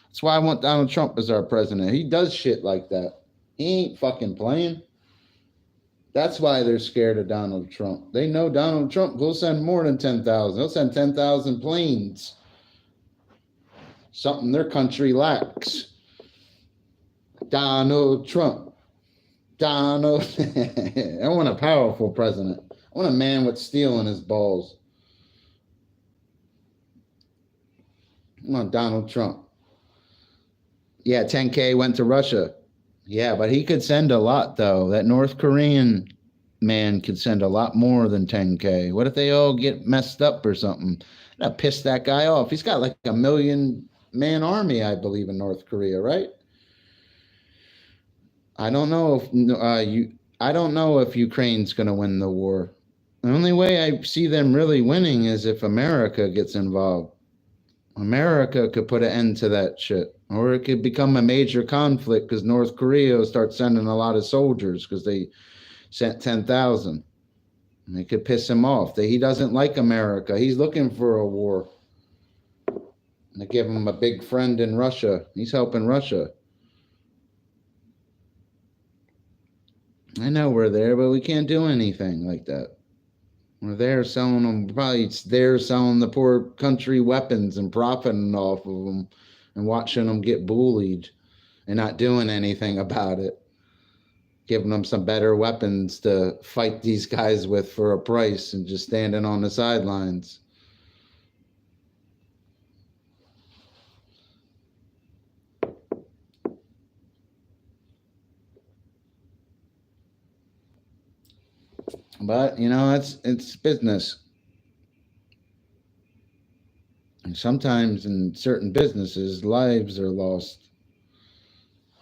That's why I want Donald Trump as our president. He does shit like that. He ain't fucking playing. That's why they're scared of Donald Trump. They know Donald Trump will send more than 10,000. He'll send 10,000 planes. Something their country lacks. Donald Trump. I want a powerful president. I want a man with steel in his balls. I want Donald Trump. Yeah, 10K went to Russia. Yeah, but he could send a lot, though. That North Korean man could send a lot more than 10K. What if they all get messed up or something? That'll piss that guy off. He's got like a 1 million man army, I believe, in North Korea, right? I don't know if Ukraine's going to win the war. The only way I see them really winning is if America gets involved. America could put an end to that shit. Or it could become a major conflict because North Korea will start sending a lot of soldiers because they sent 10,000. And they could piss him off. He doesn't like America. He's looking for a war. They give him a big friend in Russia. He's helping Russia. I know we're there, but we can't do anything like that. We're there selling them, probably there selling the poor country weapons and profiting off of them and watching them get bullied and not doing anything about it. Giving them some better weapons to fight these guys with for a price and just standing on the sidelines. But, you know, it's business. And sometimes in certain businesses, lives are lost.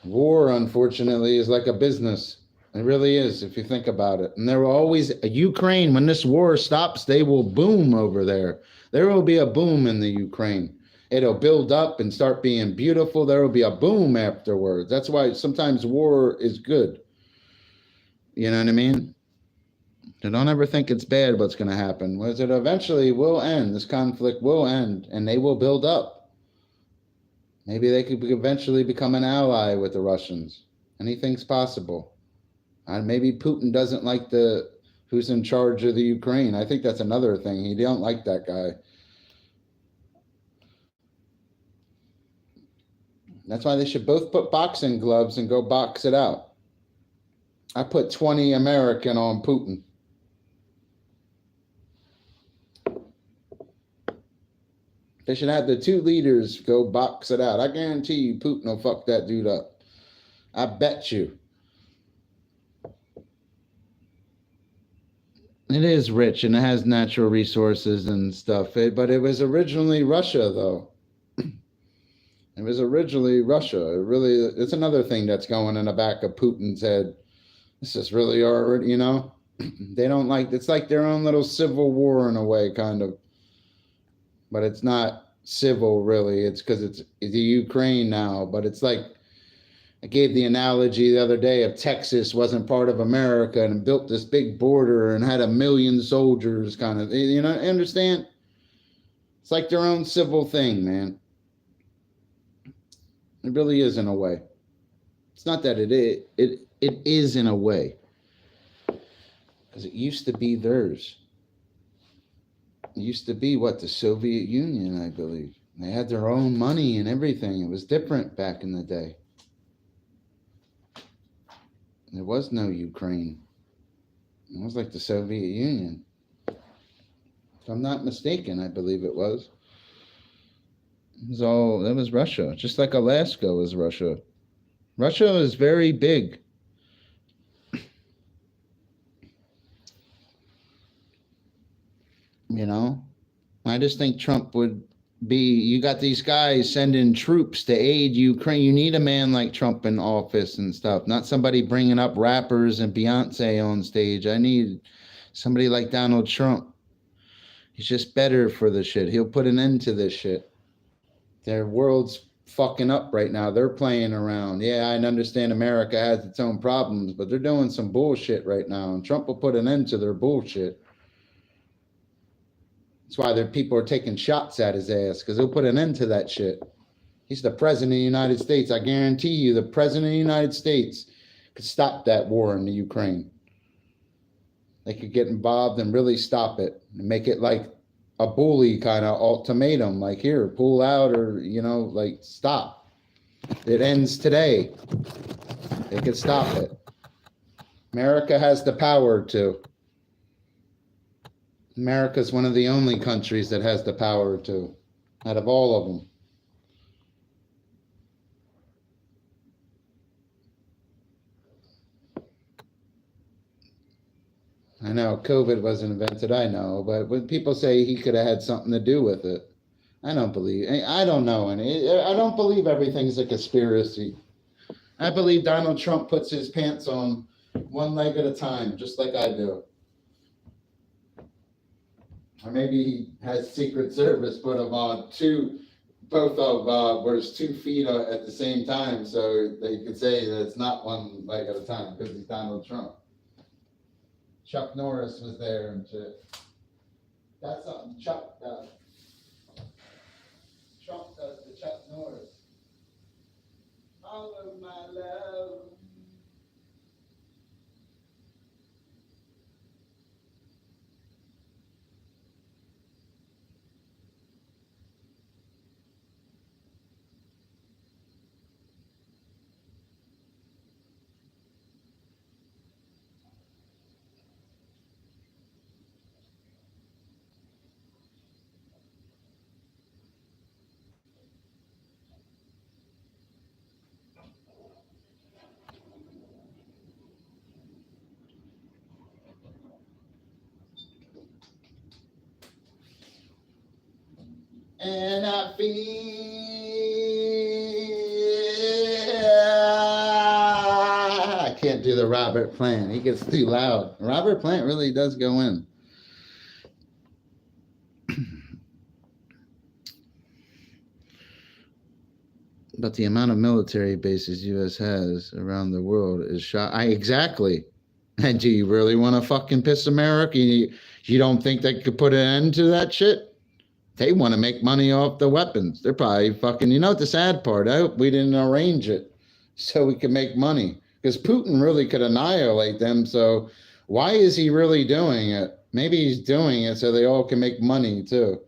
War, unfortunately, is like a business. It really is, if you think about it. And there will always, Ukraine, when this war stops, they will boom over there. There will be a boom in the Ukraine. It'll build up and start being beautiful. There will be a boom afterwards. That's why sometimes war is good. You know what I mean? So don't ever think it's bad what's going to happen. Was it eventually will end. This conflict will end, and they will build up. Maybe they could eventually become an ally with the Russians. Anything's possible. Maybe Putin doesn't like who's in charge of the Ukraine. I think that's another thing. He don't like that guy. That's why they should both put boxing gloves and go box it out. I put 20 American on Putin. They should have the two leaders go box it out. I guarantee you Putin will fuck that dude up. I bet you. It is rich and it has natural resources and stuff. But it was originally Russia, though. It was originally Russia. It's another thing that's going in the back of Putin's head. This is really our, they don't like, it's like their own little civil war in a way, kind of. But it's not civil, really. It's because it's the Ukraine now. But it's like, I gave the analogy the other day of Texas wasn't part of America and built this big border and had 1 million soldiers, kind of. Understand? It's like their own civil thing, man. It really is in a way. It's not that it is. It is in a way. Because it used to be theirs. It used to be, the Soviet Union, I believe. They had their own money and everything. It was different back in the day. There was no Ukraine. It was like the Soviet Union. If I'm not mistaken, I believe it was. That was Russia. Just like Alaska was Russia. Russia is very big. I just think Trump would you got these guys sending troops to aid Ukraine. You need a man like Trump in office and stuff, not somebody bringing up rappers and Beyonce on stage. I need somebody like Donald Trump. He's just better for the shit. He'll put an end to this shit. Their world's fucking up right now. They're playing around. Yeah, I understand America has its own problems, but they're doing some bullshit right now, and Trump will put an end to their bullshit. That's why their people are taking shots at his ass, because he'll put an end to that shit. He's the president of the United States. I guarantee you the president of the United States could stop that war in the Ukraine. They could get involved and really stop it and make it like a bully kind of ultimatum, like, here, pull out, or, stop. It ends today. They could stop it. America has the power to. America's one of the only countries that has the power to, out of all of them. I know COVID wasn't invented, I know, but when people say he could have had something to do with it, I don't believe. I don't know any. I don't believe everything's a conspiracy. I believe Donald Trump puts his pants on one leg at a time, just like I do. Or maybe he has Secret Service put him on both of where it's 2 feet at the same time, so they could say that it's not one leg at a time because he's Donald Trump. Chuck Norris was there and shit. That's something Chuck does. Trump does to Chuck Norris. All of my love. And I can't do the Robert Plant. He gets too loud. Robert Plant really does go in. But the amount of military bases U.S. has around the world is exactly. And do you really want to fucking piss America? You don't think they could put an end to that shit? They want to make money off the weapons. They're probably fucking, what the sad part? I hope we didn't arrange it so we could make money. Because Putin really could annihilate them. So why is he really doing it? Maybe he's doing it so they all can make money too.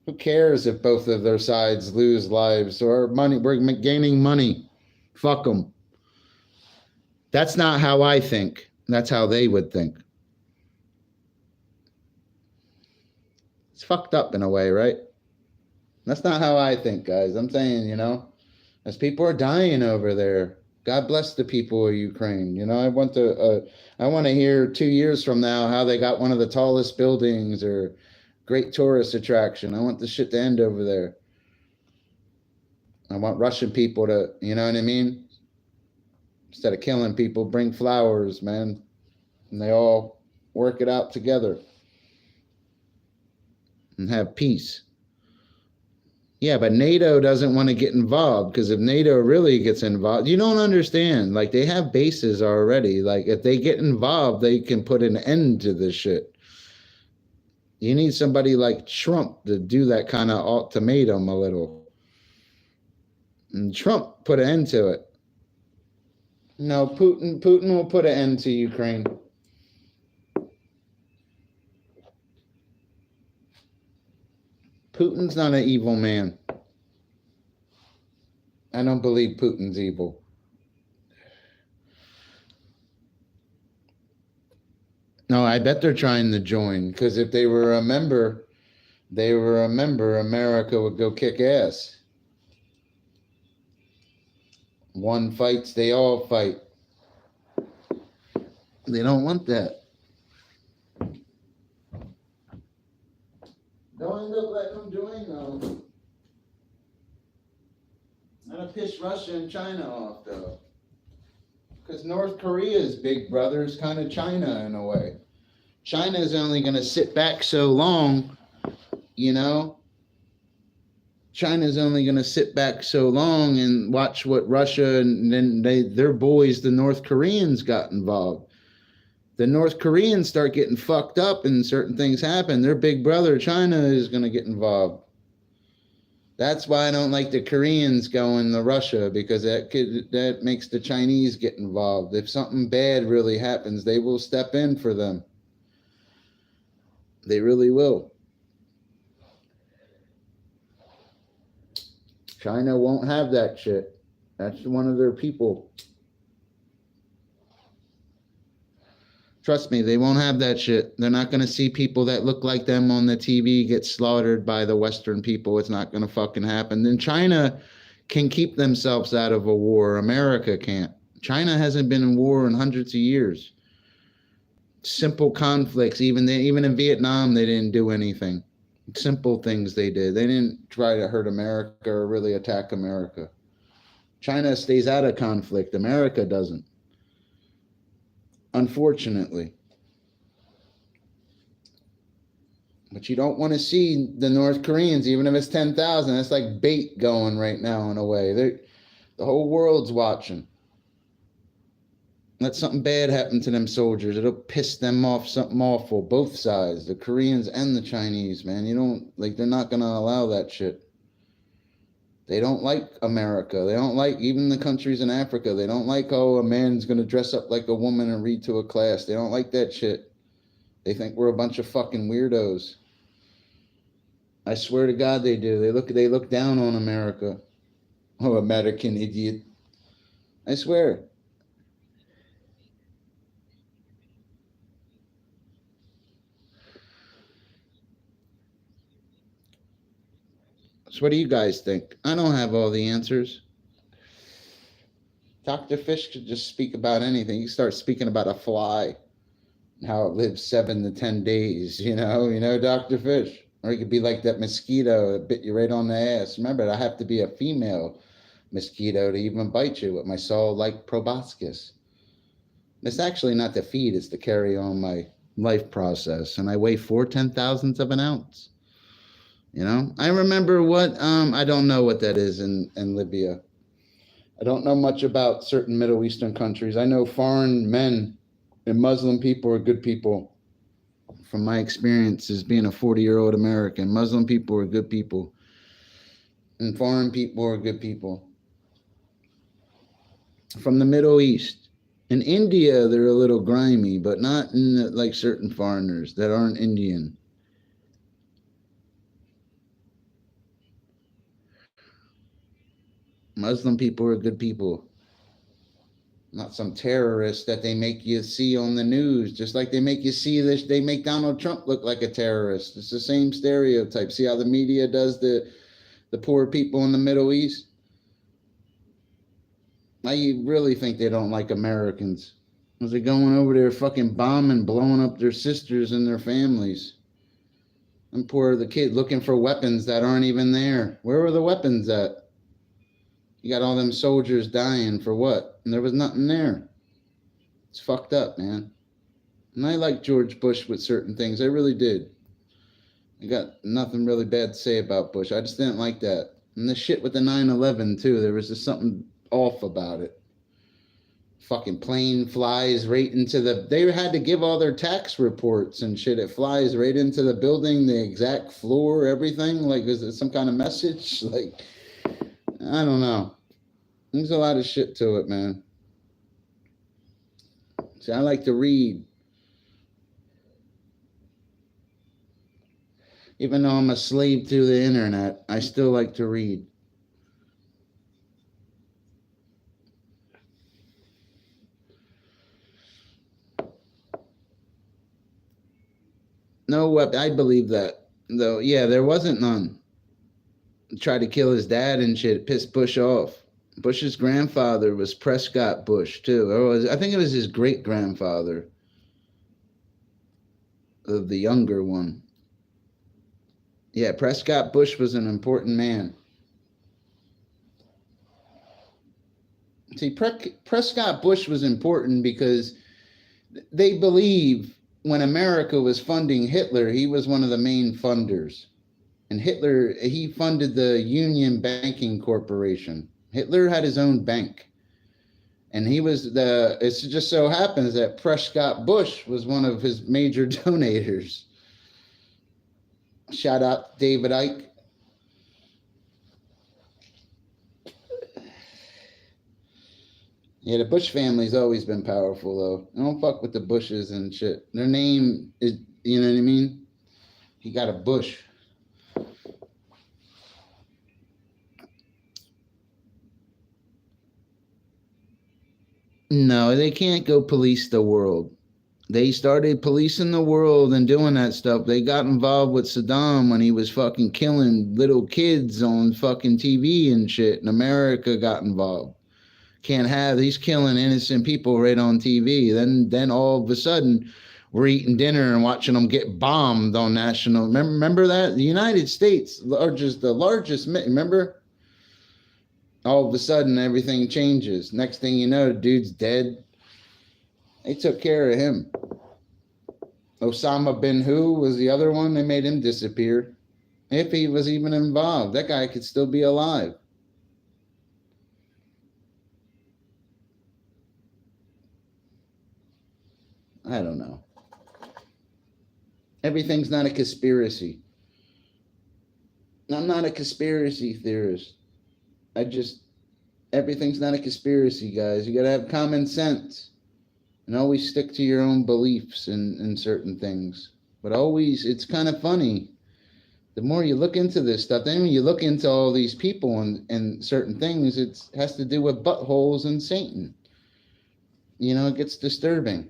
Who cares if both of their sides lose lives or money? We're gaining money. Fuck them. That's not how I think. That's how they would think. It's fucked up in a way, right? That's not how I think, guys. I'm saying, as people are dying over there, God bless the people of Ukraine. I want to hear 2 years from now how they got one of the tallest buildings or great tourist attraction. I want the shit to end over there. I want Russian people to, you know what I mean? Instead of killing people, bring flowers, man. And they all work it out together and have peace. Yeah, but NATO doesn't want to get involved, because if NATO really gets involved, you don't understand. Like, they have bases already. Like, if they get involved, they can put an end to this shit. You need somebody like Trump to do that kind of ultimatum a little. And Trump put an end to it. No, Putin will put an end to Ukraine. Putin's not an evil man. I don't believe Putin's evil. No, I bet they're trying to join, because if they were a member, America would go kick ass. One fights, they all fight. They don't want that. Don't end up letting them join, though. That'll piss Russia and China off, though. Because North Korea is big brother, is kind of China in a way. China's only going to sit back so long, you know? China's only going to sit back so long and watch what Russia and then their boys, the North Koreans, got involved. The North Koreans start getting fucked up and certain things happen. Their big brother, China, is going to get involved. That's why I don't like the Koreans going to Russia, because that makes the Chinese get involved. If something bad really happens, they will step in for them. They really will. China won't have that shit. That's one of their people. Trust me, they won't have that shit. They're not going to see people that look like them on the TV get slaughtered by the Western people. It's not going to fucking happen. Then China can keep themselves out of a war. America can't. China hasn't been in war in hundreds of years. Simple conflicts. Even in Vietnam, they didn't do anything. Simple things they did. They didn't try to hurt America or really attack America. China stays out of conflict. America doesn't. Unfortunately. But you don't want to see the North Koreans, even if it's 10,000. That's like bait going right now in a way. The whole world's watching. Let something bad happen to them soldiers. It'll piss them off, something awful. Both sides, the Koreans and the Chinese, man. They're not going to allow that shit. They don't like America. They don't like even the countries in Africa. They don't like, a man's going to dress up like a woman and read to a class. They don't like that shit. They think we're a bunch of fucking weirdos. I swear to God they do. They look down on America. Oh, American idiot. I swear. So what do you guys think? I don't have all the answers. Dr. Fish could just speak about anything. You start speaking about a fly, how it lives 7 to 10 days, you know, Dr. Fish. Or he could be like that mosquito that bit you right on the ass. Remember, I have to be a female mosquito to even bite you with my saw-like proboscis. It's actually not to feed, it's to carry on my life process. And I weigh 4/10,000ths of an ounce. You know, I remember I don't know what that is in Libya. I don't know much about certain Middle Eastern countries. I know foreign men and Muslim people are good people. From my experience as being a 40-year-old American, Muslim people are good people. And foreign people are good people. From the Middle East. In India, they're a little grimy, but not like certain foreigners that aren't Indian. Muslim people are good people. Not some terrorists that they make you see on the news, just like they make you see this. They make Donald Trump look like a terrorist. It's the same stereotype. See how the media does the poor people in the Middle East? I really think they don't like Americans. Because they're going over there fucking bombing, blowing up their sisters and their families. And poor the kid looking for weapons that aren't even there. Where were the weapons at? You got all them soldiers dying for what? And there was nothing there. It's fucked up, man. And I like George Bush with certain things. I really did. I got nothing really bad to say about Bush. I just didn't like that. And the shit with the 9/11 too. There was just something off about it. Fucking plane flies right into the. They had to give all their tax reports and shit. It flies right into the building, the exact floor, everything. Like, is it some kind of message? Like, I don't know. There's a lot of shit to it, man. See, I like to read. Even though I'm a slave to the internet, I still like to read. No, I believe that. Though, yeah, there wasn't none. Tried to kill his dad and shit, pissed Bush off. Bush's grandfather was Prescott Bush, too. I think it was his great-grandfather, the younger one. Yeah, Prescott Bush was an important man. See, Prescott Bush was important because they believe when America was funding Hitler, he was one of the main funders. And Hitler, he funded the Union Banking Corporation. Hitler had his own bank. And he was it just so happens that Prescott Bush was one of his major donators. Shout out to David Icke. Yeah, the Bush family's always been powerful, though. I don't fuck with the Bushes and shit. Their name is, you know what I mean? He got a Bush. No, they can't go police the world. They started policing the world and doing that stuff. They got involved with Saddam when he was fucking killing little kids on fucking TV and shit, and America got involved. Can't have, he's killing innocent people right on TV. Then all of a sudden, we're eating dinner and watching them get bombed on national. Remember that? The United States, the largest, remember? All of a sudden, everything changes. Next thing you know, the dude's dead. They took care of him. Osama bin who was the other one. They made him disappear. If he was even involved, that guy could still be alive. I don't know. Everything's not a conspiracy. I'm not a conspiracy theorist. Everything's not a conspiracy, guys. You got to have common sense and always stick to your own beliefs in certain things. But always, it's kind of funny. The more you look into this stuff, then when you look into all these people and certain things, it has to do with buttholes and Satan. You know, it gets disturbing.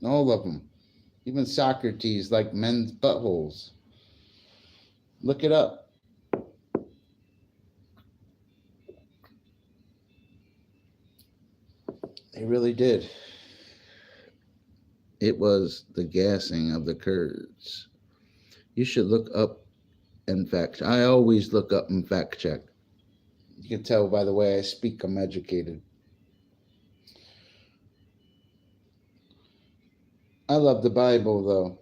All of them. Even Socrates like men's buttholes. Look it up. They really did. It was the gassing of the Kurds. You should look up and fact. I always look up and fact check. You can tell by the way I speak, I'm educated. I love the Bible, though.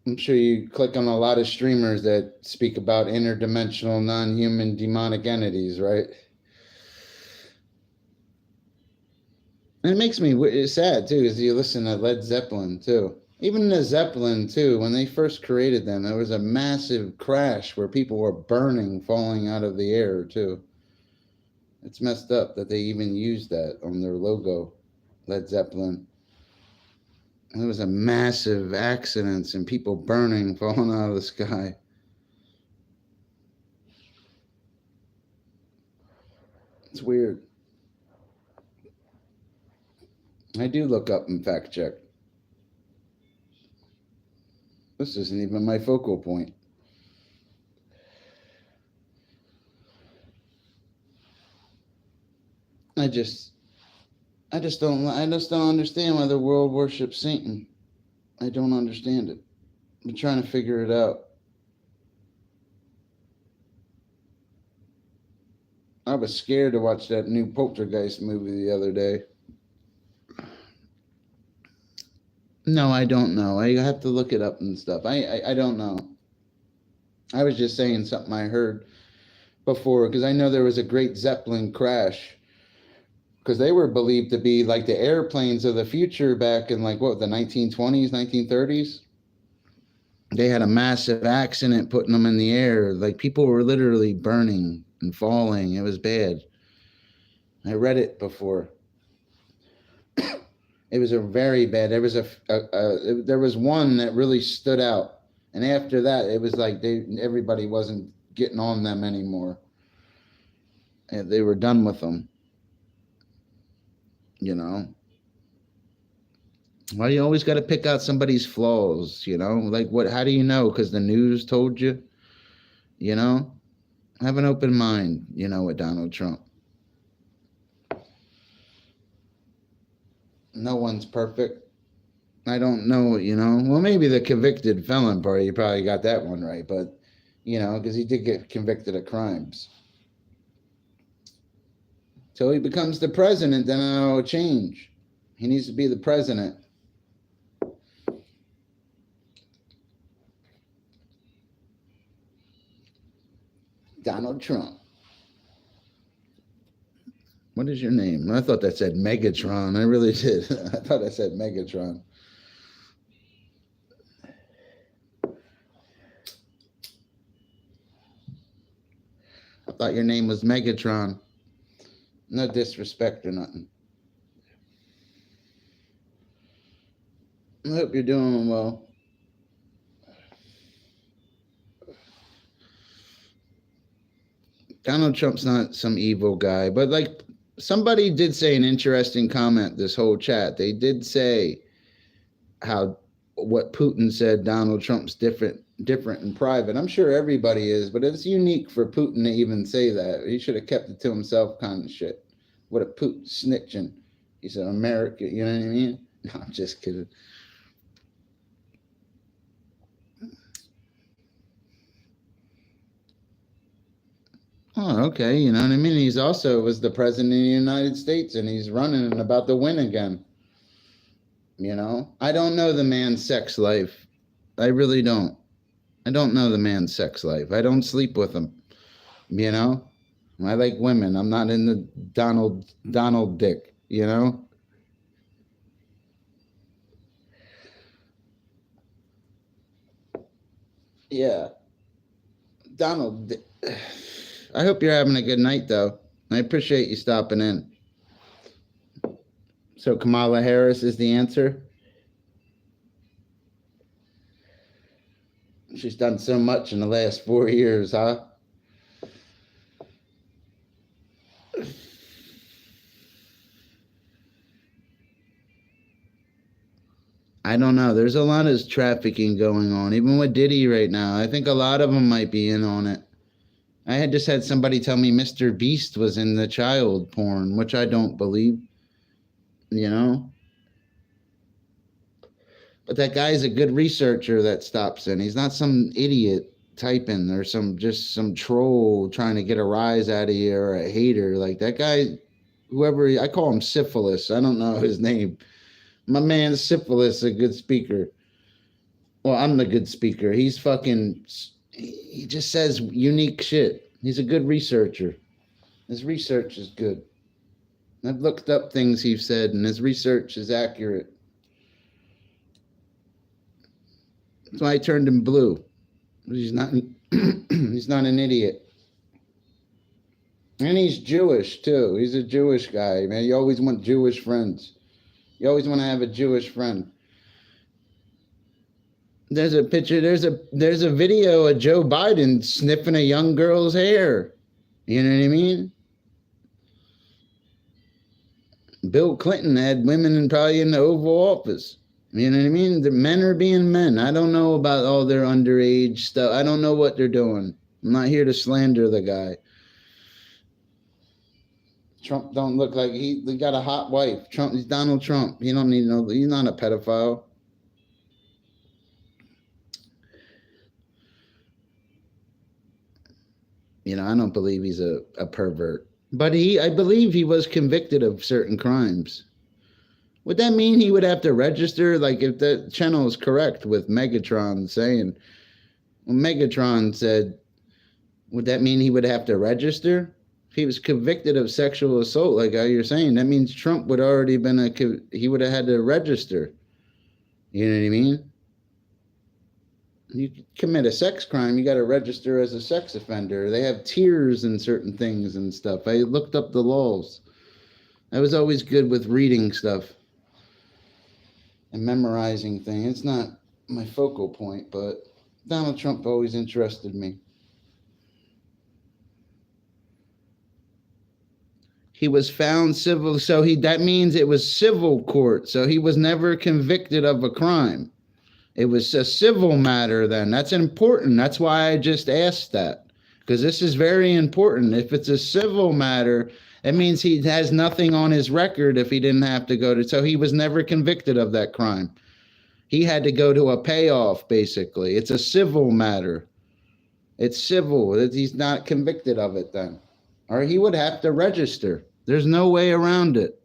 I'm sure you click on a lot of streamers that speak about interdimensional, non-human, demonic entities, right? And it makes me sad, too, as you listen to Led Zeppelin, too. Even the Zeppelin, too, when they first created them, there was a massive crash where people were burning, falling out of the air, too. It's messed up that they even used that on their logo, Led Zeppelin. And there was a massive accidents and people burning, falling out of the sky. It's weird. I do look up and fact check. This isn't even my focal point. I just don't understand why the world worships Satan. I don't understand it. I'm trying to figure it out. I was scared to watch that new Poltergeist movie the other day. No, I don't know. I have to look it up and stuff. I don't know. I was just saying something I heard before, because I know there was a great Zeppelin crash, because they were believed to be like the airplanes of the future back in like what, the 1920s, 1930s. They had a massive accident putting them in the air. Like people were literally burning and falling. It was bad. I read it before. It was a very bad. There was there was one that really stood out, and after that, it was like everybody wasn't getting on them anymore. And they were done with them. You know. Why you always got to pick out somebody's flaws? You know, like what? How do you know? Because the news told you. You know, have an open mind. You know, with Donald Trump. No one's perfect. I don't know, you know. Well, maybe the convicted felon part, you probably got that one right, but, you know, because he did get convicted of crimes. Till he becomes the president, then it'll change. He needs to be the president. Donald Trump. What is your name? I thought that said Megatron. I really did. I thought I said Megatron. I thought your name was Megatron. No disrespect or nothing. I hope you're doing well. Donald Trump's not some evil guy, but like somebody did say an interesting comment this whole chat. They did say how what Putin said, Donald Trump's different in private. I'm sure everybody is, but it's unique for Putin to even say that. He should have kept it to himself kind of shit. What a Putin snitching. He's an American, you know what I mean? No, I'm just kidding. Oh, okay. You know what I mean? He's also was the president of the United States, and he's running and about to win again. You know, I don't know the man's sex life. I really don't. I don't know the man's sex life. I don't sleep with him. You know, I like women. I'm not in the Donald dick. You know. Yeah, Donald. I hope you're having a good night, though. I appreciate you stopping in. So Kamala Harris is the answer. She's done so much in the last 4 years, huh? I don't know. There's a lot of trafficking going on, even with Diddy right now. I think a lot of them might be in on it. I had just had somebody tell me Mr. Beast was in the child porn, which I don't believe. You know? But that guy's a good researcher that stops in. He's not some idiot typing or some troll trying to get a rise out of you or a hater. Like that guy, I call him Syphilis. I don't know his name. My man Syphilis, a good speaker. Well, I'm the good speaker. He just says unique shit. He's a good researcher. His research is good. I've looked up things he's said, and his research is accurate. That's why I turned him blue. He's not he's not an idiot. And he's Jewish too. He's a Jewish guy, man. You always want Jewish friends. You always want to have a Jewish friend. There's a picture, there's a video of Joe Biden sniffing a young girl's hair. You know what I mean? Bill Clinton had women probably in the Oval Office. You know what I mean? The men are being men. I don't know about all their underage stuff. I don't know what they're doing. I'm not here to slander the guy. Trump don't look like he got a hot wife. He's Donald Trump. He don't need no. He's not a pedophile. You know, I don't believe he's a pervert. But I believe he was convicted of certain crimes. Would that mean he would have to register? Like, if the channel is correct with Megatron saying, well, Megatron said, would that mean he would have to register? If he was convicted of sexual assault, like how you're saying, that means Trump would already he would have had to register. You know what I mean? You commit a sex crime, you got to register as a sex offender. They have tiers in certain things and stuff. I looked up the laws. I was always good with reading stuff and memorizing things. It's not my focal point, but Donald Trump always interested me. He was found civil, so that means it was civil court. So he was never convicted of a crime. It was a civil matter then. That's important. That's why I just asked that, because this is very important. If it's a civil matter, it means he has nothing on his record if he didn't have to go to. So he was never convicted of that crime. He had to go to a payoff, basically. It's a civil matter. It's civil. He's not convicted of it then. Or he would have to register. There's no way around it.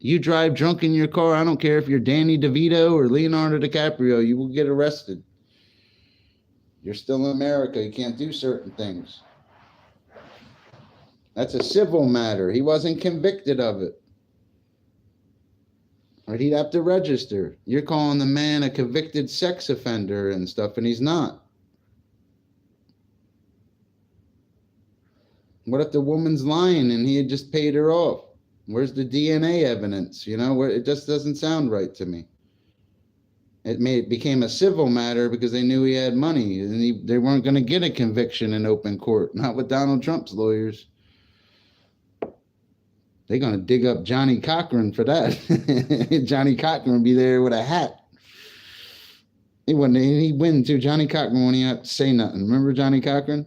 You drive drunk in your car, I don't care if you're Danny DeVito or Leonardo DiCaprio, you will get arrested. You're still in America. You can't do certain things. That's a civil matter. He wasn't convicted of it. Or he'd have to register. You're calling the man a convicted sex offender and stuff, and he's not. What if the woman's lying and he had just paid her off? Where's the DNA evidence? You know, it just doesn't sound right to me. It became a civil matter because they knew he had money, and they weren't going to get a conviction in open court. Not with Donald Trump's lawyers. They're going to dig up Johnny Cochran for that. Johnny Cochran would be there with a hat. He'd win too. Johnny Cochran wouldn't even have to say nothing. Remember Johnny Cochran?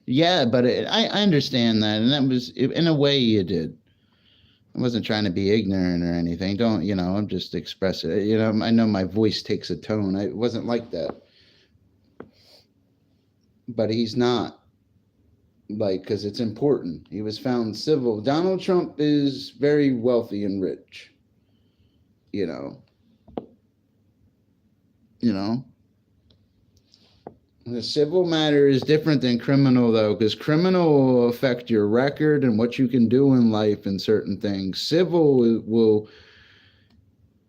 Yeah, but I understand that, and that was, in a way, you did. I wasn't trying to be ignorant or anything. I'm just expressing it. I know my voice takes a tone. It wasn't like that. But he's not, because it's important. He was found civil. Donald Trump is very wealthy and rich. The civil matter is different than criminal, though, because criminal will affect your record and what you can do in life and certain things. Civil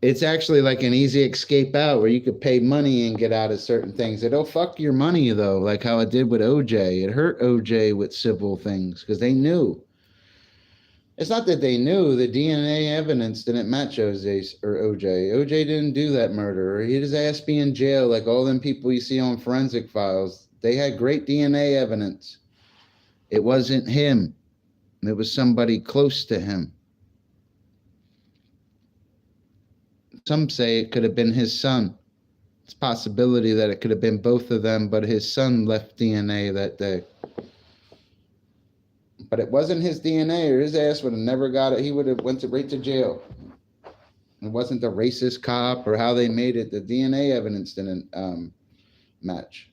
it's actually like an easy escape out where you could pay money and get out of certain things. It'll fuck your money, though, like how it did with OJ. It hurt OJ with civil things because they knew. It's not that they knew. The DNA evidence didn't match OJ. OJ didn't do that murder. He his ass be in jail like all them people you see on forensic files. They had great DNA evidence. It wasn't him. It was somebody close to him. Some say it could have been his son. It's a possibility that it could have been both of them, but his son left DNA that day. But it wasn't his DNA, or his ass would have never got it. He would have went right to jail. It wasn't the racist cop or how they made it. The DNA evidence didn't match.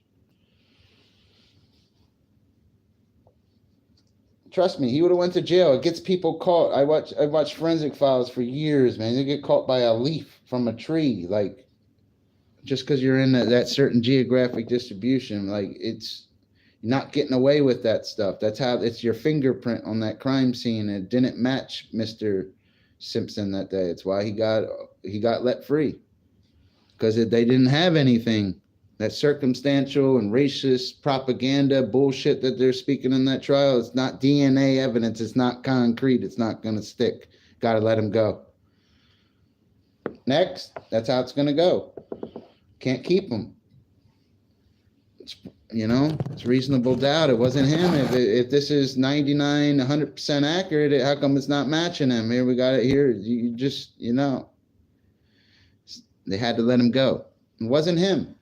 Trust me, he would have went to jail. It gets people caught. I watched forensic files for years, man. They get caught by a leaf from a tree, like just because you're in that certain geographic distribution, like it's. Not getting away with that stuff. That's how it's your fingerprint on that crime scene. It didn't match Mr. Simpson that day. It's why he got let free, because they didn't have anything. That circumstantial and racist propaganda bullshit that they're speaking in that trial. It's not DNA evidence. It's not concrete. It's not going to stick. Got to let him go. Next, that's how it's going to go. Can't keep him. It's reasonable doubt. It wasn't him. If this is 99, 100% accurate, how come it's not matching him? Here, we got it here. You just, they had to let him go. It wasn't him.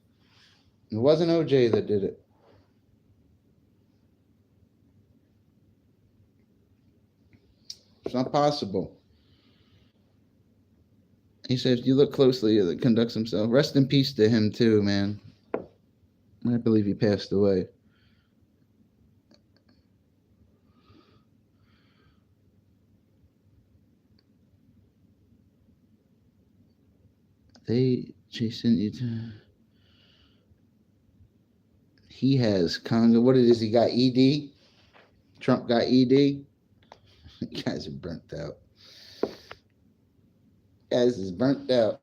It wasn't OJ that did it. It's not possible. He said, if you look closely, he conducts himself. Rest in peace to him, too, man. I believe he passed away. Jason, he has Congo. What it is? He got ED. Trump got ED. You guys are burnt out. Guys is burnt out.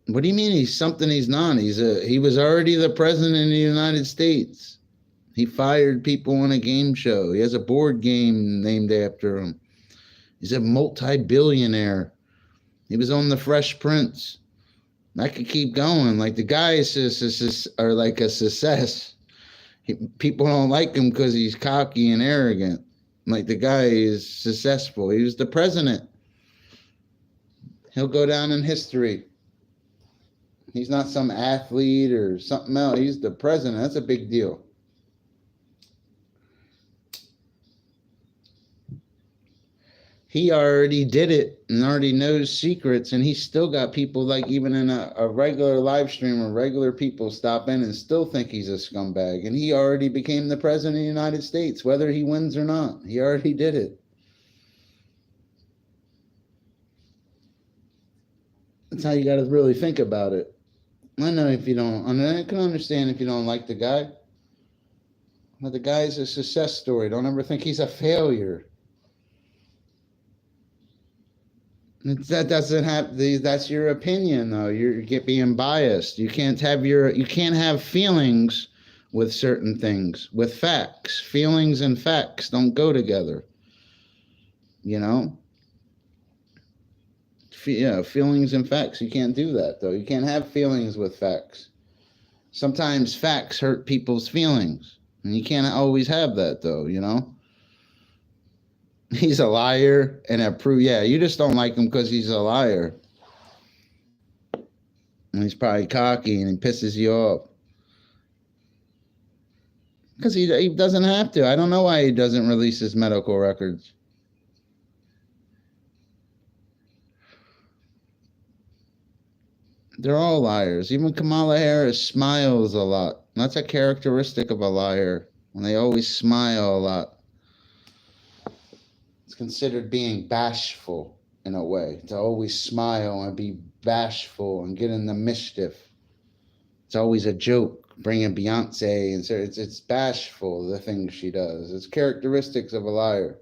What do you mean he's something he's not? He was already the president of the United States. He fired people on a game show. He has a board game named after him. He's a multi-billionaire. He was on The Fresh Prince. I could keep going. Like the guys are like a success. People don't like him because he's cocky and arrogant. Like the guy is successful. He was the president. He'll go down in history. He's not some athlete or something else. He's the president. That's a big deal. He already did it and already knows secrets, and he's still got people, like even in a regular live stream where regular people stop in and still think he's a scumbag. And he already became the president of the United States, whether he wins or not. He already did it. That's how you got to really think about it. I know if you don't, I can understand if you don't like the guy. But the guy's a success story. Don't ever think he's a failure. That doesn't have that's your opinion though. You get being biased. You can't have feelings with certain things, with facts. Feelings and facts don't go together. You know? Yeah, feelings and facts. You can't do that though. You can't have feelings with facts. Sometimes facts hurt people's feelings. And you can't always have that though, you know? He's a liar and you just don't like him because he's a liar. And he's probably cocky and he pisses you off. Because he doesn't have to. I don't know why he doesn't release his medical records. They're all liars. Even Kamala Harris smiles a lot. That's a characteristic of a liar. When they always smile a lot. It's considered being bashful in a way. To always smile and be bashful and get in the mischief. It's always a joke. Bringing Beyonce and it's bashful, the things she does. It's characteristics of a liar.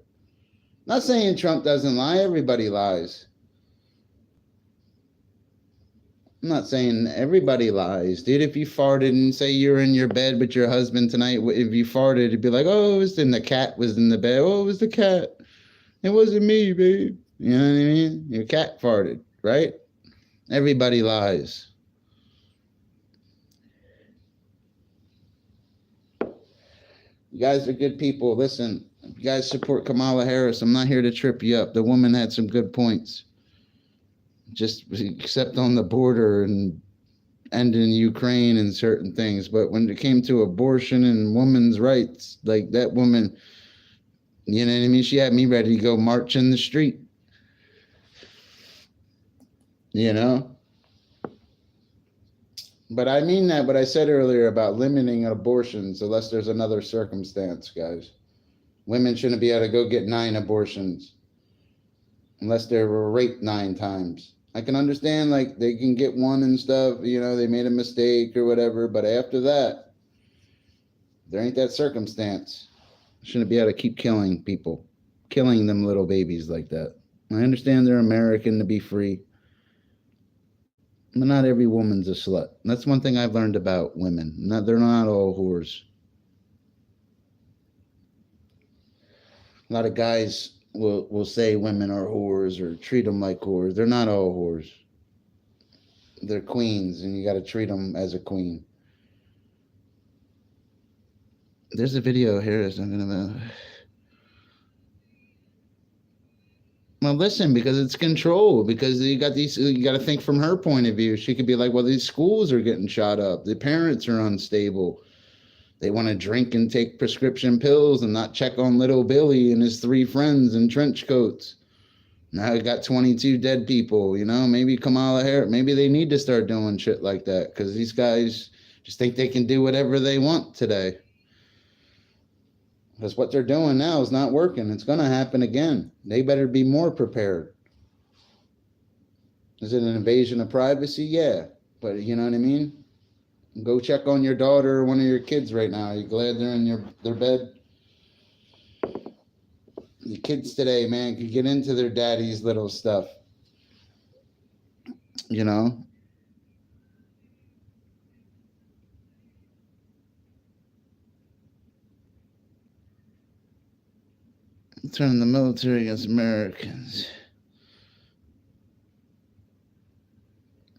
Not saying Trump doesn't lie. Everybody lies. I'm not saying everybody lies, dude. If you farted and say you're in your bed with your husband tonight, if you farted, it'd be like, oh, it was in the cat was in the bed. Oh, it was the cat. It wasn't me, babe. You know what I mean? Your cat farted, right? Everybody lies. You guys are good people. Listen, if you guys support Kamala Harris, I'm not here to trip you up. The woman had some good points. Just except on the border and ending Ukraine and certain things. But when it came to abortion and women's rights, like that woman, you know what I mean? She had me ready to go march in the street. You know? But I mean that, what I said earlier about limiting abortions unless there's another circumstance, guys. Women shouldn't be able to go get 9 abortions unless they were raped 9 times. I can understand, like, they can get 1 and stuff, you know, they made a mistake or whatever, but after that, there ain't that circumstance. Shouldn't be able to keep killing people, killing them little babies like that. I understand they're American to be free, but not every woman's a slut. That's one thing I've learned about women. They're not all whores. A lot of guys will say women are whores or treat them like whores. They're not all whores. They're queens, and you got to treat them as a queen. There's a video here. I'm gonna. Well, listen, because it's control. Because you got these, you got to think from her point of view. She could be like, well, these schools are getting shot up. The parents are unstable. They want to drink and take prescription pills and not check on little Billy and his 3 friends in trench coats. Now we got 22 dead people. You know, maybe Kamala Harris, maybe they need to start doing shit like that because these guys just think they can do whatever they want today. Because what they're doing now is not working. It's going to happen again. They better be more prepared. Is it an invasion of privacy? Yeah. But you know what I mean? Go check on your daughter or one of your kids right now. Are you glad they're in their bed? The kids today, man, can get into their daddy's little stuff. You know? Turning the military against Americans.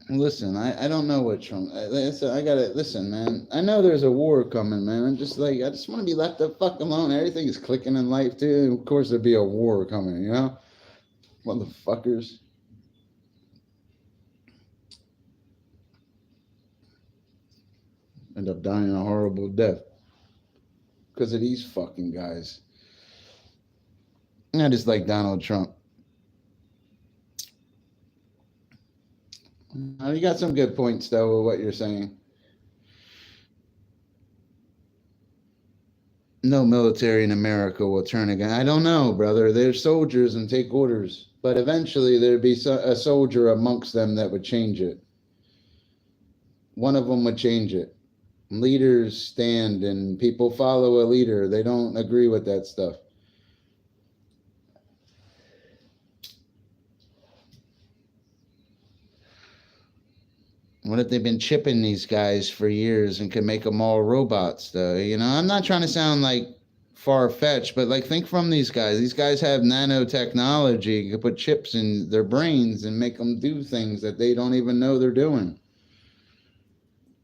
Listen, I don't know what Trump. I gotta listen, man. I know there's a war coming, man. I'm just like, I just want to be left the fuck alone. Everything is clicking in life too. Of course, there'd be a war coming, you know, motherfuckers. End up dying a horrible death because of these fucking guys. I just like Donald Trump. You got some good points though with what you're saying. No military in America will turn again. I don't know, brother. They're soldiers and take orders, but eventually there'd be a soldier amongst them that would change it. One of them would change it. Leaders stand and people follow a leader. They don't agree with that stuff. What if they've been chipping these guys for years and can make them all robots, though? You know, I'm not trying to sound like far-fetched, but like think from these guys. These guys have nanotechnology. You can put chips in their brains and make them do things that they don't even know they're doing.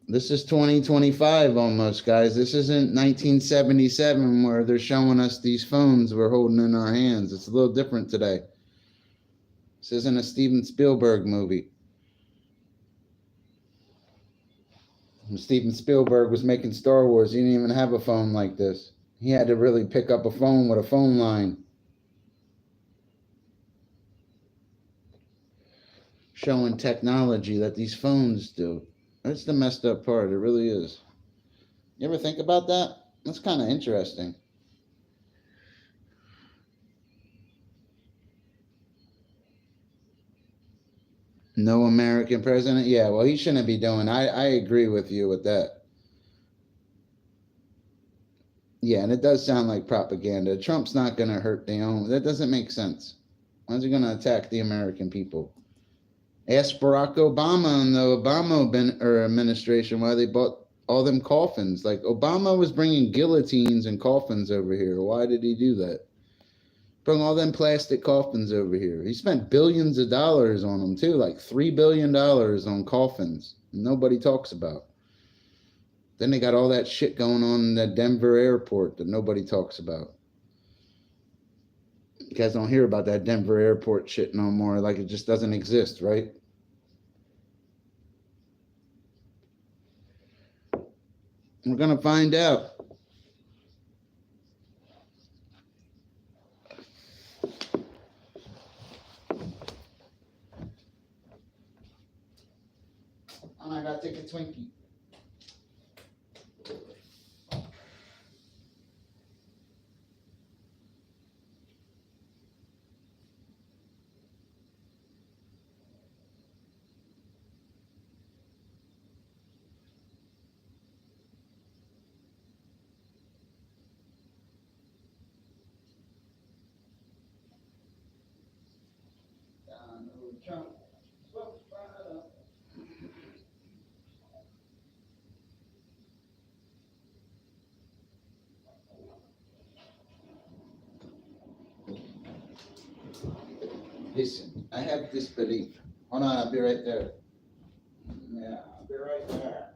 This is 2025 almost, guys. This isn't 1977 where they're showing us these phones we're holding in our hands. It's a little different today. This isn't a Steven Spielberg movie. When Steven Spielberg was making Star Wars, he didn't even have a phone like this. He had to really pick up a phone with a phone line. Showing technology that these phones do. That's the messed up part. It really is. You ever think about that? That's kind of interesting. No American president? Yeah, well, he shouldn't be doing. I agree with you with that. Yeah, and it does sound like propaganda. Trump's not going to hurt the own. That doesn't make sense. Why's he going to attack the American people? Ask Barack Obama and the Obama administration why they bought all them coffins. Like, Obama was bringing guillotines and coffins over here. Why did he do that? Bring all them plastic coffins over here. He spent billions of dollars on them, too. Like $3 billion on coffins. Nobody talks about. Then they got all that shit going on in that Denver airport that nobody talks about. You guys don't hear about that Denver airport shit no more. Like it just doesn't exist, right? We're going to find out. Oh, I got to take a Twinkie. Listen, I have this belief. Hold on, I'll be right there. Yeah, I'll be right there.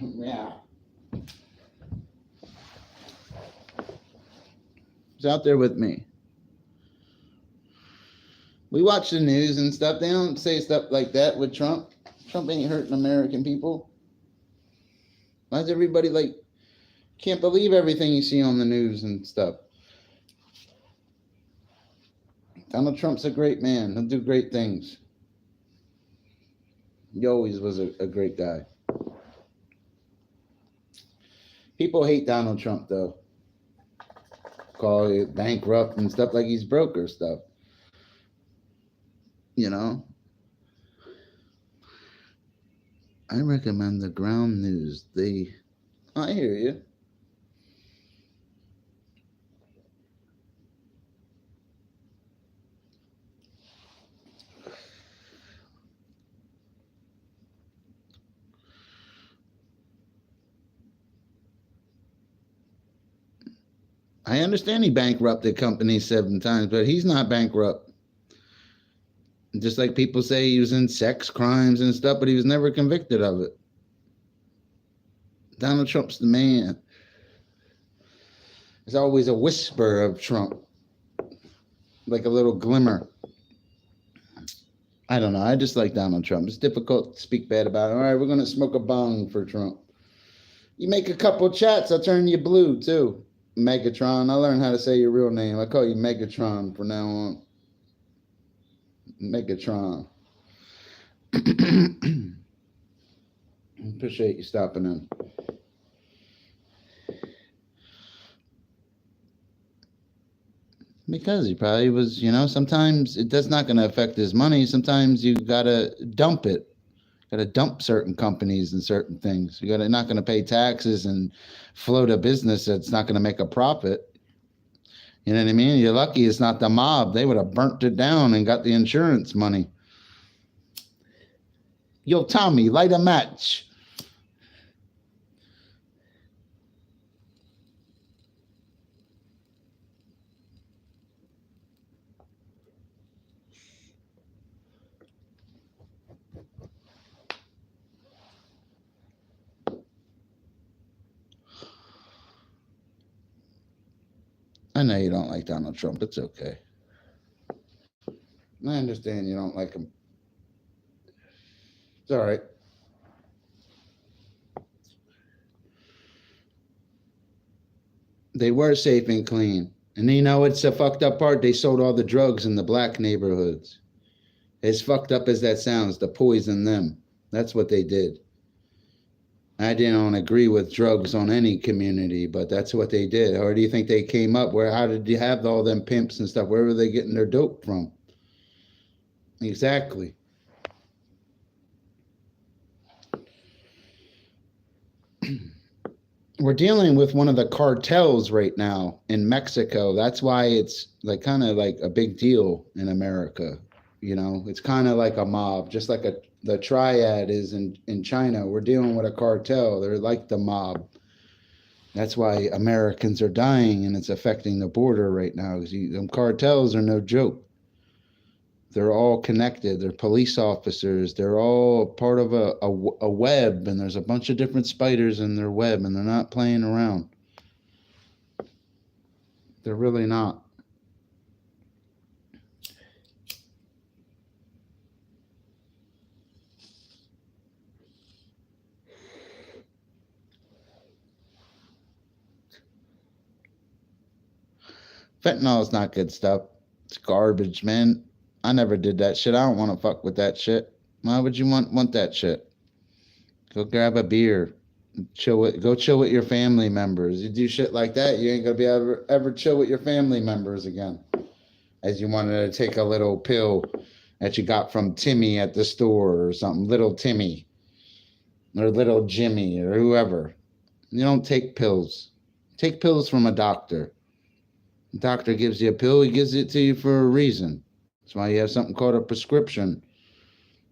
Yeah. He's out there with me. We watch the news and stuff. They don't say stuff like that with Trump. Trump ain't hurting American people. Why is everybody like, can't believe everything you see on the news and stuff? Donald Trump's a great man. He'll do great things. He always was a great guy. People hate Donald Trump, though. Call it bankrupt and stuff like he's broke or stuff. You know? I recommend the ground news. I hear you. I understand he bankrupted companies 7 times, but he's not bankrupt. Just like people say he was in sex crimes and stuff, but he was never convicted of it. Donald Trump's the man. There's always a whisper of Trump, like a little glimmer. I don't know. I just like Donald Trump. It's difficult to speak bad about him. All right, we're going to smoke a bong for Trump. You make a couple chats, I'll turn you blue, too. Megatron. I learned how to say your real name. I call you Megatron from now on. Megatron. Appreciate you stopping in. Because he probably was, sometimes that's not going to affect his money. Sometimes you got to dump it. Got to dump certain companies and certain things. You're not going to pay taxes and float a business that's not going to make a profit. You know what I mean? You're lucky it's not the mob. They would have burnt it down and got the insurance money. Yo, Tommy, light a match. I know you don't like Donald Trump. It's okay. I understand you don't like him. It's all right. They were safe and clean. And it's a fucked up part. They sold all the drugs in the black neighborhoods. As fucked up as that sounds, to poison them. That's what they did. I didn't agree with drugs on any community, but that's what they did. Or do you think they came up? How did you have all them pimps and stuff? Where were they getting their dope from? Exactly. We're dealing with one of the cartels right now in Mexico. That's why it's kind of like a big deal in America. It's kind of like a mob, just like the triad is in China. We're dealing with a cartel. They're like the mob. That's why Americans are dying, and it's affecting the border right now. Them cartels are no joke. They're all connected. They're police officers. They're all part of a web, and there's a bunch of different spiders in their web, and they're not playing around. They're really not. Fentanyl is not good stuff. It's garbage, man. I never did that shit. I don't want to fuck with that shit. Why would you want that shit? Go grab a beer. Go chill with your family members. You do shit like that, you ain't gonna be ever chill with your family members again. As you wanted to take a little pill that you got from Timmy at the store or something. Little Timmy. Or little Jimmy or whoever. You don't take pills. Take pills from a doctor. The doctor gives you a pill, he gives it to you for a reason. That's why you have something called a prescription.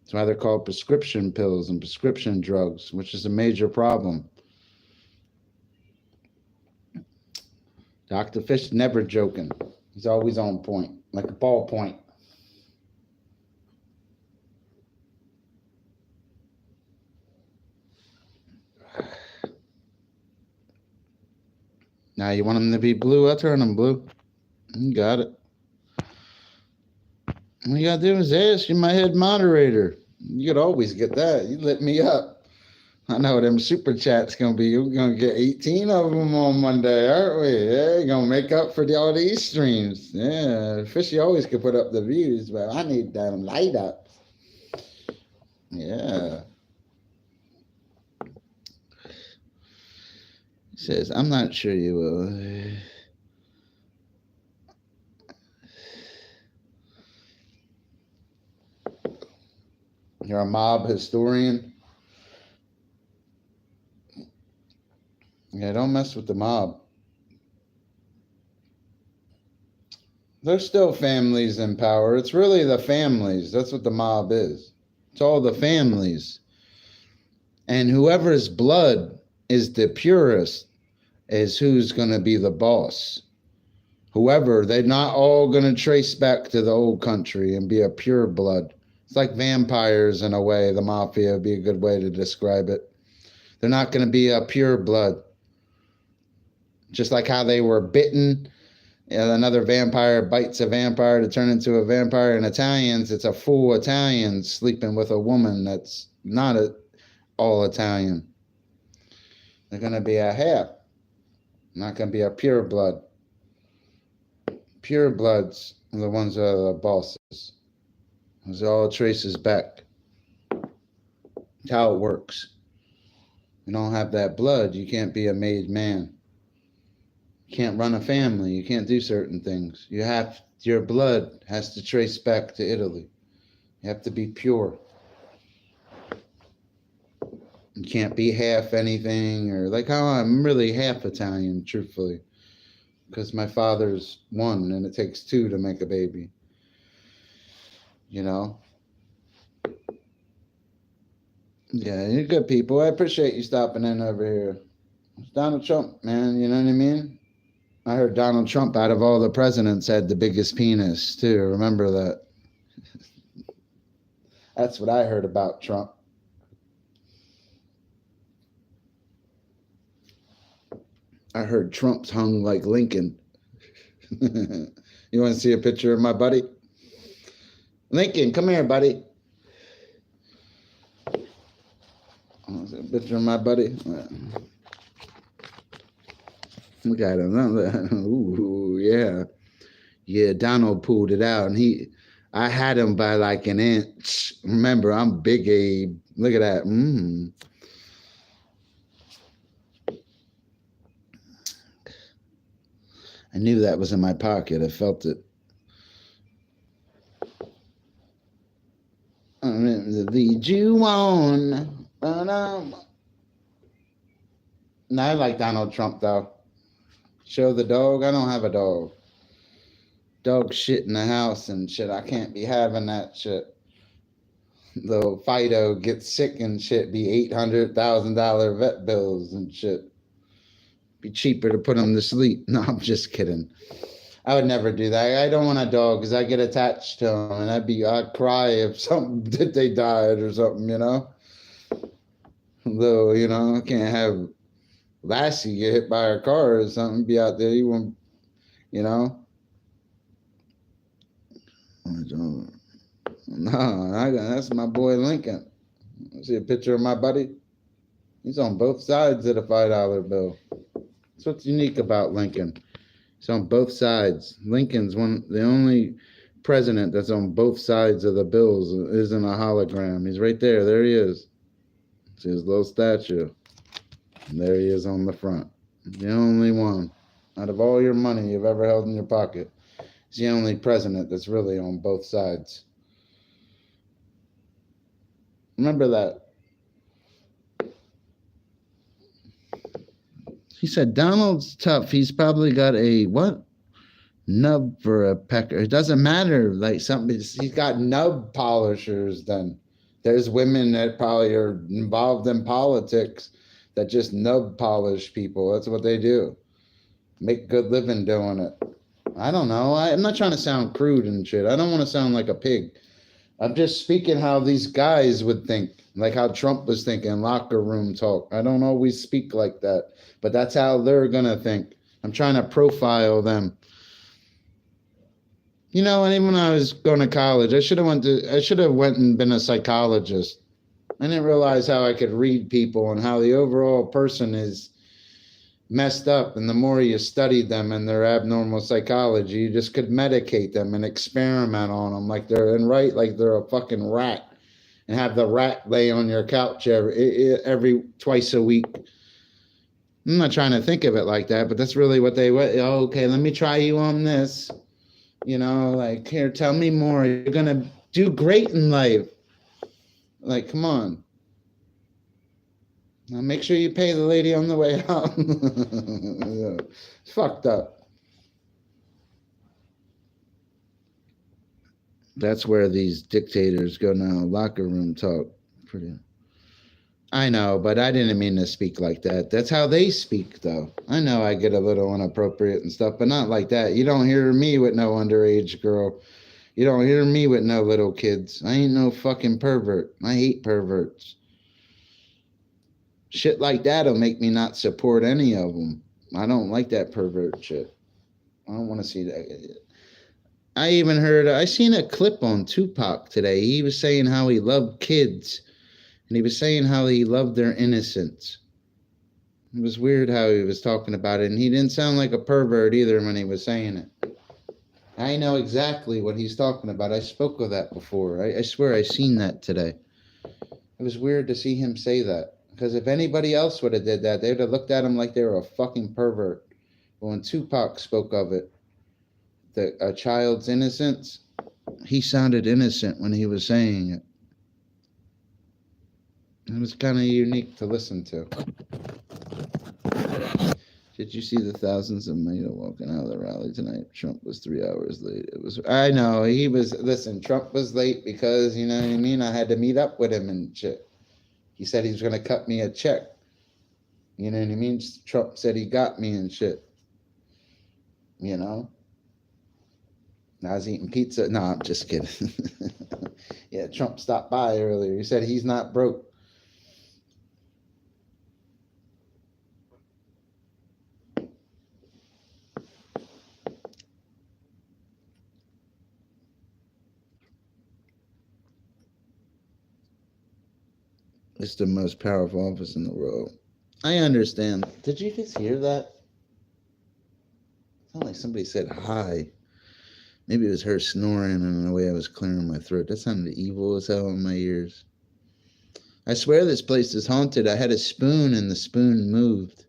That's why they're called prescription pills and prescription drugs, which is a major problem. Dr. Fish never joking. He's always on point, like a ballpoint. Now you want him to be blue? I'll turn him blue. You got it. All you gotta do is ask. You're my head moderator. You could always get that. You lit me up. I know them super chats gonna be. We're gonna get 18 of them on Monday, aren't we? Yeah, you're gonna make up for all these streams. Yeah, Fishy always could put up the views, but I need them light up. Yeah. He says, I'm not sure you will. You're a mob historian? Yeah, don't mess with the mob. There's still families in power. It's really the families. That's what the mob is. It's all the families. And whoever's blood is the purest is who's going to be the boss. Whoever, they're not all going to trace back to the old country and be a pure blood. It's like vampires in a way. The mafia would be a good way to describe it. They're not going to be a pure blood. Just like how they were bitten. Another vampire bites a vampire to turn into a vampire. In Italians, it's a full Italian sleeping with a woman that's not all Italian. They're going to be a half. Not going to be a pure blood. Pure bloods are the ones that are the bosses. It all traces back. It's how it works. You don't have that blood, you can't be a made man. You can't run a family. You can't do certain things. Your blood has to trace back to Italy. You have to be pure. You can't be half anything, or like how I'm really half Italian, truthfully. Because my father's one and it takes two to make a baby. You know? Yeah, you're good people. I appreciate you stopping in over here. It's Donald Trump, man. You know what I mean? I heard Donald Trump, out of all the presidents, had the biggest penis, too. Remember that? That's what I heard about Trump. I heard Trump's hung like Lincoln. You want to see a picture of my buddy? Lincoln, come here, buddy. A picture of my buddy. Look at him. Ooh, yeah. Yeah, Donald pulled it out, and I had him by like an inch. Remember, I'm Big Abe. Look at that. I knew that was in my pocket. I felt it. The lead you on. No, I like Donald Trump, though. Show the dog. I don't have a dog. Dog shit in the house and shit. I can't be having that shit. Little Fido gets sick and shit. Be $800,000 vet bills and shit. Be cheaper to put him to sleep. No, I'm just kidding. I would never do that. I don't want a dog because I get attached to them and I'd cry if they died or something, you know. Though, you know, I can't have Lassie get hit by a car or something. Be out there, you won't, you know. No, that's my boy Lincoln. See a picture of my buddy? He's on both sides of the $5 bill. That's what's unique about Lincoln. He's on both sides. Lincoln's the only president that's on both sides of the bills. Isn't a hologram. He's right there. There he is. It's his little statue. And there he is on the front. The only one. Out of all your money you've ever held in your pocket, he's the only president that's really on both sides. Remember that. He said, Donald's tough. He's probably got a, what? Nub for a pecker. It doesn't matter. Like something, he's got nub polishers then. There's women that probably are involved in politics that just nub polish people. That's what they do. Make good living doing it. I don't know. I'm not trying to sound crude and shit. I don't want to sound like a pig. I'm just speaking how these guys would think, like how Trump was thinking, locker room talk. I don't always speak like that, but that's how they're going to think. I'm trying to profile them. You know, and even when I was going to college, I should have went and been a psychologist. I didn't realize how I could read people and how the overall person is messed up. And the more you studied them and their abnormal psychology, you just could medicate them and experiment on them like they're a fucking rat, and have the rat lay on your couch every twice a week. I'm not trying to think of it like that, but that's really what they were. Oh, okay, let me try you on this. You know, like, here, tell me more. You're going to do great in life. Like, come on. Now make sure you pay the lady on the way out. Yeah. It's fucked up. That's where these dictators go now. Locker room talk. Pretty. I know, but I didn't mean to speak like that. That's how they speak, though. I know I get a little inappropriate and stuff, but not like that. You don't hear me with no underage girl. You don't hear me with no little kids. I ain't no fucking pervert. I hate perverts. Shit like that'll make me not support any of them. I don't like that pervert shit. I don't want to see that. I seen a clip on Tupac today. He was saying how he loved kids. And he was saying how he loved their innocence. It was weird how he was talking about it. And he didn't sound like a pervert either when he was saying it. I know exactly what he's talking about. I spoke of that before. I swear I seen that today. It was weird to see him say that. Because if anybody else would have did that, they would have looked at him like they were a fucking pervert. But when Tupac spoke of it, a child's innocence, he sounded innocent when he was saying it. It was kind of unique to listen to. Did you see the thousands of men walking out of the rally tonight? Trump was 3 hours late. I know, listen, Trump was late because, you know what I mean? I had to meet up with him and shit. He said he was going to cut me a check. You know what I mean? Trump said he got me and shit. You know? I was eating pizza. No, I'm just kidding. Yeah, Trump stopped by earlier. He said he's not broke. It's the most powerful office in the world. I understand. Did you just hear that? It sounded like somebody said hi. Maybe it was her snoring and the way I was clearing my throat. That sounded evil as hell in my ears. I swear this place is haunted. I had a spoon and the spoon moved.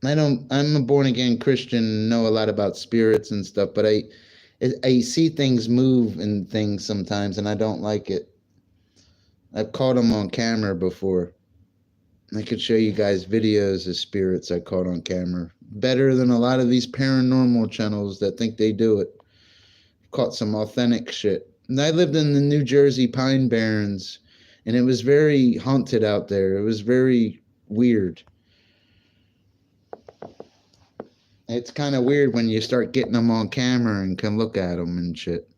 I'm a born again Christian, know a lot about spirits and stuff, but I see things move and things sometimes and I don't like it. I've caught them on camera before. I could show you guys videos of spirits I caught on camera. Better than a lot of these paranormal channels that think they do it. Caught some authentic shit. And I lived in the New Jersey Pine Barrens, and it was very haunted out there. It was very weird. It's kind of weird when you start getting them on camera and can look at them and shit.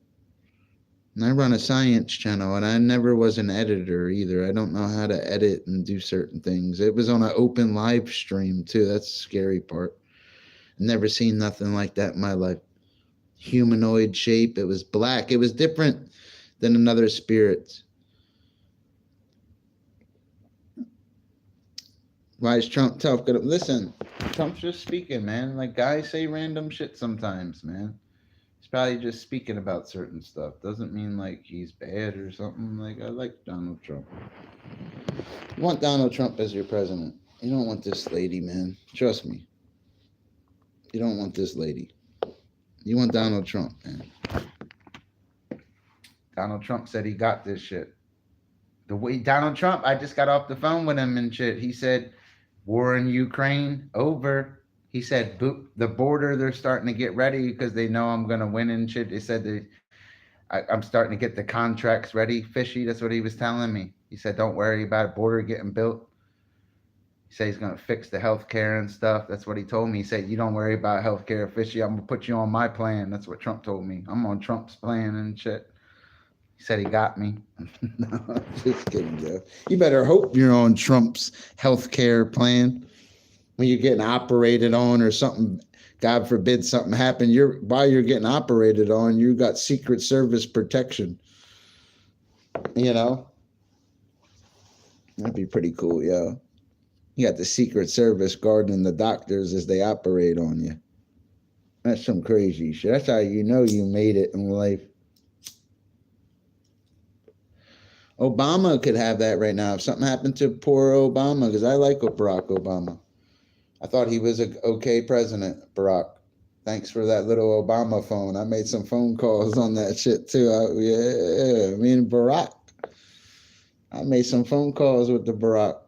And I run a science channel, and I never was an editor either. I don't know how to edit and do certain things. It was on an open live stream, too. That's the scary part. Never seen nothing like that in my life. Humanoid shape. It was black. It was different than another spirits. Why is Trump tough? Listen, Trump's just speaking, man. Like, guys say random shit sometimes, man. He's probably just speaking about certain stuff. Doesn't mean like he's bad or something. Like, I like Donald Trump. You want Donald Trump as your president. You don't want this lady, man. Trust me. You don't want this lady. You want Donald Trump, man. Donald Trump said he got this shit. The way Donald Trump, I just got off the phone with him and shit. He said, war in Ukraine, over. He said, the border, they're starting to get ready because they know I'm going to win and shit. They said I'm starting to get the contracts ready. Fishy, that's what he was telling me. He said, don't worry about a border getting built. He said he's going to fix the healthcare and stuff. That's what he told me. He said, you don't worry about healthcare, Fishy. I'm going to put you on my plan. That's what Trump told me. I'm on Trump's plan and shit. He said he got me. No, just kidding, Joe. You better hope you're on Trump's healthcare plan when you're getting operated on or something God forbid something happened. While you're getting operated on, you got Secret Service protection. You know? That'd be pretty cool, yo. You got the Secret Service guarding the doctors as they operate on you. That's some crazy shit. That's how you know you made it in life. Obama could have that right now. If something happened to poor Obama, because I like Barack Obama. I thought he was an okay president, Barack. Thanks for that little Obama phone. I made some phone calls on that shit too. Me and Barack. I made some phone calls with the Barack.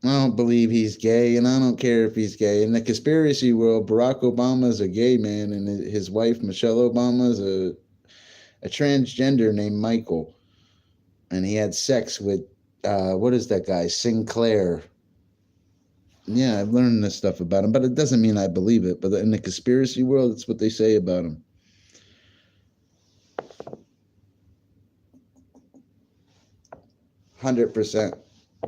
I don't believe he's gay, and I don't care if he's gay. In the conspiracy world, Barack Obama is a gay man, and his wife, Michelle Obama, is a transgender named Michael. And he had sex with, what is that guy, Sinclair. Yeah, I've learned this stuff about him, but it doesn't mean I believe it. But in the conspiracy world, it's what they say about him. %.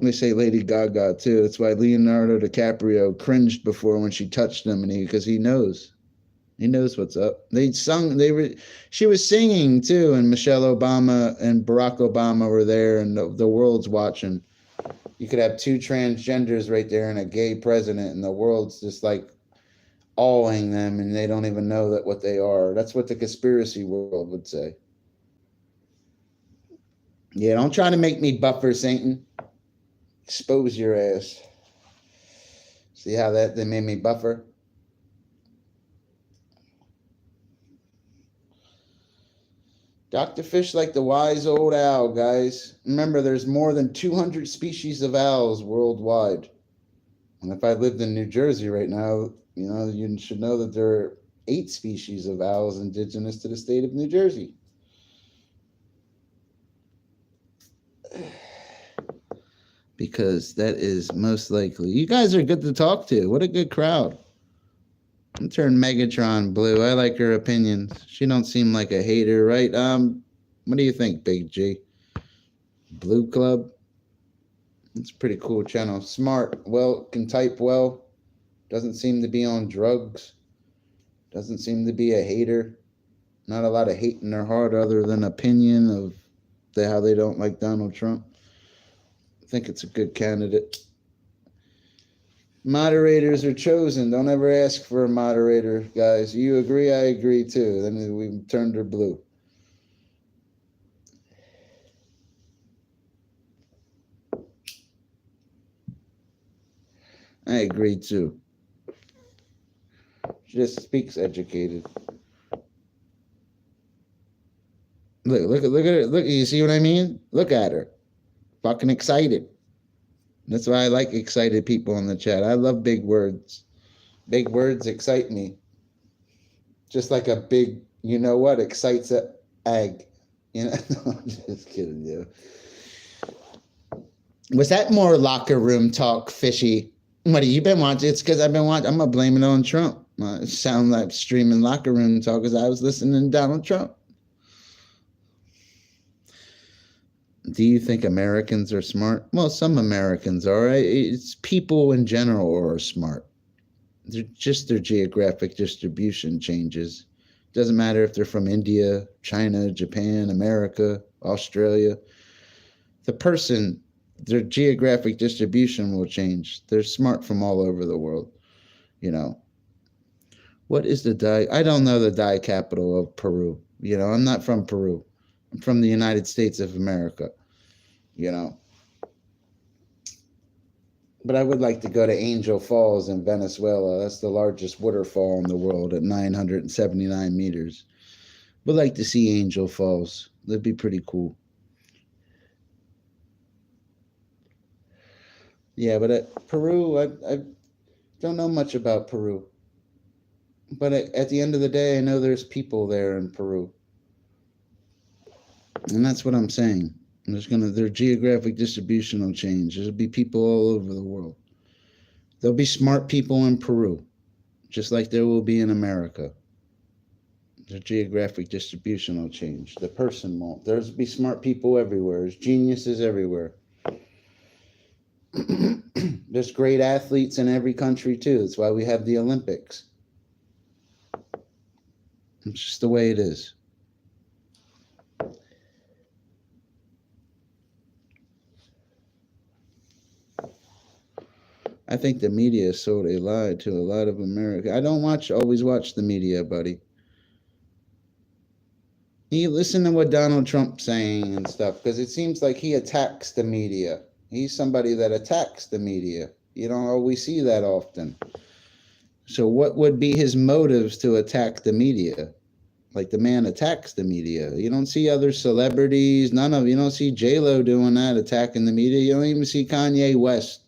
They say Lady Gaga too. That's why Leonardo DiCaprio cringed before when she touched him, because he knows what's up. She was singing too, and Michelle Obama and Barack Obama were there, and the world's watching. You could have two transgenders right there and a gay president, and the world's just like awing them, and they don't even know what they are. That's what the conspiracy world would say. Yeah, don't try to make me buffer, Satan. Expose your ass. See how they made me buffer? Dr. Fish like the wise old owl, guys. Remember, there's more than 200 species of owls worldwide. And if I lived in New Jersey right now, you should know that there are 8 species of owls indigenous to the state of New Jersey. Because that is most likely. You guys are good to talk to. What a good crowd. I'm turning Megatron blue. I like her opinions. She don't seem like a hater, right? What do you think, Big G? Blue Club? It's a pretty cool channel. Smart, can type well. Doesn't seem to be on drugs. Doesn't seem to be a hater. Not a lot of hate in their heart other than opinion of how they don't like Donald Trump. I think it's a good candidate. Moderators are chosen. Don't ever ask for a moderator, guys. You agree, I agree too. Then we turned her blue. I agree too. She just speaks educated. Look at her. Look, you see what I mean? Look at her. Fucking excited. That's why I like excited people in the chat. I love big words. Big words excite me. Just like a big, excites a egg. No, I'm just kidding you. Was that more locker room talk, Fishy? What have you been watching? It's because I've been watching. I'm going to blame it on Trump. It sounds like streaming locker room talk because I was listening to Donald Trump. Do you think Americans are smart? Well, some Americans are. It's people in general are smart. Their geographic distribution changes. Doesn't matter if they're from India, China, Japan, America, Australia. Their geographic distribution will change. They're smart from all over the world. What is I don't know the dye capital of Peru. I'm not from Peru. I'm from the United States of America, But I would like to go to Angel Falls in Venezuela. That's the largest waterfall in the world at 979 meters. Would like to see Angel Falls. That'd be pretty cool. Yeah, but Peru, I don't know much about Peru. But at the end of the day, I know there's people there in Peru. And that's what I'm saying. Their geographic distribution will change. There'll be people all over the world. There'll be smart people in Peru, just like there will be in America. Their geographic distribution will change. The person won't. There'll be smart people everywhere. There's geniuses everywhere. There's great athletes in every country too. That's why we have the Olympics. It's just the way it is. I think the media sold a lie to a lot of America. I don't always watch the media, buddy. You listen to what Donald Trump's saying and stuff, because it seems like he attacks the media. He's somebody that attacks the media. You don't always see that often. So what would be his motives to attack the media? Like, the man attacks the media. You don't see other celebrities, you don't see J-Lo doing that, attacking the media. You don't even see Kanye West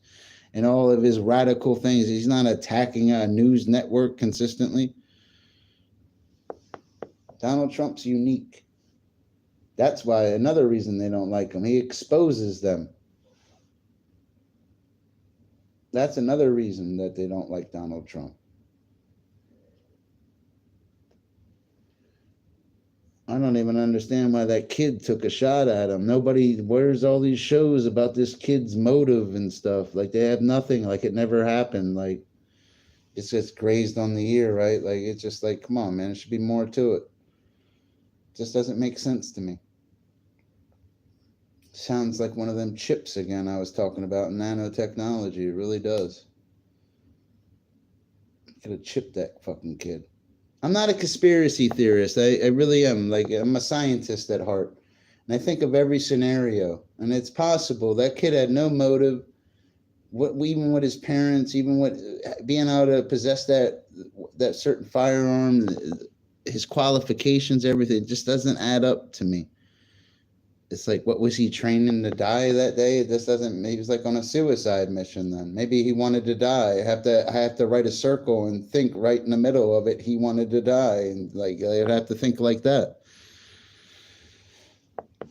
and all of his radical things. He's not attacking a news network consistently. Donald Trump's unique. That's why another reason they don't like him. He exposes them. That's another reason that they don't like Donald Trump. I don't even understand why that kid took a shot at him. Where's all these shows about this kid's motive and stuff? Like, they have nothing, like it never happened. Like, it's just grazed on the ear, right? Like, it's just like, come on, man, there should be more to it. Just doesn't make sense to me. Sounds like one of them chips again I was talking about, nanotechnology. It really does. Could have chipped that fucking kid. I'm not a conspiracy theorist. I really am. Like, I'm a scientist at heart. And I think of every scenario. And it's possible that kid had no motive. Even with his parents, even with being able to possess that certain firearm, his qualifications, everything just doesn't add up to me. It's like, what was he training to die that day? It just doesn't. Maybe he's like on a suicide mission. Then maybe he wanted to die. I have to write a circle and think right in the middle of it. He wanted to die, and like I'd have to think like that.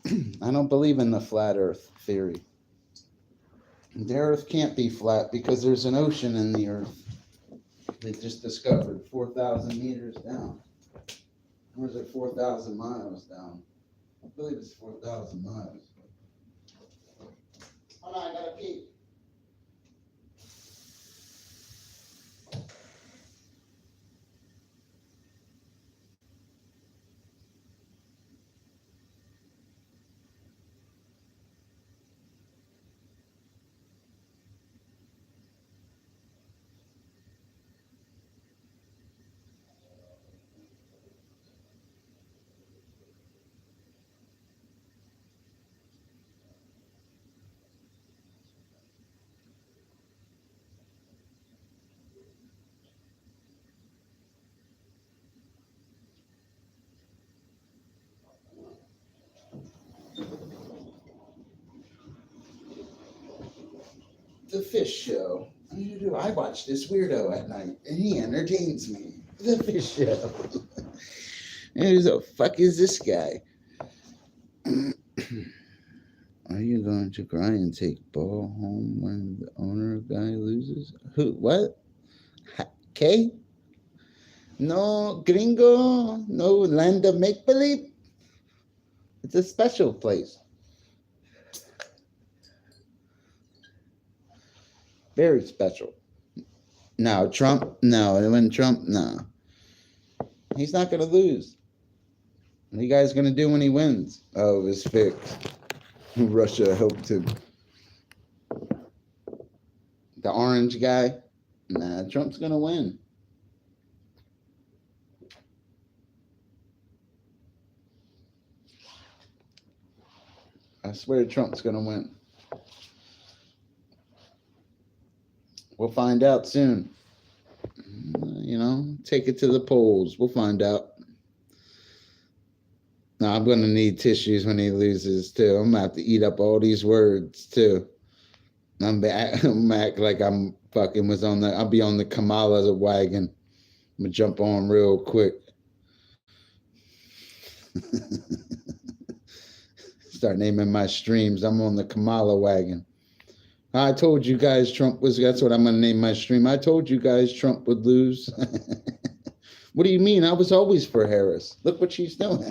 I don't believe in the flat Earth theory. The Earth can't be flat because there's an ocean in the Earth. They just discovered 4,000 meters down. Or is it 4,000 miles down? I believe it's 4,000 miles. Hold on, I gotta pee. The Fish Show. I watch this weirdo at night, and he entertains me. The Fish Show. And who the fuck is this guy? Are you going to cry and take ball home when the owner guy loses? Who? What? K? No gringo? No land of make believe? It's a special place. Very special. No, Trump, no. When Trump, no. He's not going to lose. What are you guys going to do when he wins? Oh, it's fixed. Russia helped him. The orange guy? Nah, Trump's going to win. I swear Trump's going to win. We'll find out soon. Take it to the polls. We'll find out. No, I'm going to need tissues when he loses, too. I'm going to have to eat up all these words, too. I'm back like I'm fucking I'll be on the Kamala wagon. I'm going to jump on real quick. Start naming my streams. I'm on the Kamala wagon. I told you guys that's what I'm going to name my stream. I told you guys Trump would lose. What do you mean? I was always for Harris. Look what she's doing.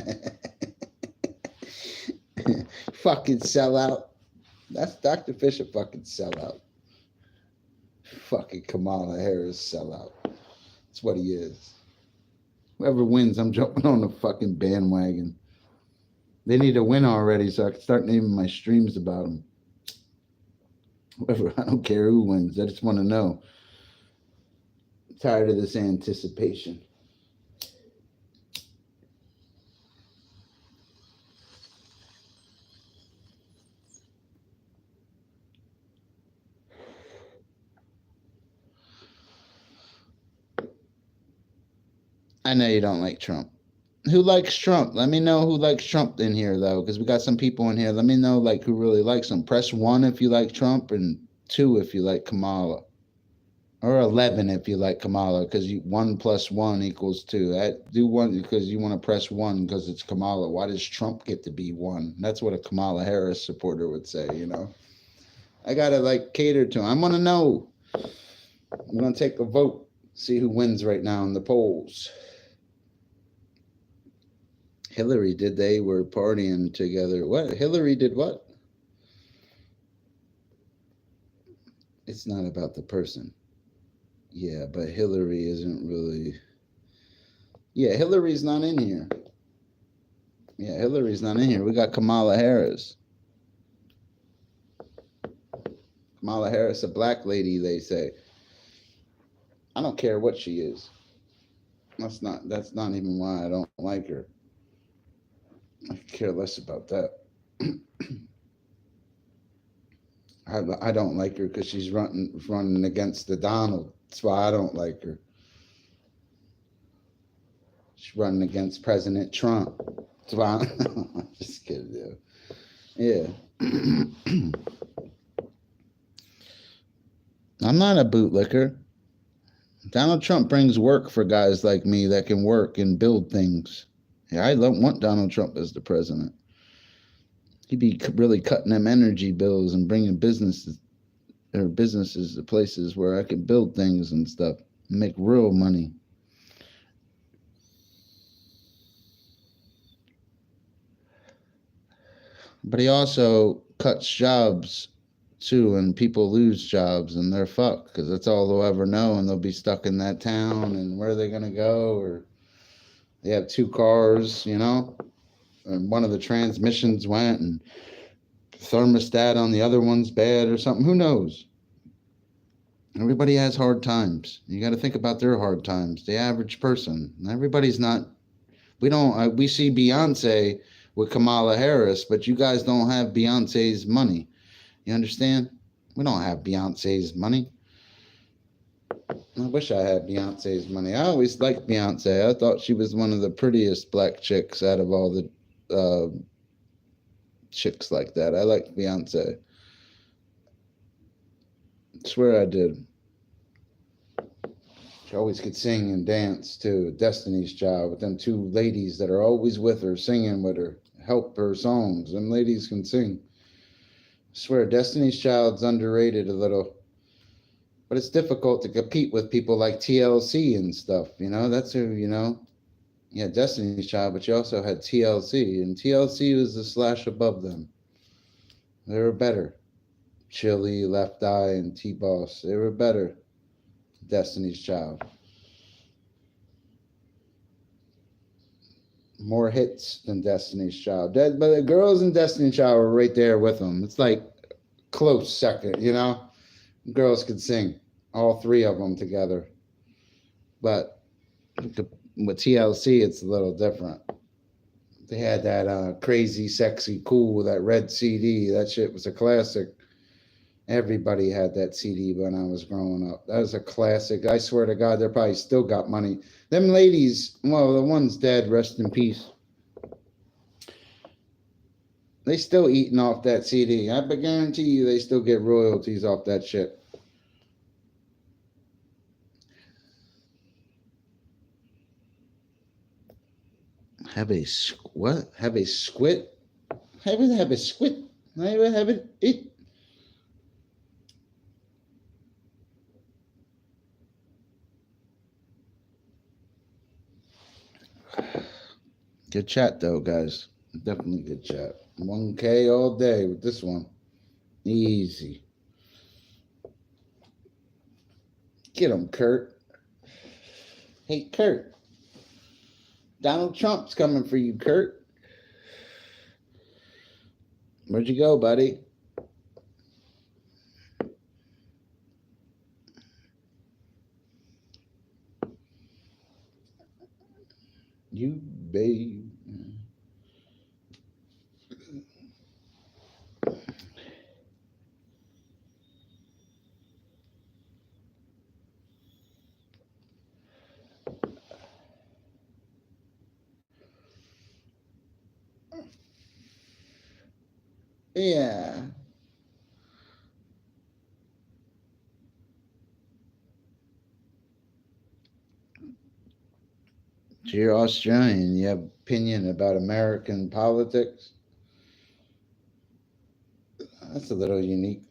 Fucking sellout. That's Dr. Fisher fucking sellout. Fucking Kamala Harris sellout. That's what he is. Whoever wins, I'm jumping on the fucking bandwagon. They need to win already so I can start naming my streams about them. Whoever, I don't care who wins. I just want to know. I'm tired of this anticipation. I know you don't like Trump. Who likes Trump? Let me know who likes Trump in here, though, because we got some people in here. Let me know, like, who really likes him. Press 1 if you like Trump, and 2 if you like Kamala. Or 11 if you like Kamala, because 1 + 1 = 2. Do 1 because you want to press 1 because it's Kamala. Why does Trump get to be 1? That's what a Kamala Harris supporter would say, you know? I got to, like, cater to him. I want to know. I'm going to take a vote, see who wins right now in the polls. Hillary did. They were partying together. What? Hillary did what? It's not about the person. Yeah, but Hillary isn't really. Yeah, Hillary's not in here. Yeah, Hillary's not in here. We got Kamala Harris. Kamala Harris, a black lady, they say. I don't care what she is. That's not even why I don't like her. I care less about that. I don't like her because she's running against the Donald. That's why I don't like her. She's running against President Trump. That's why I'm just kidding, dude. Yeah. I'm not a bootlicker. Donald Trump brings work for guys like me that can work and build things. Yeah, I don't want Donald Trump as the president. He'd be really cutting them energy bills and bringing businesses to places where I could build things and stuff and make real money. But he also cuts jobs too, and people lose jobs and they're fucked because that's all they'll ever know, and they'll be stuck in that town. And where are they gonna go? Or they have 2 cars, you know, and one of the transmissions went, and thermostat on the other one's bad or something. Who knows? Everybody has hard times. You got to think about their hard times. The average person. Everybody's not. We see Beyonce with Kamala Harris, but you guys don't have Beyonce's money. You understand? We don't have Beyonce's money. I wish I had Beyonce's money. I always liked Beyonce. I thought she was one of the prettiest black chicks out of all the chicks like that. I liked Beyonce. I swear I did. She always could sing and dance too. Destiny's Child with them 2 ladies that are always with her, singing with her, help her songs. Them ladies can sing. I swear, Destiny's Child's underrated a little. But it's difficult to compete with people like TLC and stuff, you know? That's who, you know? You had Destiny's Child, but you also had TLC, and TLC was the slash above them. They were better. Chili, Left Eye, and T-Boss. They were better. Destiny's Child. More hits than Destiny's Child. But the girls in Destiny's Child were right there with them. It's like close second, you know? Girls could sing, all 3 of them together. But with TLC, it's a little different. They had that Crazy, Sexy, Cool, that red CD. That shit was a classic. Everybody had that CD when I was growing up. That was a classic. I swear to God, they probably still got money. Them ladies, well, the one's dead, rest in peace. They still eating off that CD. I guarantee you they still get royalties off that shit. Have a what? Have a squid? Have a squid? Have it? Good chat though, guys. Definitely good chat. 1K all day with this one. Easy. Get him, Kurt. Hey, Kurt. Donald Trump's coming for you, Kurt. Where'd you go, buddy? You babe. Yeah. So you're Australian. You have opinion about American politics? That's a little unique.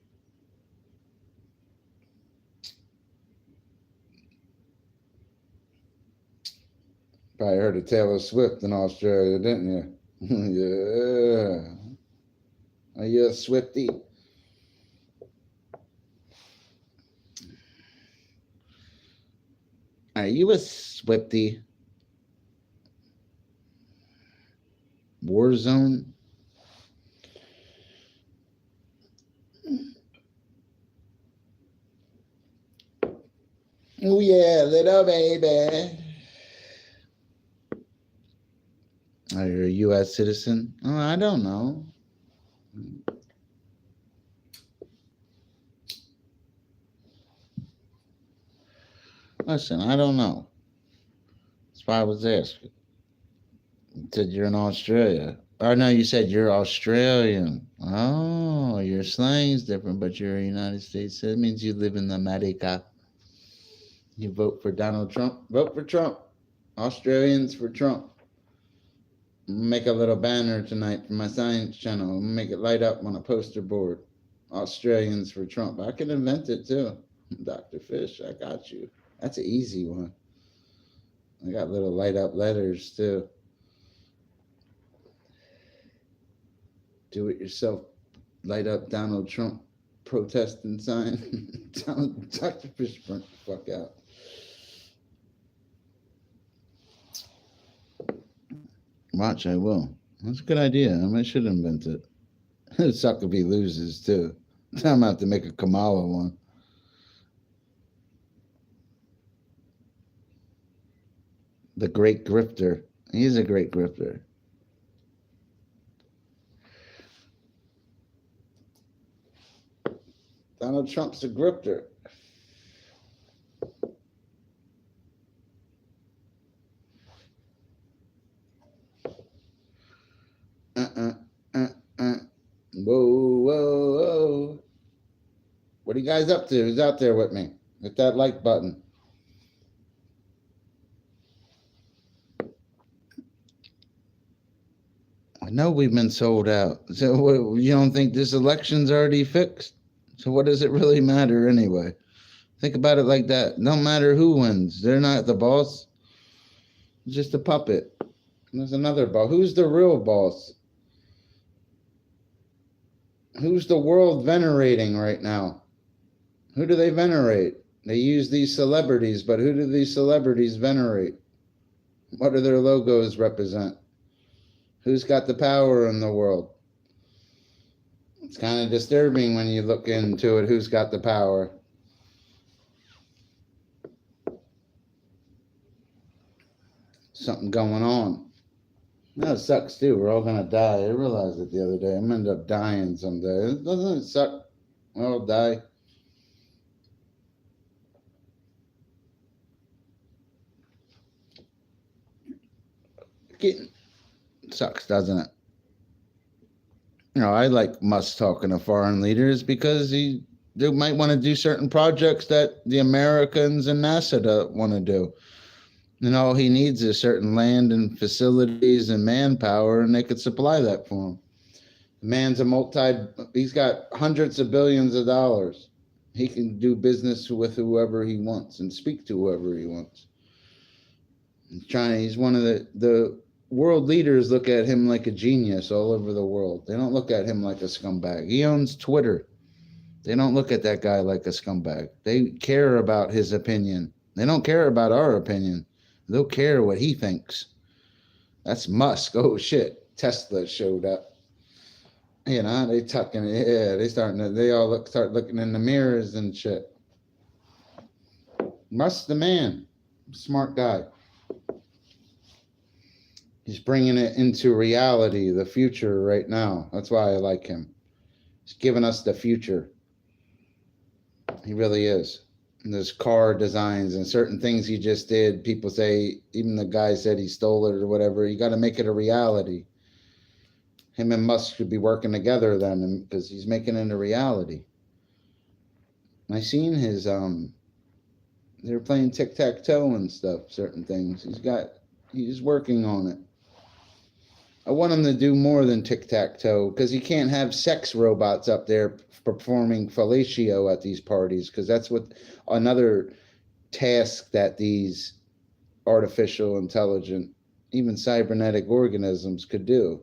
Probably heard of Taylor Swift in Australia, didn't you? Yeah. Are you a Swiftie? Are you a Swiftie? Warzone? Oh yeah, little baby. Are you a U.S. citizen? Oh, I don't know. Listen, I don't know. That's why I was asking. You said you're in Australia. Oh, no, you said you're Australian. Oh, your slang's different, but you're a United States. That means you live in America. You vote for Donald Trump? Vote for Trump. Australians for Trump. Make a little banner tonight for my science channel. Make it light up on a poster board. Australians for Trump. I can invent it too. Dr. Fish, I got you. That's an easy one. I got little light up letters too. Do it yourself. Light up Donald Trump protesting sign. Dr. Fish burnt the fuck out. Watch, I will. That's a good idea. I should invent it. Suckabee loses too. I'm gonna have to make a Kamala one. The great grifter. He's a great grifter. Donald Trump's a grifter. Whoa, whoa, whoa. What are you guys up to? Who's out there with me? Hit that like button. I know we've been sold out. So what, you don't think this election's already fixed? So what does it really matter anyway? Think about it like that. No matter who wins. They're not the boss. It's just a puppet. There's another boss. Who's the real boss? Who's the world venerating right now? Who do they venerate? They use these celebrities, but who do these celebrities venerate? What do their logos represent? Who's got the power in the world? It's kind of disturbing when you look into it, who's got the power. Something going on. That sucks too. We're all going to die. I realized it the other day. I'm going to end up dying someday. Doesn't it suck? We'll all die. Sucks, doesn't it? You know, I like Musk talking to foreign leaders because they might want to do certain projects that the Americans and NASA don't want to do. And all he needs is certain land and facilities and manpower, and they could supply that for him. The man's he's got hundreds of billions of dollars. He can do business with whoever he wants and speak to whoever he wants. He's one of the world leaders look at him like a genius all over the world. They don't look at him like a scumbag. He owns Twitter. They don't look at that guy like a scumbag. They care about his opinion. They don't care about our opinion. They'll care what he thinks. That's Musk. Oh shit. Tesla showed up. You know, they tucking it. Yeah, they all start looking in the mirrors and shit. Musk's the man. Smart guy. He's bringing it into reality, the future right now. That's why I like him. He's giving us the future. He really is. And there's car designs and certain things he just did. People say, even the guy said he stole it or whatever. You got to make it a reality. Him and Musk should be working together then, because he's making it a reality. I seen his they were playing tic-tac-toe and stuff, certain things. He's working on it. I want him to do more than tic-tac-toe, because you can't have sex robots up there performing fellatio at these parties, because that's what another task that these artificial intelligent, even cybernetic organisms could do.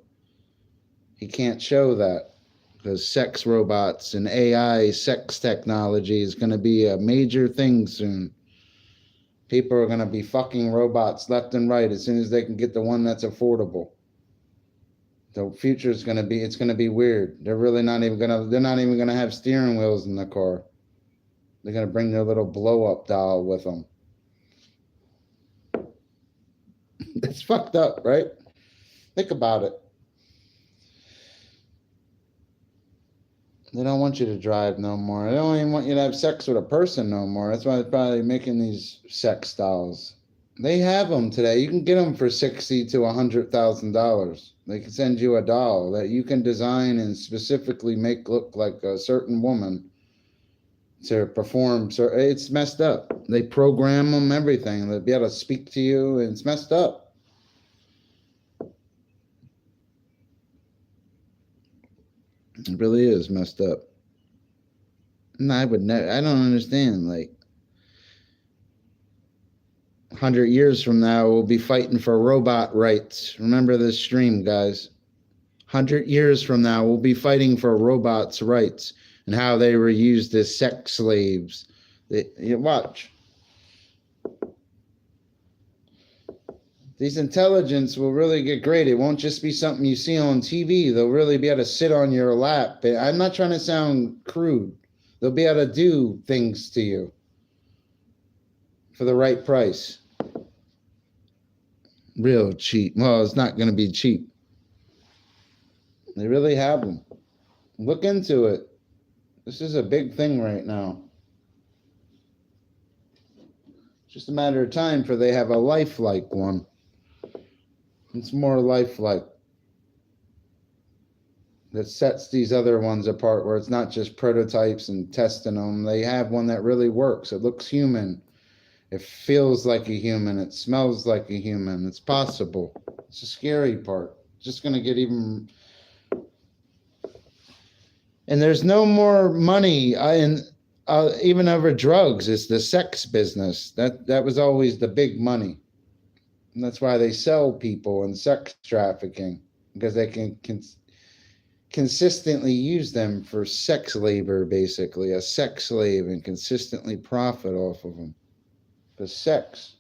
He can't show that, because sex robots and AI sex technology is going to be a major thing soon. People are going to be fucking robots left and right as soon as they can get the one that's affordable. The future is going to be, it's going to be weird. They're not even going to have steering wheels in the car. They're going to bring their little blow-up doll with them. It's fucked up, right? Think about it. They don't want you to drive no more. They don't even want you to have sex with a person no more. That's why they're probably making these sex dolls. They have them today. You can get them for $60,000 to $100,000. They can send you a doll that you can design and specifically make look like a certain woman to perform. So it's messed up. They program them, everything. They'll be able to speak to you, and it's messed up. It really is messed up. And I don't understand. Like, 100 years from now, we'll be fighting for robot rights. Remember this stream, guys. 100 years from now, we'll be fighting for robots' rights and how they were used as sex slaves. Watch. These intelligence will really get great. It won't just be something you see on TV. They'll really be able to sit on your lap. I'm not trying to sound crude. They'll be able to do things to you for the right price. Real cheap. Well, it's not going to be cheap. They really have them. Look into it. This is a big thing right now. It's just a matter of time for they have a lifelike one. It's more lifelike. That sets these other ones apart, where it's not just prototypes and testing them. They have one that really works. It looks human. It feels like a human. It smells like a human. It's possible. It's the scary part. It's just going to get even... And there's no more money even over drugs. It's the sex business. That was always the big money. And that's why they sell people in sex trafficking, because they can consistently use them for sex labor, basically, a sex slave, and consistently profit off of them. Because sex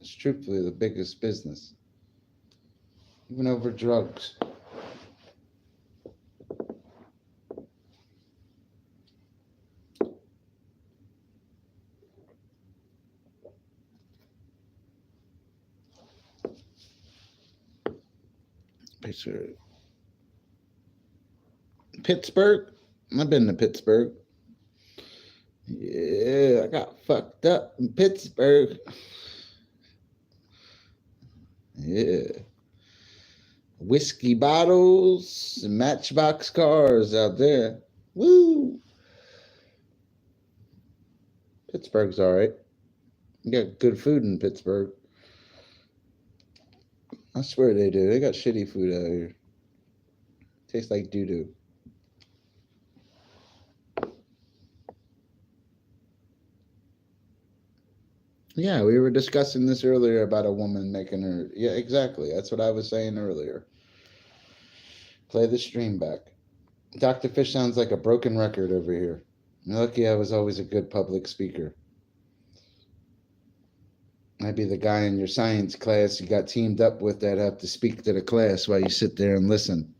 is truthfully the biggest business, even over drugs. Pittsburgh? I've been to Pittsburgh. Yeah, I got fucked up in Pittsburgh. Yeah. Whiskey bottles and Matchbox cars out there. Woo! Pittsburgh's all right. You got good food in Pittsburgh. I swear they do. They got shitty food out here. Tastes like doo-doo. Yeah, we were discussing this earlier about a woman making her... Yeah, exactly. That's what I was saying earlier. Play the stream back. Dr. Fish sounds like a broken record over here. Lucky I was always a good public speaker. Might be the guy in your science class you got teamed up with that have to speak to the class while you sit there and listen.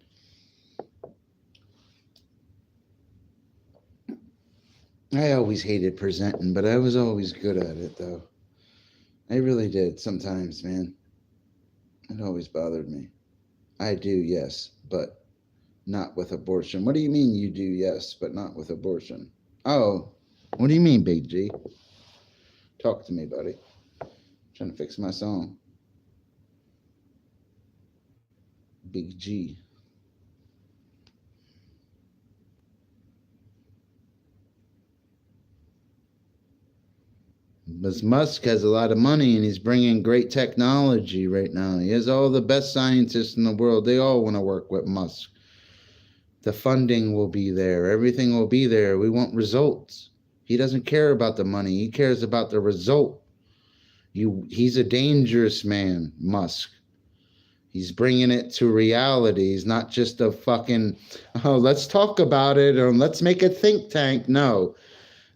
I always hated presenting, but I was always good at it, though. I really did sometimes, man. It always bothered me. I do, yes, but not with abortion. What do you mean you do, yes, but not with abortion? Oh, what do you mean, Big G? Talk to me, buddy. I'm trying to fix my song. Big G. Because Musk has a lot of money and he's bringing great technology right now. He has all the best scientists in the world. They all want to work with Musk. The funding will be there. Everything will be there. We want results. He doesn't care about the money. He cares about the result. He's a dangerous man, Musk. He's bringing it to reality. He's not just a fucking, oh, let's talk about it or let's make a think tank. No,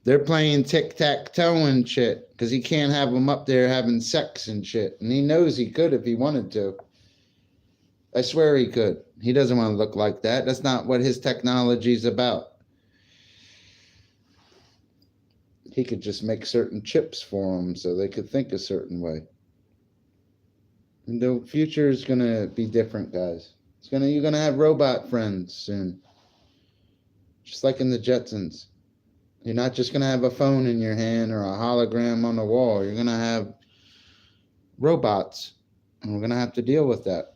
they're playing tic-tac-toe and shit because he can't have them up there having sex and shit. And he knows he could if he wanted to. I swear he could. He doesn't want to look like that. That's not what his technology is about. He could just make certain chips for them so they could think a certain way. And the future is going to be different, guys. You're going to have robot friends soon. Just like in the Jetsons. You're not just going to have a phone in your hand or a hologram on the wall. You're going to have robots. And we're going to have to deal with that.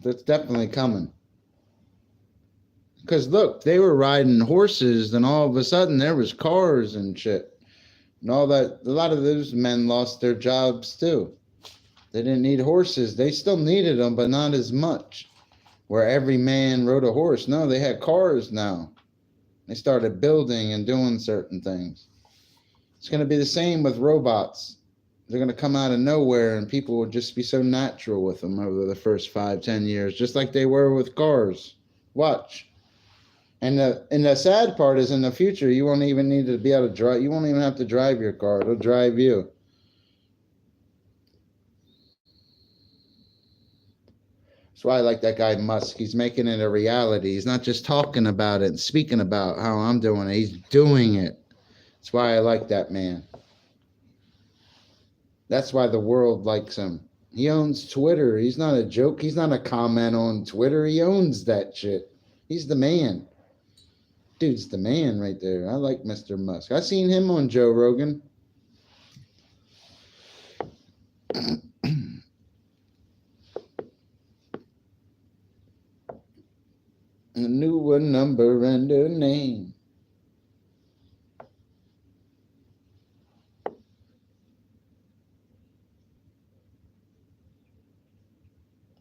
That's definitely coming. Because look, they were riding horses, then all of a sudden there was cars and shit. And all that, a lot of those men lost their jobs too. They didn't need horses. They still needed them, but not as much. Where every man rode a horse. No, they had cars now. They started building and doing certain things. It's going to be the same with robots. They're going to come out of nowhere and people will just be so natural with them over the first 5-10 years, just like they were with cars. Watch. And the sad part is in the future, you won't even need to be able to drive. You won't even have to drive your car. It'll drive you. That's why I like that guy Musk. He's making it a reality. He's not just talking about it and speaking about how I'm doing it. He's doing it. That's why I like that man. That's why the world likes him. He owns Twitter. He's not a joke. He's not a comment on Twitter. He owns that shit. He's the man. Dude's the man right there. I like Mr. Musk. I seen him on Joe Rogan. A new number and a name.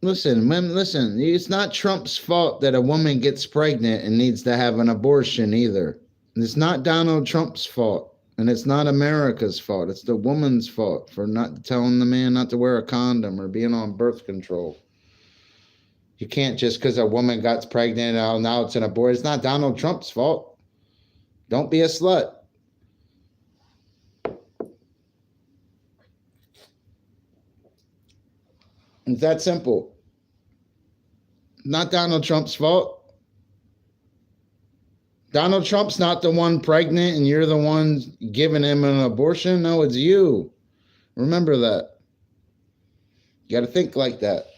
Listen, it's not Trump's fault that a woman gets pregnant and needs to have an abortion either. It's not Donald Trump's fault, and it's not America's fault. It's the woman's fault for not telling the man not to wear a condom or being on birth control. You can't just because a woman got pregnant, oh, now it's an abortion. It's not Donald Trump's fault. Don't be a slut. It's that simple. Not Donald Trump's fault. Donald Trump's not the one pregnant and you're the one giving him an abortion. No, it's you. Remember that. You got to think like that.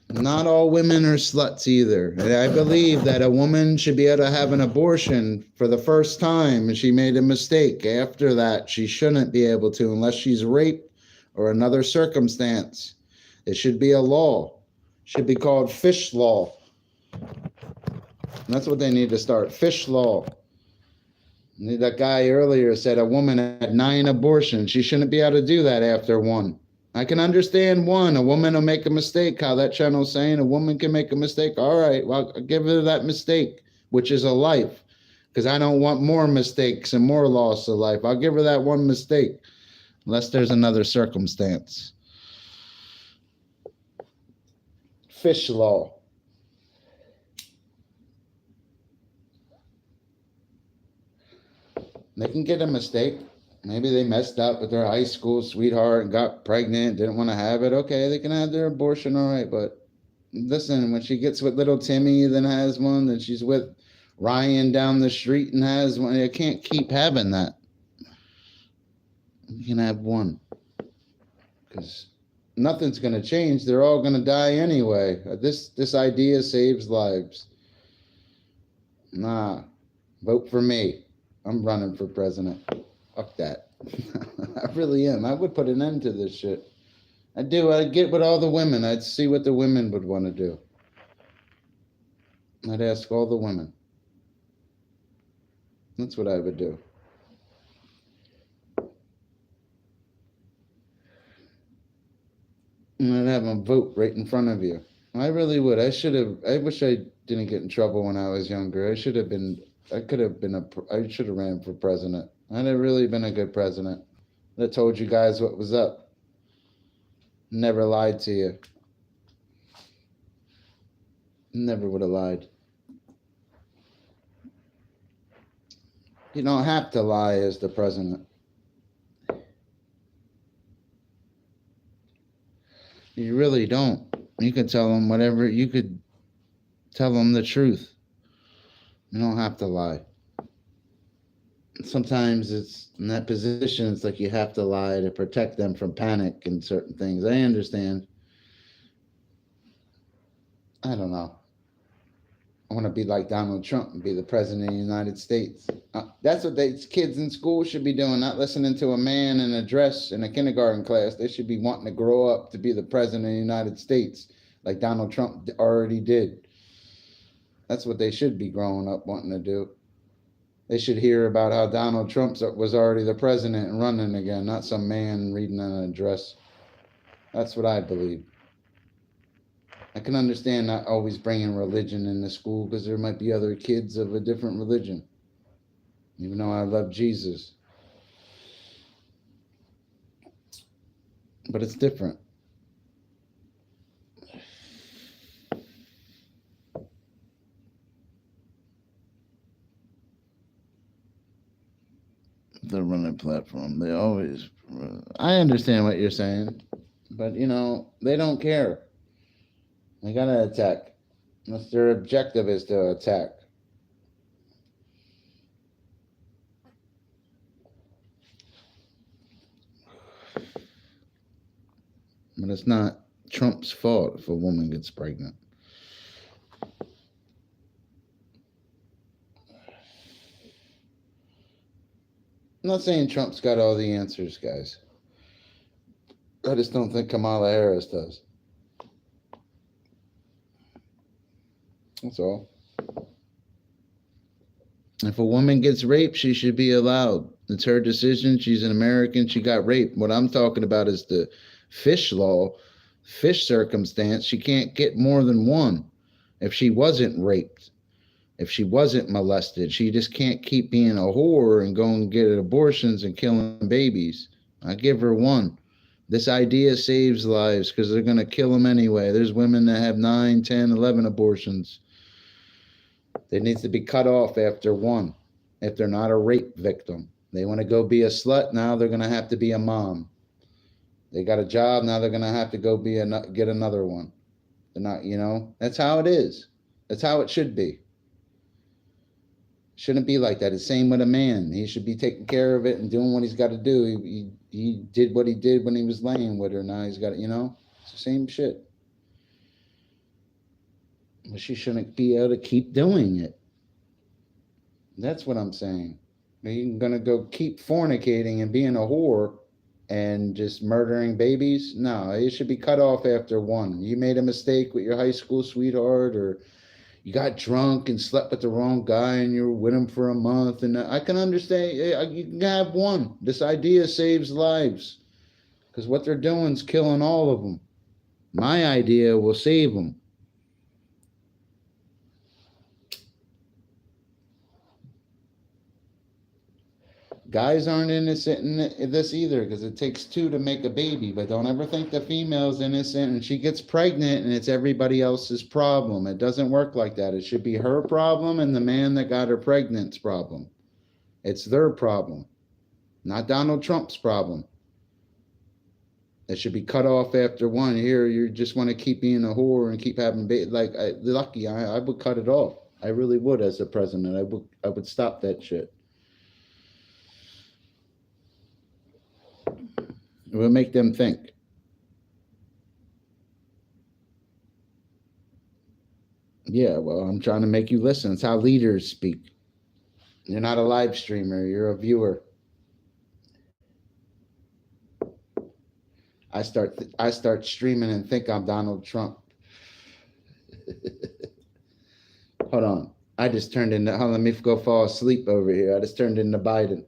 Not all women are sluts either. And I believe that a woman should be able to have an abortion for the first time and she made a mistake. After that, she shouldn't be able to unless she's raped or another circumstance. It should be a law. It should be called fish law. And that's what they need to start, fish law. That guy earlier said a woman had 9 abortions. She shouldn't be able to do that after one. I can understand one. A woman will make a mistake. How that channel's saying a woman can make a mistake. All right, well, I'll give her that mistake, which is a life, because I don't want more mistakes and more loss of life. I'll give her that one mistake, unless there's another circumstance. Fish law. can get a mistake. Maybe they messed up with their high school sweetheart and got pregnant, didn't want to have it. Okay, they can have their abortion, all right. But listen, when she gets with little Timmy, then has one, then she's with Ryan down the street and has one. You can't keep having that. You can have one. Because nothing's going to change. They're all going to die anyway. This idea saves lives. Nah. Vote for me. I'm running for president. Fuck that. I really am. I would put an end to this shit. I do. I'd get with all the women. I'd see what the women would want to do. I'd ask all the women. That's what I would do. And I'd have them vote right in front of you. I really would. I wish I didn't get in trouble when I was younger. I should have ran for president. I'd have really been a good president. I'd have told you guys what was up. Never lied to you. Never would have lied. You don't have to lie as the president. You really don't. You can tell them whatever. You could tell them the truth. You don't have to lie. Sometimes it's in that position, it's like you have to lie to protect them from panic and certain things. I understand. I don't know. I want to be like Donald Trump and be the president of the United States. That's what kids in school should be doing, not listening to a man in a dress in a kindergarten class. They should be wanting to grow up to be the president of the United States, like Donald Trump already did. That's what they should be growing up wanting to do. They should hear about how Donald Trump was already the president and running again, not some man reading an address. That's what I believe. I can understand not always bringing religion into school because there might be other kids of a different religion, even though I love Jesus. But it's different. The running platform, they always... I understand what you're saying, but, they don't care. They gotta attack. Unless their objective is to attack. But it's not Trump's fault if a woman gets pregnant. I'm not saying Trump's got all the answers, guys. I just don't think Kamala Harris does. That's all. If a woman gets raped, she should be allowed. It's her decision. She's an American. She got raped. What I'm talking about is the fish law, fish circumstance. She can't get more than one if she wasn't raped, if she wasn't molested. She just can't keep being a whore and going get abortions and killing babies. I give her one. This idea saves lives because they're going to kill them anyway. There's women that have 9, 10, 11 abortions. They need to be cut off after one if they're not a rape victim. They want to go be a slut, now they're going to have to be a mom. They got a job, now they're going to have to go get another one. They're not, that's how it is. That's how it should be. Shouldn't be like that. It's same with a man. He should be taking care of it and doing what he's got to do. He did what he did when he was laying with her. Now he's got, it's the same shit. But she shouldn't be able to keep doing it. That's what I'm saying. You're going to go keep fornicating and being a whore and just murdering babies? No, it should be cut off after one. You made a mistake with your high school sweetheart, or you got drunk and slept with the wrong guy and you were with him for a month. And I can understand. You can have one. This idea saves lives because what they're doing is killing all of them. My idea will save them. Guys aren't innocent in this either because it takes two to make a baby, but don't ever think the female's innocent and she gets pregnant and it's everybody else's problem. It doesn't work like that. It should be her problem and the man that got her pregnant's problem. It's their problem, not Donald Trump's problem. It should be cut off after one. Here, you just want to keep being a whore and keep having lucky. I would cut it off. I really would as a president. I would stop that shit. It would make them think. Yeah, well, I'm trying to make you listen. It's how leaders speak. You're not a live streamer. You're a viewer. I start streaming and think I'm Donald Trump. Hold on. I just turned into, let me go fall asleep over here. I just turned into Biden.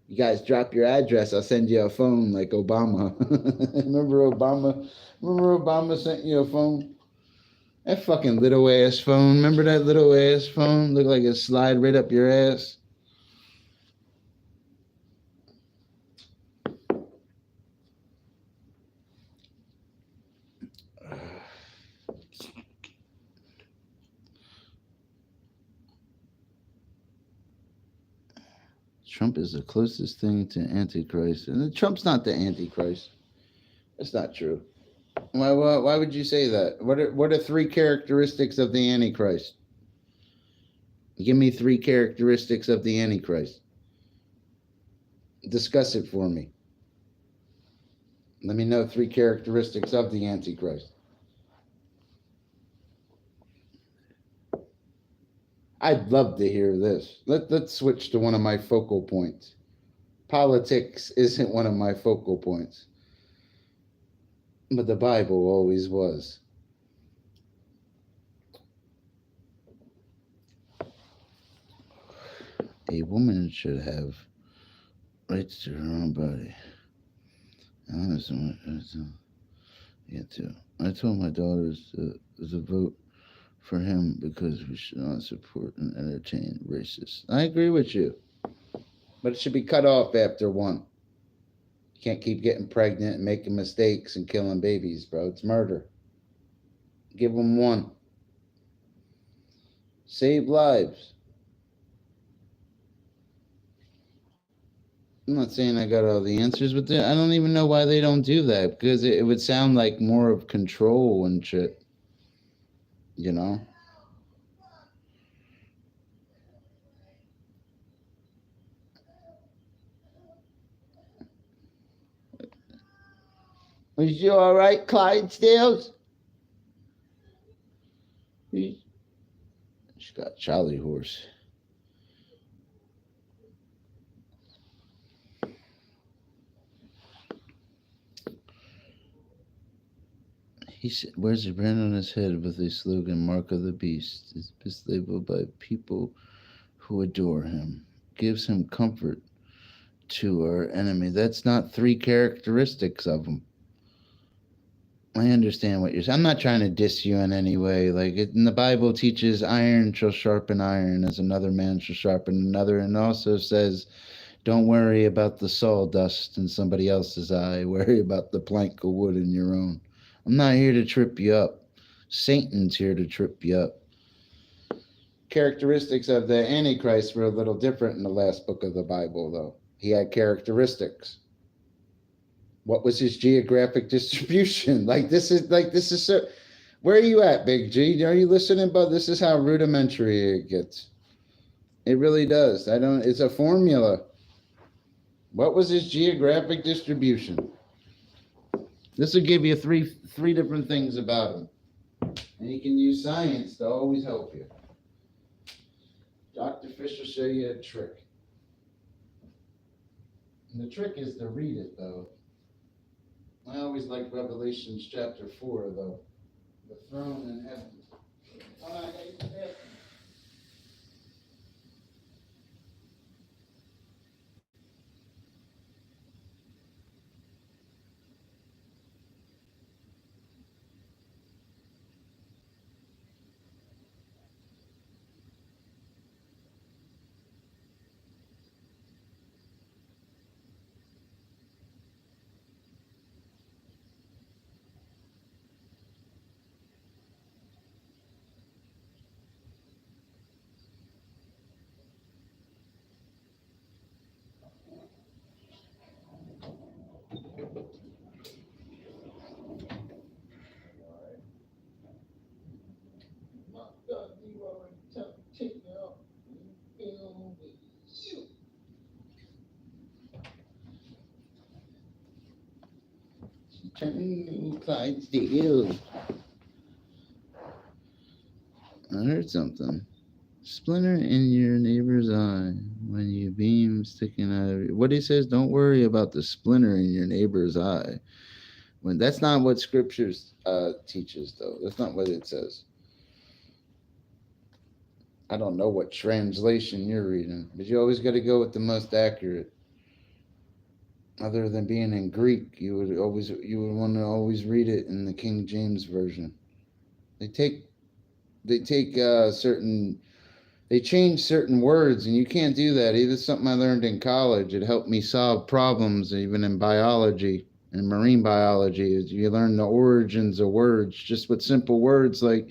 You guys drop your address, I'll send you a phone like Obama. Remember Obama sent you a phone? That fucking little ass phone. Remember that little ass phone? Looked like it slide right up your ass. Trump is the closest thing to Antichrist. And Trump's not the Antichrist. That's not true. Why would you say that? What are three characteristics of the Antichrist? Give me three characteristics of the Antichrist. Discuss it for me. Let me know three characteristics of the Antichrist. I'd love to hear this. Let's switch to one of my focal points. Politics isn't one of my focal points, but the Bible always was. A woman should have rights to her own body. I told my daughters to vote for him because we should not support and entertain racists. I agree with you, but it should be cut off after one. You can't keep getting pregnant and making mistakes and killing babies, bro. It's murder. Give them one. Save lives. I'm not saying I got all the answers, but I don't even know why they don't do that, because it would sound like more of control and shit, you know? Was you all right, Clydesdales? She got Charlie horse. He wears a brand on his head with a slogan, "Mark of the Beast." It's mislabeled by people who adore him. Gives him comfort to our enemy. That's not three characteristics of him. I understand what you're saying. I'm not trying to diss you in any way. Like, in the Bible teaches iron shall sharpen iron as another man shall sharpen another, and also says, don't worry about the sawdust in somebody else's eye. Worry about the plank of wood in your own. I'm not here to trip you up. Satan's here to trip you up. Characteristics of the Antichrist were a little different in the last book of the Bible, though. He had characteristics. What was his geographic distribution? This is so. Where are you at, Big G? Are you listening? But this is how rudimentary it gets. It really does. It's a formula. What was his geographic distribution? This will give you three different things about him. And you can use science to always help you. Dr. Fish will show you a trick. And the trick is to read it, though. I always like Revelations chapter 4, though. The throne in heaven. applies to you. I heard something. Splinter in your neighbor's eye when you beam sticking out of you. What he says, don't worry about the splinter in your neighbor's eye. When that's not what scriptures teaches, though. That's not what it says. I don't know what translation you're reading, but you always got to go with the most accurate. Other than being in Greek, you would want to always read it in the King James version. They change certain words, and you can't do that. Either something I learned in college. It helped me solve problems, even in biology and marine biology. Is you learn the origins of words just with simple words, like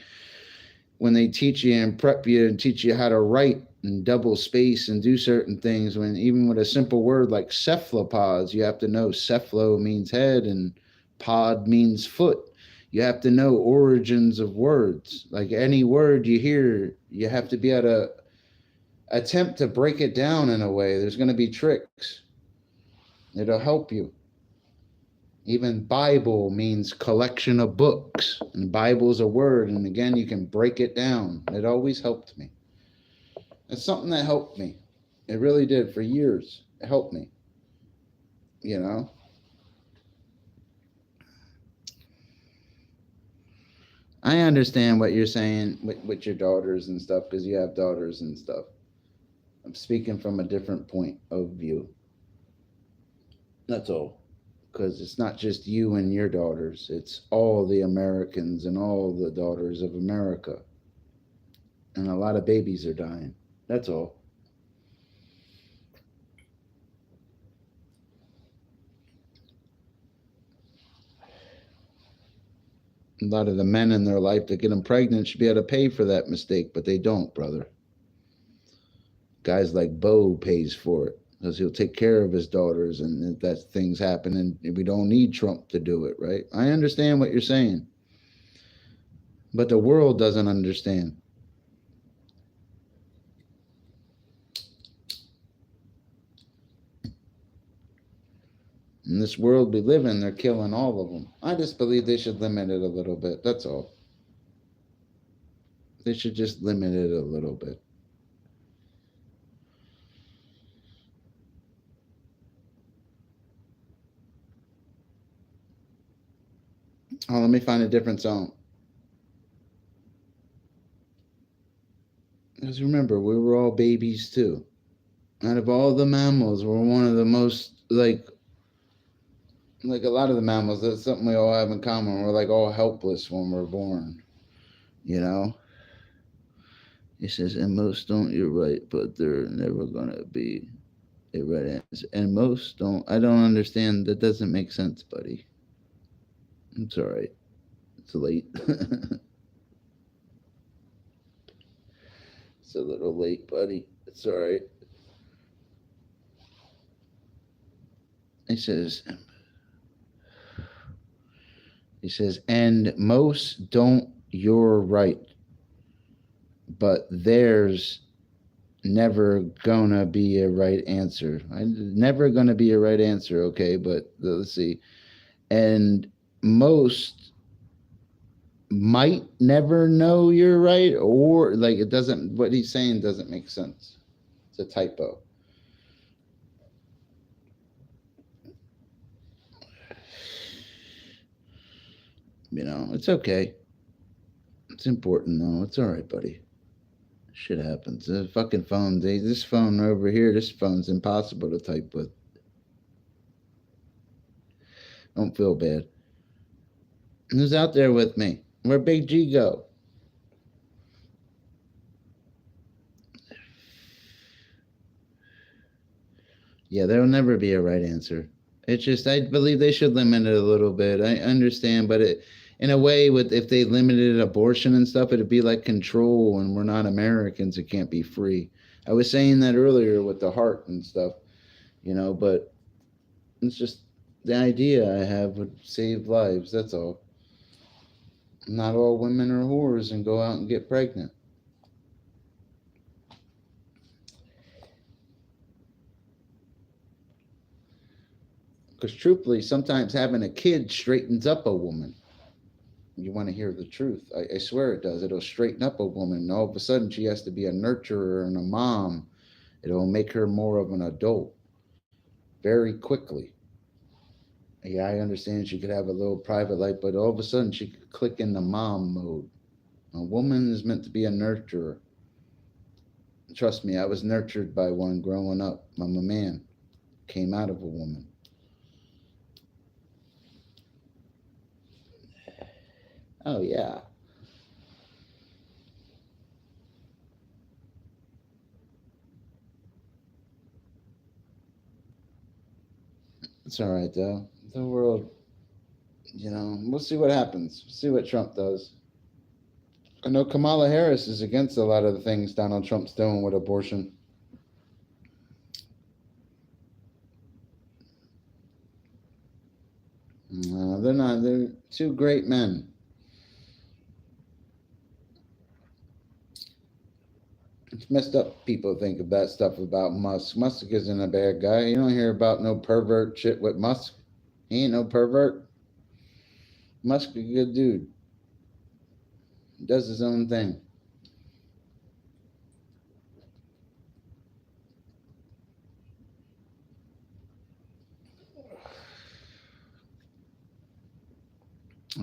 when they teach you and prep you and teach you how to write and double space and do certain things. When even with a simple word like cephalopods, you have to know cephalo means head and pod means foot. You have to know origins of words. Like any word you hear, you have to be able to attempt to break it down in a way. There's going to be tricks. It'll help you. Even Bible means collection of books. And Bible's a word. And again, you can break it down. It always helped me. It's something that helped me. It really did for years. It helped me. You know? I understand what you're saying with your daughters and stuff, because you have daughters and stuff. I'm speaking from a different point of view. That's all. Because it's not just you and your daughters. It's all the Americans and all the daughters of America. And a lot of babies are dying. That's all. A lot of the men in their life that get them pregnant should be able to pay for that mistake, but they don't, brother. Guys like Bo pays for it because he'll take care of his daughters, and that things happen, and we don't need Trump to do it, right? I understand what you're saying, but the world doesn't understand. In this world we live in, they're killing all of them. I just believe they should limit it a little bit. That's all. They should just limit it a little bit. Oh, let me find a different song. Because remember, we were all babies too. Out of all the mammals, we're one of the most, like a lot of the mammals, that's something we all have in common. We're like all helpless when we're born, you know? He says, and most don't, you're right, but they're never going to be a right answer. And most don't, I don't understand. That doesn't make sense, buddy. It's all right. It's late. It's a little late, buddy. It's all right. He says, and most don't, you're right. But there's never gonna be a right answer. Never gonna be a right answer, okay? But let's see. And most might never know you're right, or like it doesn't, what he's saying doesn't make sense. It's a typo. You know, it's okay. It's important though. It's all right, buddy. Shit happens. The fucking phone, this phone over here, this phone's impossible to type with. Don't feel bad. Who's out there with me? Where'd Big G go? Yeah, there'll never be a right answer. It's just, I believe they should limit it a little bit. I understand, but it, in a way, if they limited abortion and stuff, it'd be like control, and we're not Americans. It can't be free. I was saying that earlier with the heart and stuff, you know, but it's just the idea I have would save lives. That's all. Not all women are whores and go out and get pregnant. Because truthfully, sometimes having a kid straightens up a woman. You want to hear the truth. I swear it does. It'll straighten up a woman. All of a sudden, she has to be a nurturer and a mom. It'll make her more of an adult very quickly. Yeah, I understand she could have a little private life, but all of a sudden, she could click into mom mode. A woman is meant to be a nurturer. Trust me, I was nurtured by one growing up. I'm a man. Came out of a woman. Oh, yeah. It's all right, though. The world, we'll see what happens. See what Trump does. I know Kamala Harris is against a lot of the things Donald Trump's doing with abortion. They're not. They're two great men. It's messed up. People think of that stuff about Musk. Musk isn't a bad guy. You don't hear about no pervert shit with Musk. He ain't no pervert. Musk a good dude. Does his own thing.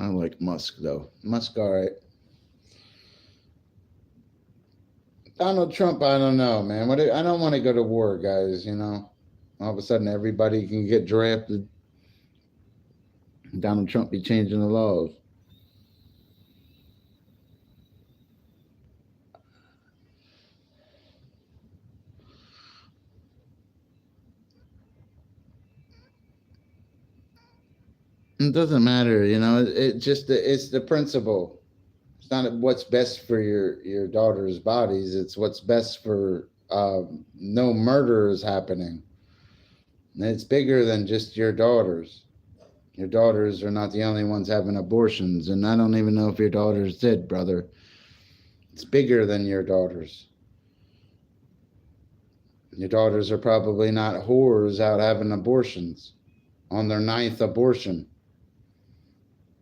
I like Musk though. Musk, all right. Donald Trump, I don't know, man. I don't want to go to war, guys. All of a sudden everybody can get drafted. Donald Trump be changing the laws. It doesn't matter, it's the principle. It's not what's best for your daughter's bodies. It's what's best for no murders happening. And it's bigger than just your daughters. Your daughters are not the only ones having abortions, and I don't even know if your daughters did, brother. It's bigger than your daughters. Your daughters are probably not whores out having abortions on their 9th abortion.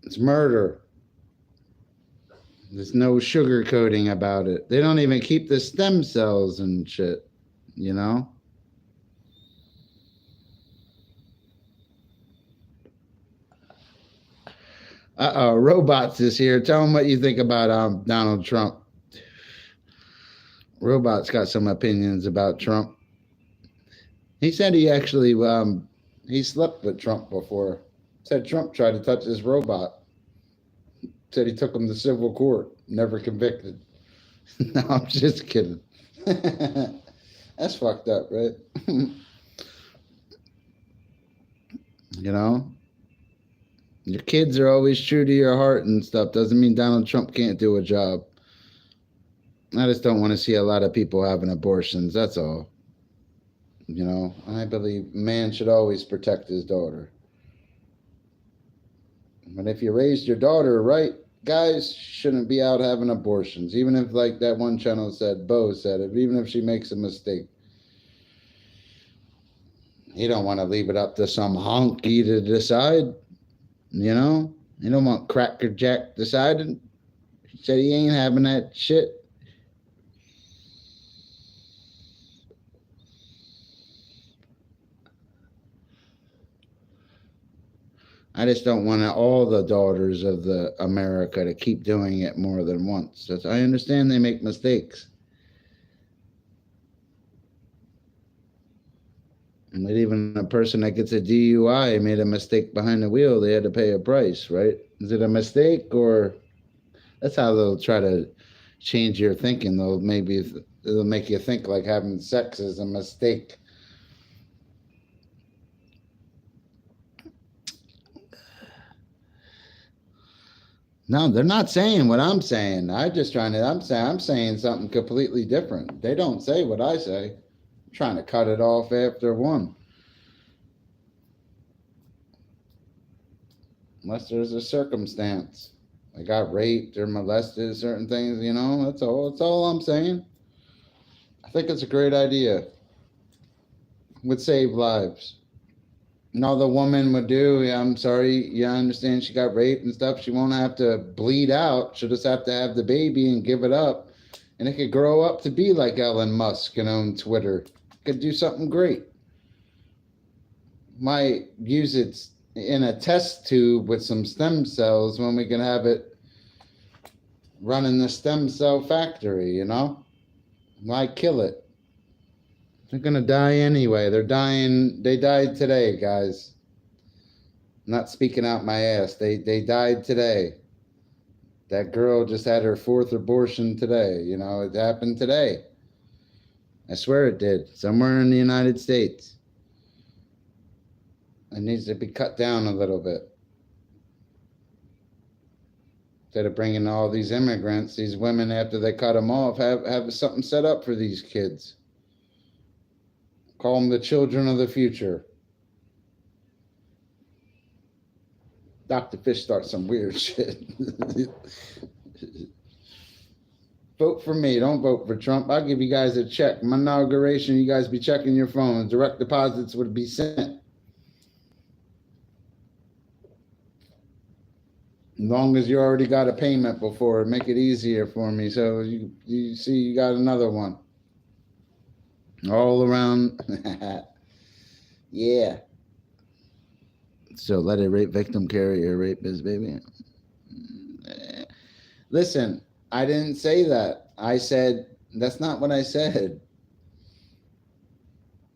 It's murder. There's no sugarcoating about it. They don't even keep the stem cells and shit, Robots is here. Tell them what you think about Donald Trump. Robots got some opinions about Trump. He said he actually he slept with Trump before. Said Trump tried to touch his robot. Said he took him to civil court. Never convicted. No, I'm just kidding. That's fucked up, right? Your kids are always true to your heart and stuff. Doesn't mean Donald Trump can't do a job. I just don't want to see a lot of people having abortions. That's all. I believe man should always protect his daughter. But if you raised your daughter right, guys shouldn't be out having abortions. Even if, like that one channel said, Bo said it, even if she makes a mistake. You don't want to leave it up to some honky to decide. You don't want Cracker Jack deciding. He said he ain't having that shit. I just don't want all the daughters of the America to keep doing it more than once. I understand they make mistakes. But even a person that gets a DUI made a mistake behind the wheel, they had to pay a price, right? Is it a mistake, or that's how they'll try to change your thinking? They'll make you think like having sex is a mistake. No, they're not saying what I'm saying. I'm saying something completely different. They don't say what I say. I'm trying to cut it off after one. Unless there's a circumstance. I got raped or molested, certain things, that's all I'm saying. I think it's a great idea. Would save lives. And all the woman would do, yeah, I'm sorry, yeah, I understand she got raped and stuff. She won't have to bleed out. She'll just have to have the baby and give it up. And it could grow up to be like Elon Musk and own Twitter. It could do something great. Might use it in a test tube with some stem cells when we can have it running the stem cell factory, you know? Why kill it? They're gonna die anyway. They're dying. They died today, guys. I'm not speaking out my ass. They died today. That girl just had her 4th abortion today. You know, it happened today. I swear it did. Somewhere in the United States. It needs to be cut down a little bit. Instead of bringing all these immigrants, these women, after they cut them off, have something set up for these kids. Call them the children of the future. Dr. Fish starts some weird shit. Vote for me. Don't vote for Trump. I'll give you guys a check. My inauguration, you guys be checking your phones. Direct deposits would be sent. As long as you already got a payment before, make it easier for me. So you see you got another one. All around. Yeah. So let a rape victim carry a rapist, baby. Listen, I didn't say that. I said, that's not what I said.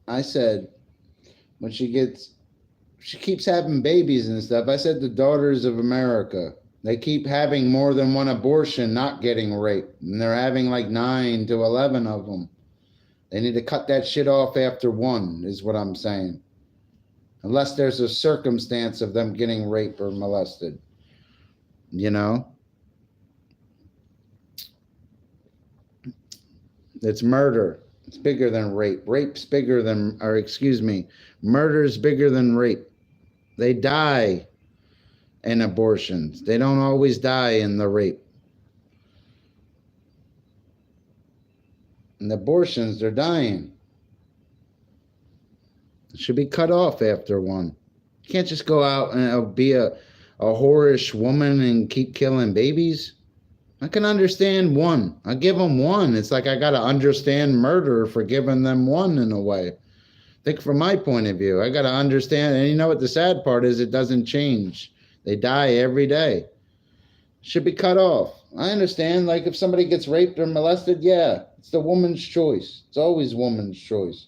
I said, when she keeps having babies and stuff. I said the daughters of America. They keep having more than one abortion, not getting raped. And they're having like 9 to 11 of them. They need to cut that shit off after one, is what I'm saying. Unless there's a circumstance of them getting raped or molested. You know? It's murder. It's bigger than rape. Rape's bigger than, or excuse me, murder's bigger than rape. They die in abortions. They don't always die in the rape. In abortions, they're dying. It should be cut off after one. You can't just go out and be a whorish woman and keep killing babies. I can understand one. I give them one. It's like I got to understand murder for giving them one in a way. Think from my point of view. I got to understand. And you know what the sad part is? It doesn't change. They die every day. Should be cut off. I understand. Like if somebody gets raped or molested, yeah, it's the woman's choice. It's always woman's choice.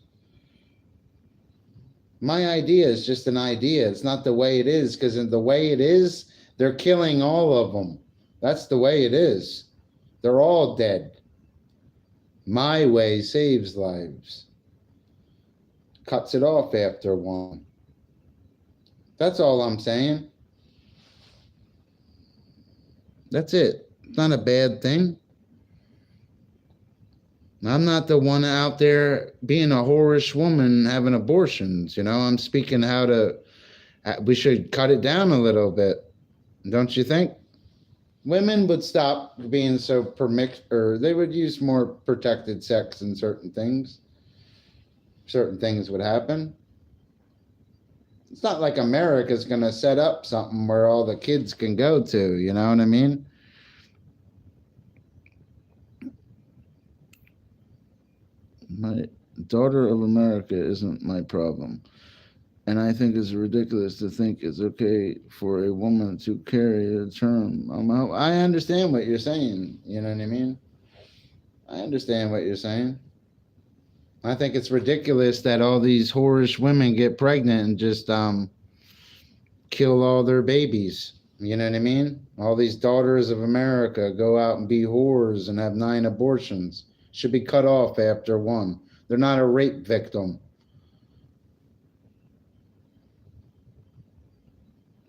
My idea is just an idea. It's not the way it is, because in the way it is, they're killing all of them. That's the way it is. They're all dead. My way saves lives. Cuts it off after one. That's all I'm saying. That's it. It's not a bad thing. I'm not the one out there being a whorish woman having abortions. You know, I'm speaking how to, we should cut it down a little bit. Don't you think? Women would stop being so or they would use more protected sex in certain things. Certain things would happen. It's not like America's going to set up something where all the kids can go to, you know what I mean? My daughter of America isn't my problem. And I think it's ridiculous to think it's okay for a woman to carry a term. I understand what you're saying. You know what I mean? I understand what you're saying. I think it's ridiculous that all these whorish women get pregnant and just kill all their babies. You know what I mean? All these daughters of America go out and be whores and have 9 abortions. Should be cut off after one. They're not a rape victim.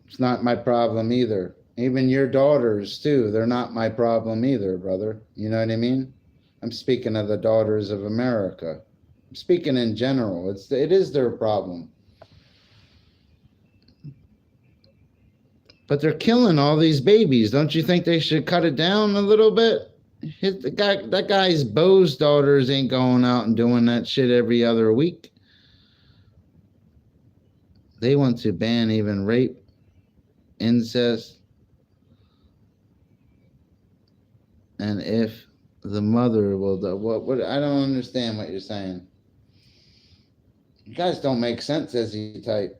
It's not my problem either. Even your daughters, too, they're not my problem either, brother. You know what I mean? I'm speaking of the daughters of America. I'm speaking in general. It is their problem. But they're killing all these babies. Don't you think they should cut it down a little bit? That guy's Bo's daughters ain't going out and doing that shit every other week. They want to ban even rape, incest, and if the mother will do what I don't understand what you're saying. You guys don't make sense as you type.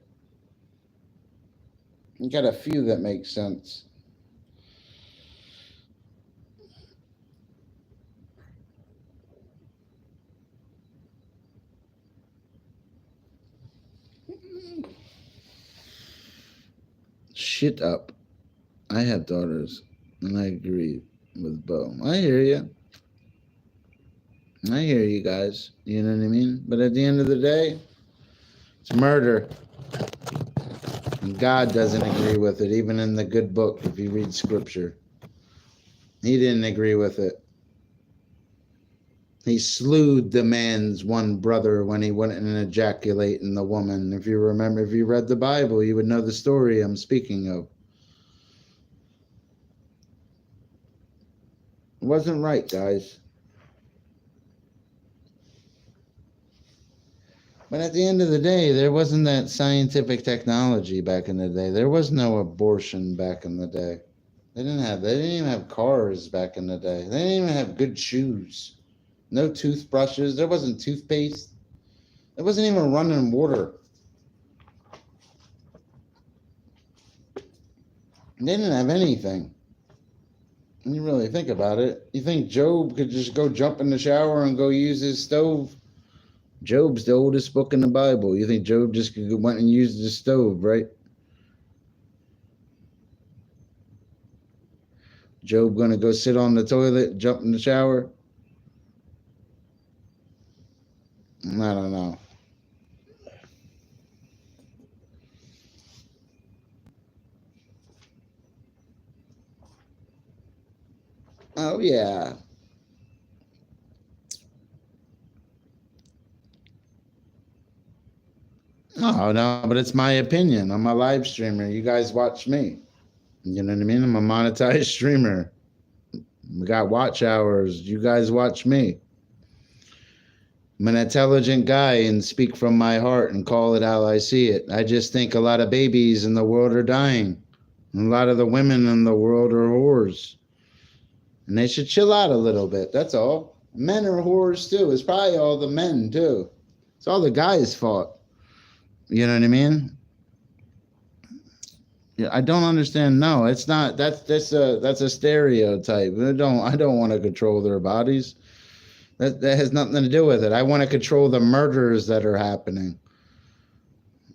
You got a few that make sense. Shit up. I have daughters, and I agree with Bo. I hear you. I hear you guys. You know what I mean? But at the end of the day, it's murder. And God doesn't agree with it, even in the good book, if you read scripture. He didn't agree with it. He slewed the man's one brother when he went and ejaculated in the woman. If you remember, if you read the Bible, you would know the story I'm speaking of. It wasn't right, guys. But at the end of the day, there wasn't that scientific technology back in the day. There was no abortion back in the day. They didn't even have cars back in the day. They didn't even have good shoes. No toothbrushes. There wasn't toothpaste. There wasn't even running water. They didn't have anything. When you really think about it, you think Job could just go jump in the shower and go use his stove? Job's the oldest book in the Bible. You think Job just went and used the stove, right? Job gonna go sit on the toilet, jump in the shower? I don't know. Oh yeah. Oh no, but it's my opinion. I'm a live streamer. You guys watch me. You know what I mean? I'm a monetized streamer. We got watch hours. You guys watch me. I'm an intelligent guy and speak from my heart and call it how I see it. I just think a lot of babies in the world are dying. And a lot of the women in the world are whores. And they should chill out a little bit. That's all. Men are whores too. It's probably all the men too. It's all the guys' fault. You know what I mean? Yeah, I don't understand. No, it's not. That's a stereotype. I don't want to control their bodies. That has nothing to do with it. I want to control the murders that are happening.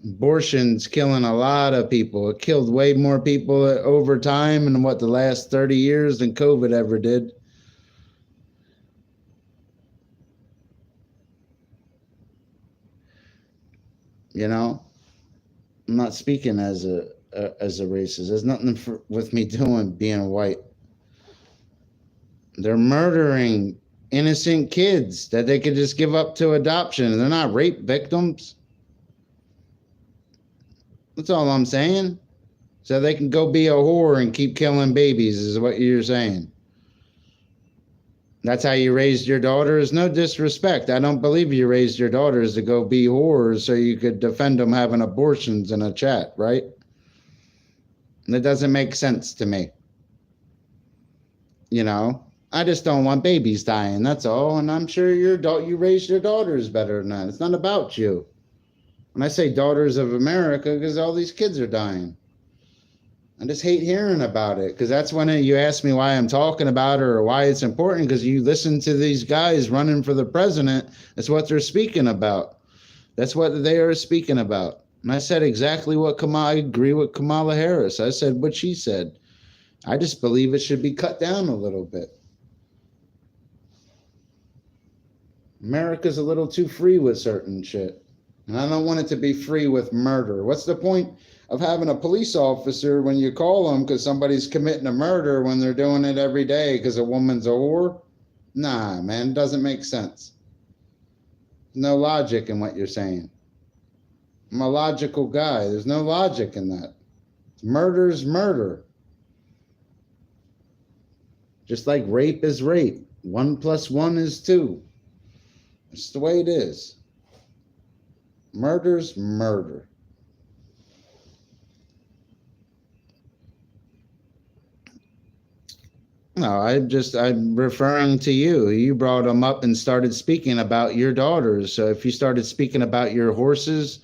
Abortion's killing a lot of people. It killed way more people over time in the last 30 years than COVID ever did. You know, I'm not speaking as a racist. There's nothing with me doing being white. They're murdering innocent kids that they could just give up to adoption. They're not rape victims. That's all I'm saying. So they can go be a whore and keep killing babies is what you're saying. That's how you raised your daughters? No disrespect. I don't believe you raised your daughters to go be whores so you could defend them having abortions in a chat, right? That doesn't make sense to me. You know, I just don't want babies dying, that's all. And I'm sure you raised your daughters better than that. It's not about you. When I say daughters of America, because all these kids are dying. I just hate hearing about it, because that's when you ask me why I'm talking about it or why it's important, because you listen to these guys running for the president. That's what they're speaking about. That's what they are speaking about. And I said exactly what I agree with Kamala Harris. I said what she said. I just believe it should be cut down a little bit. America's a little too free with certain shit. And I don't want it to be free with murder. What's the point of having a police officer when you call them because somebody's committing a murder when they're doing it every day because a woman's a whore? Nah, man, it doesn't make sense. No logic in what you're saying. I'm a logical guy. There's no logic in that. Murder's murder. Just like rape is rape. 1 + 1 is 2. It's the way it is. Murder's murder. No, I'm referring to you. You brought them up and started speaking about your daughters. So if you started speaking about your horses,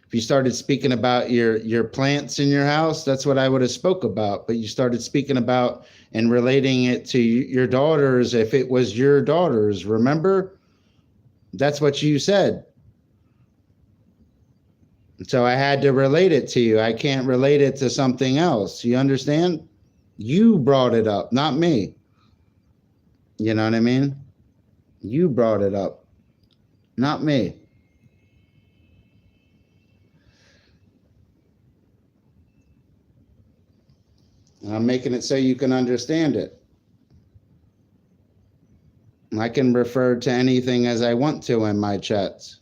if you started speaking about your plants in your house, that's what I would have spoke about. But you started speaking about and relating it to your daughters. If it was your daughters, remember? That's what you said. So I had to relate it to you. I can't relate it to something else. You understand? You brought it up, not me. You know what I mean? You brought it up, not me. I'm making it so you can understand it. I can refer to anything as I want to in my chats.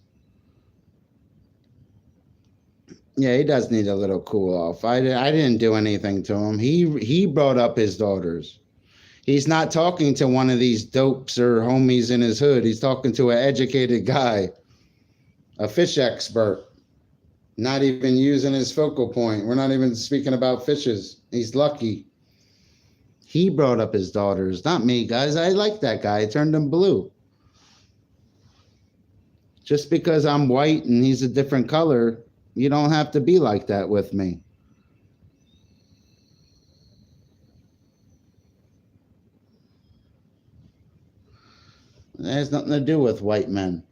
Yeah, he does need a little cool off. I didn't do anything to him. He brought up his daughters. He's not talking to one of these dopes or homies in his hood. He's talking to an educated guy, a fish expert, not even using his focal point. We're not even speaking about fishes. He's lucky. He brought up his daughters, not me, guys. I like that guy. I turned him blue. Just because I'm white and he's a different color, you don't have to be like that with me. It has nothing to do with white men.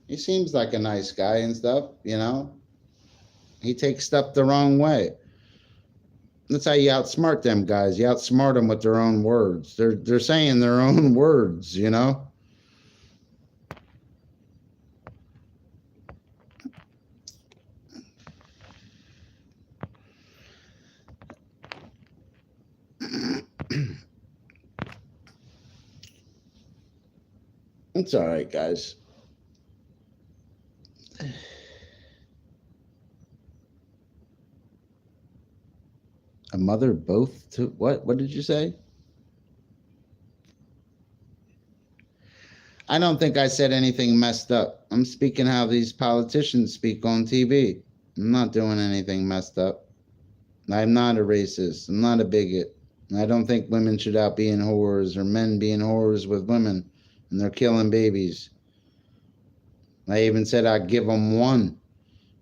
He seems like a nice guy and stuff, you know. He takes stuff the wrong way. That's how you outsmart them guys. You outsmart them with their own words. They're saying their own words, you know. It's all right, guys. A mother both to what? What did you say? I don't think I said anything messed up. I'm speaking how these politicians speak on TV. I'm not doing anything messed up. I'm not a racist. I'm not a bigot. I don't think women should out being whores or men being whores with women and they're killing babies. I even said I'd give them one.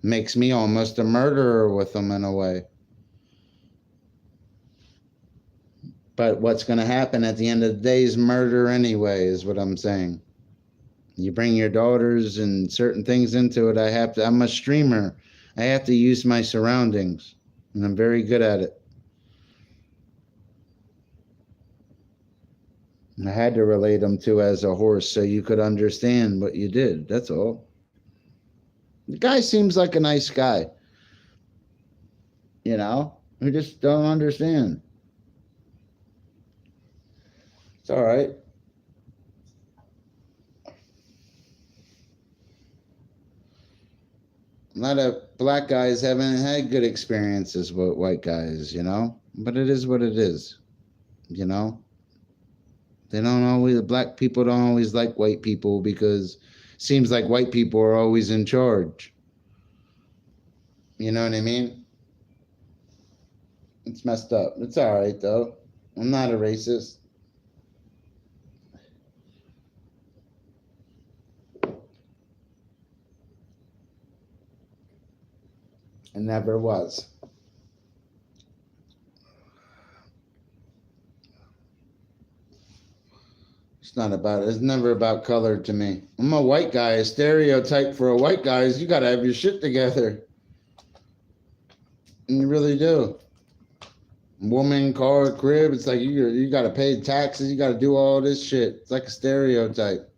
Makes me almost a murderer with them in a way. But what's going to happen at the end of the day is murder anyway, is what I'm saying. You bring your daughters and certain things into it. I'm a streamer. I have to use my surroundings, and I'm very good at it. I had to relate them to as a horse so you could understand what you did. That's all. The guy seems like a nice guy. You know, we just don't understand. It's all right. A lot of black guys haven't had good experiences with white guys, you know, but it is what it is, you know. They don't always, black people don't always like white people because it seems like white people are always in charge. You know what I mean? It's messed up. It's all right, though. I'm not a racist. I never was. It's not about it. It's never about color to me. I'm a white guy. A stereotype for a white guy is you got to have your shit together. And you really do. Woman, car, crib. It's like you got to pay taxes. You got to do all this shit. It's like a stereotype.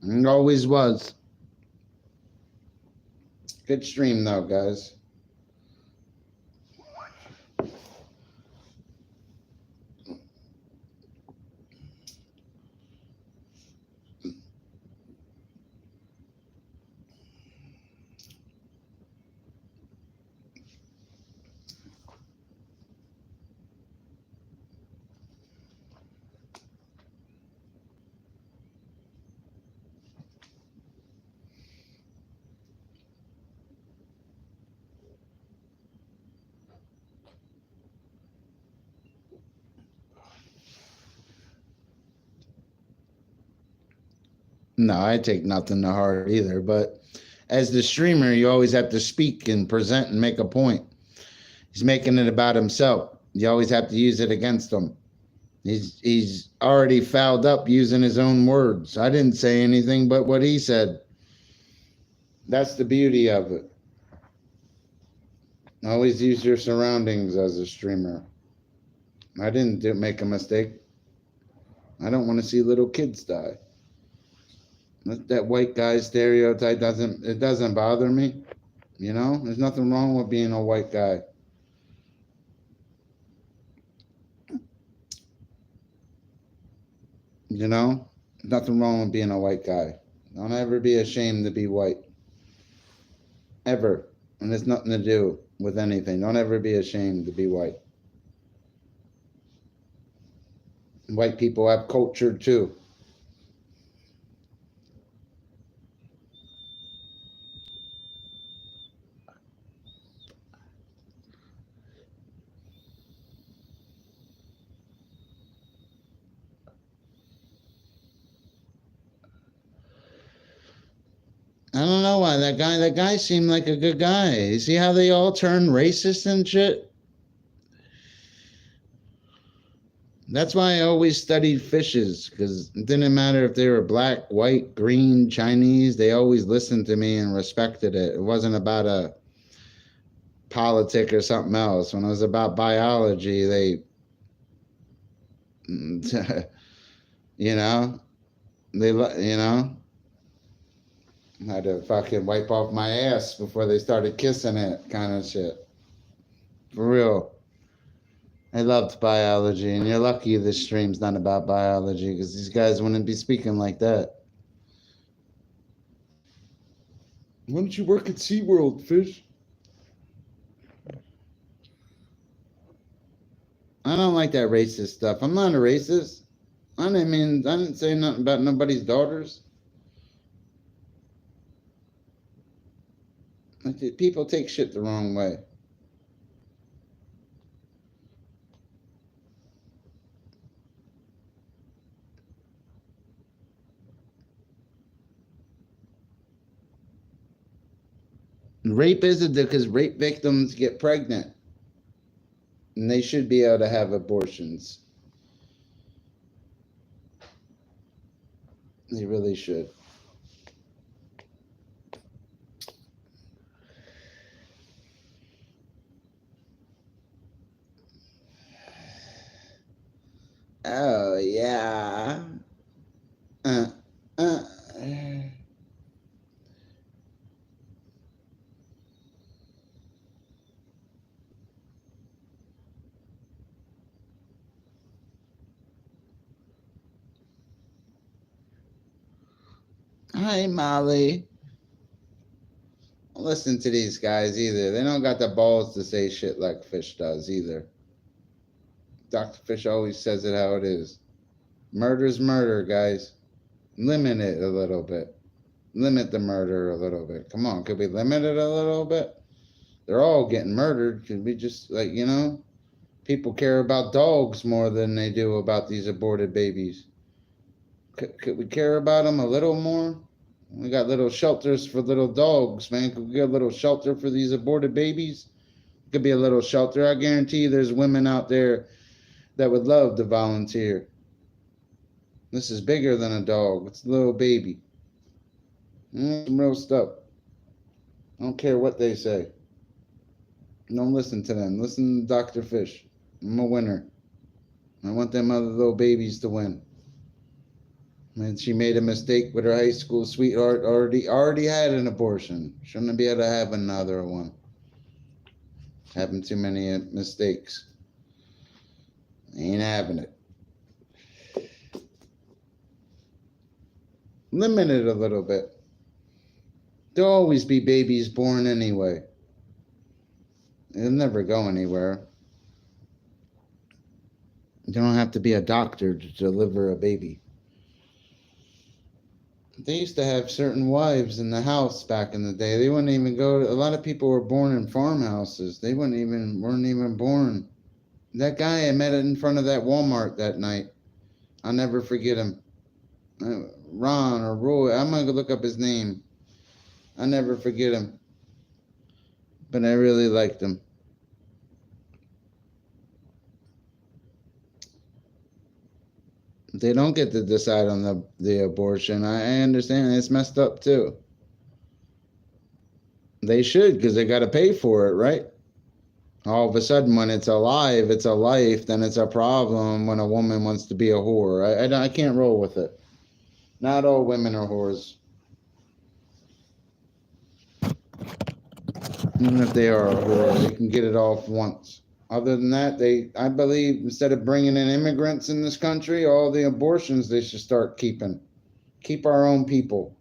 And it always was. Good stream though, guys. No, I take nothing to heart either. But as the streamer, you always have to speak and present and make a point. He's making it about himself. You always have to use it against him. He's already fouled up using his own words. I didn't say anything but what he said. That's the beauty of it. Always use your surroundings as a streamer. I didn't make a mistake. I don't want to see little kids die. That white guy stereotype doesn't bother me. You know, there's nothing wrong with being a white guy. You know, nothing wrong with being a white guy. Don't ever be ashamed to be white. Ever. And it's nothing to do with anything. Don't ever be ashamed to be white. White people have culture too. I don't know why that guy seemed like a good guy. You see how they all turn racist and shit? That's why I always studied fishes, because it didn't matter if they were black, white, green, Chinese. They always listened to me and respected it. It wasn't about a politic or something else. When it was about biology, they, you know, I had to fucking wipe off my ass before they started kissing it, kind of shit. For real. I loved biology, and you're lucky this stream's not about biology, because these guys wouldn't be speaking like that. Why don't you work at SeaWorld, fish? I don't like that racist stuff. I'm not a racist. I didn't say nothing about nobody's daughters. People take shit the wrong way. Rape isn't because rape victims get pregnant. And they should be able to have abortions. They really should. Oh, yeah. Hi, Molly. Don't listen to these guys either. They don't got the balls to say shit like Fish does either. Dr. Fish always says it how it is. Murder's murder, guys. Limit it a little bit. Limit the murder a little bit. Come on, could we limit it a little bit? They're all getting murdered. Could we just, people care about dogs more than they do about these aborted babies. Could we care about them a little more? We got little shelters for little dogs, man. Could we get a little shelter for these aborted babies? Could be a little shelter. I guarantee you there's women out there that would love to volunteer. This is bigger than a dog. It's a little baby. Some real stuff. I don't care what they say. Don't listen to them. Listen to Dr. Fish. I'm a winner. I want them other little babies to win. And she made a mistake with her high school sweetheart. Already had an abortion. Shouldn't be able to have another one. Having too many mistakes. Ain't having it. Limit it a little bit. There'll always be babies born anyway. They'll never go anywhere. You don't have to be a doctor to deliver a baby. They used to have certain wives in the house back in the day. They wouldn't even go. A lot of people were born in farmhouses. They weren't even born. That guy I met in front of that Walmart that night, I'll never forget him. Ron or Roy. I'm gonna look up his name. I never forget him, but I really liked him. They don't get to decide on the abortion. I understand it's messed up too. They should, because they got to pay for it, right? All of a sudden, when it's alive, it's a life, then it's a problem when a woman wants to be a whore. I can't roll with it. Not all women are whores. Even if they are a whore, they can get it off once. Other than that, I believe instead of bringing in immigrants in this country, all the abortions they should start keeping. Keep our own people.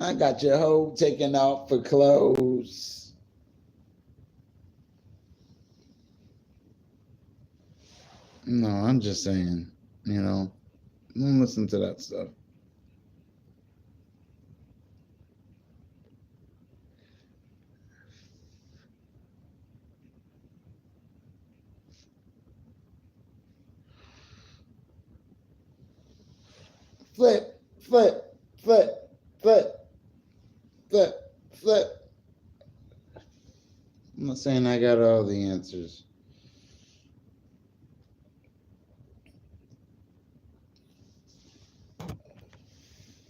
I got your hoe taken off for clothes. No, I'm just saying, don't listen to that stuff. Flip, flip, flip, flip, flip, flip. I'm not saying I got all the answers.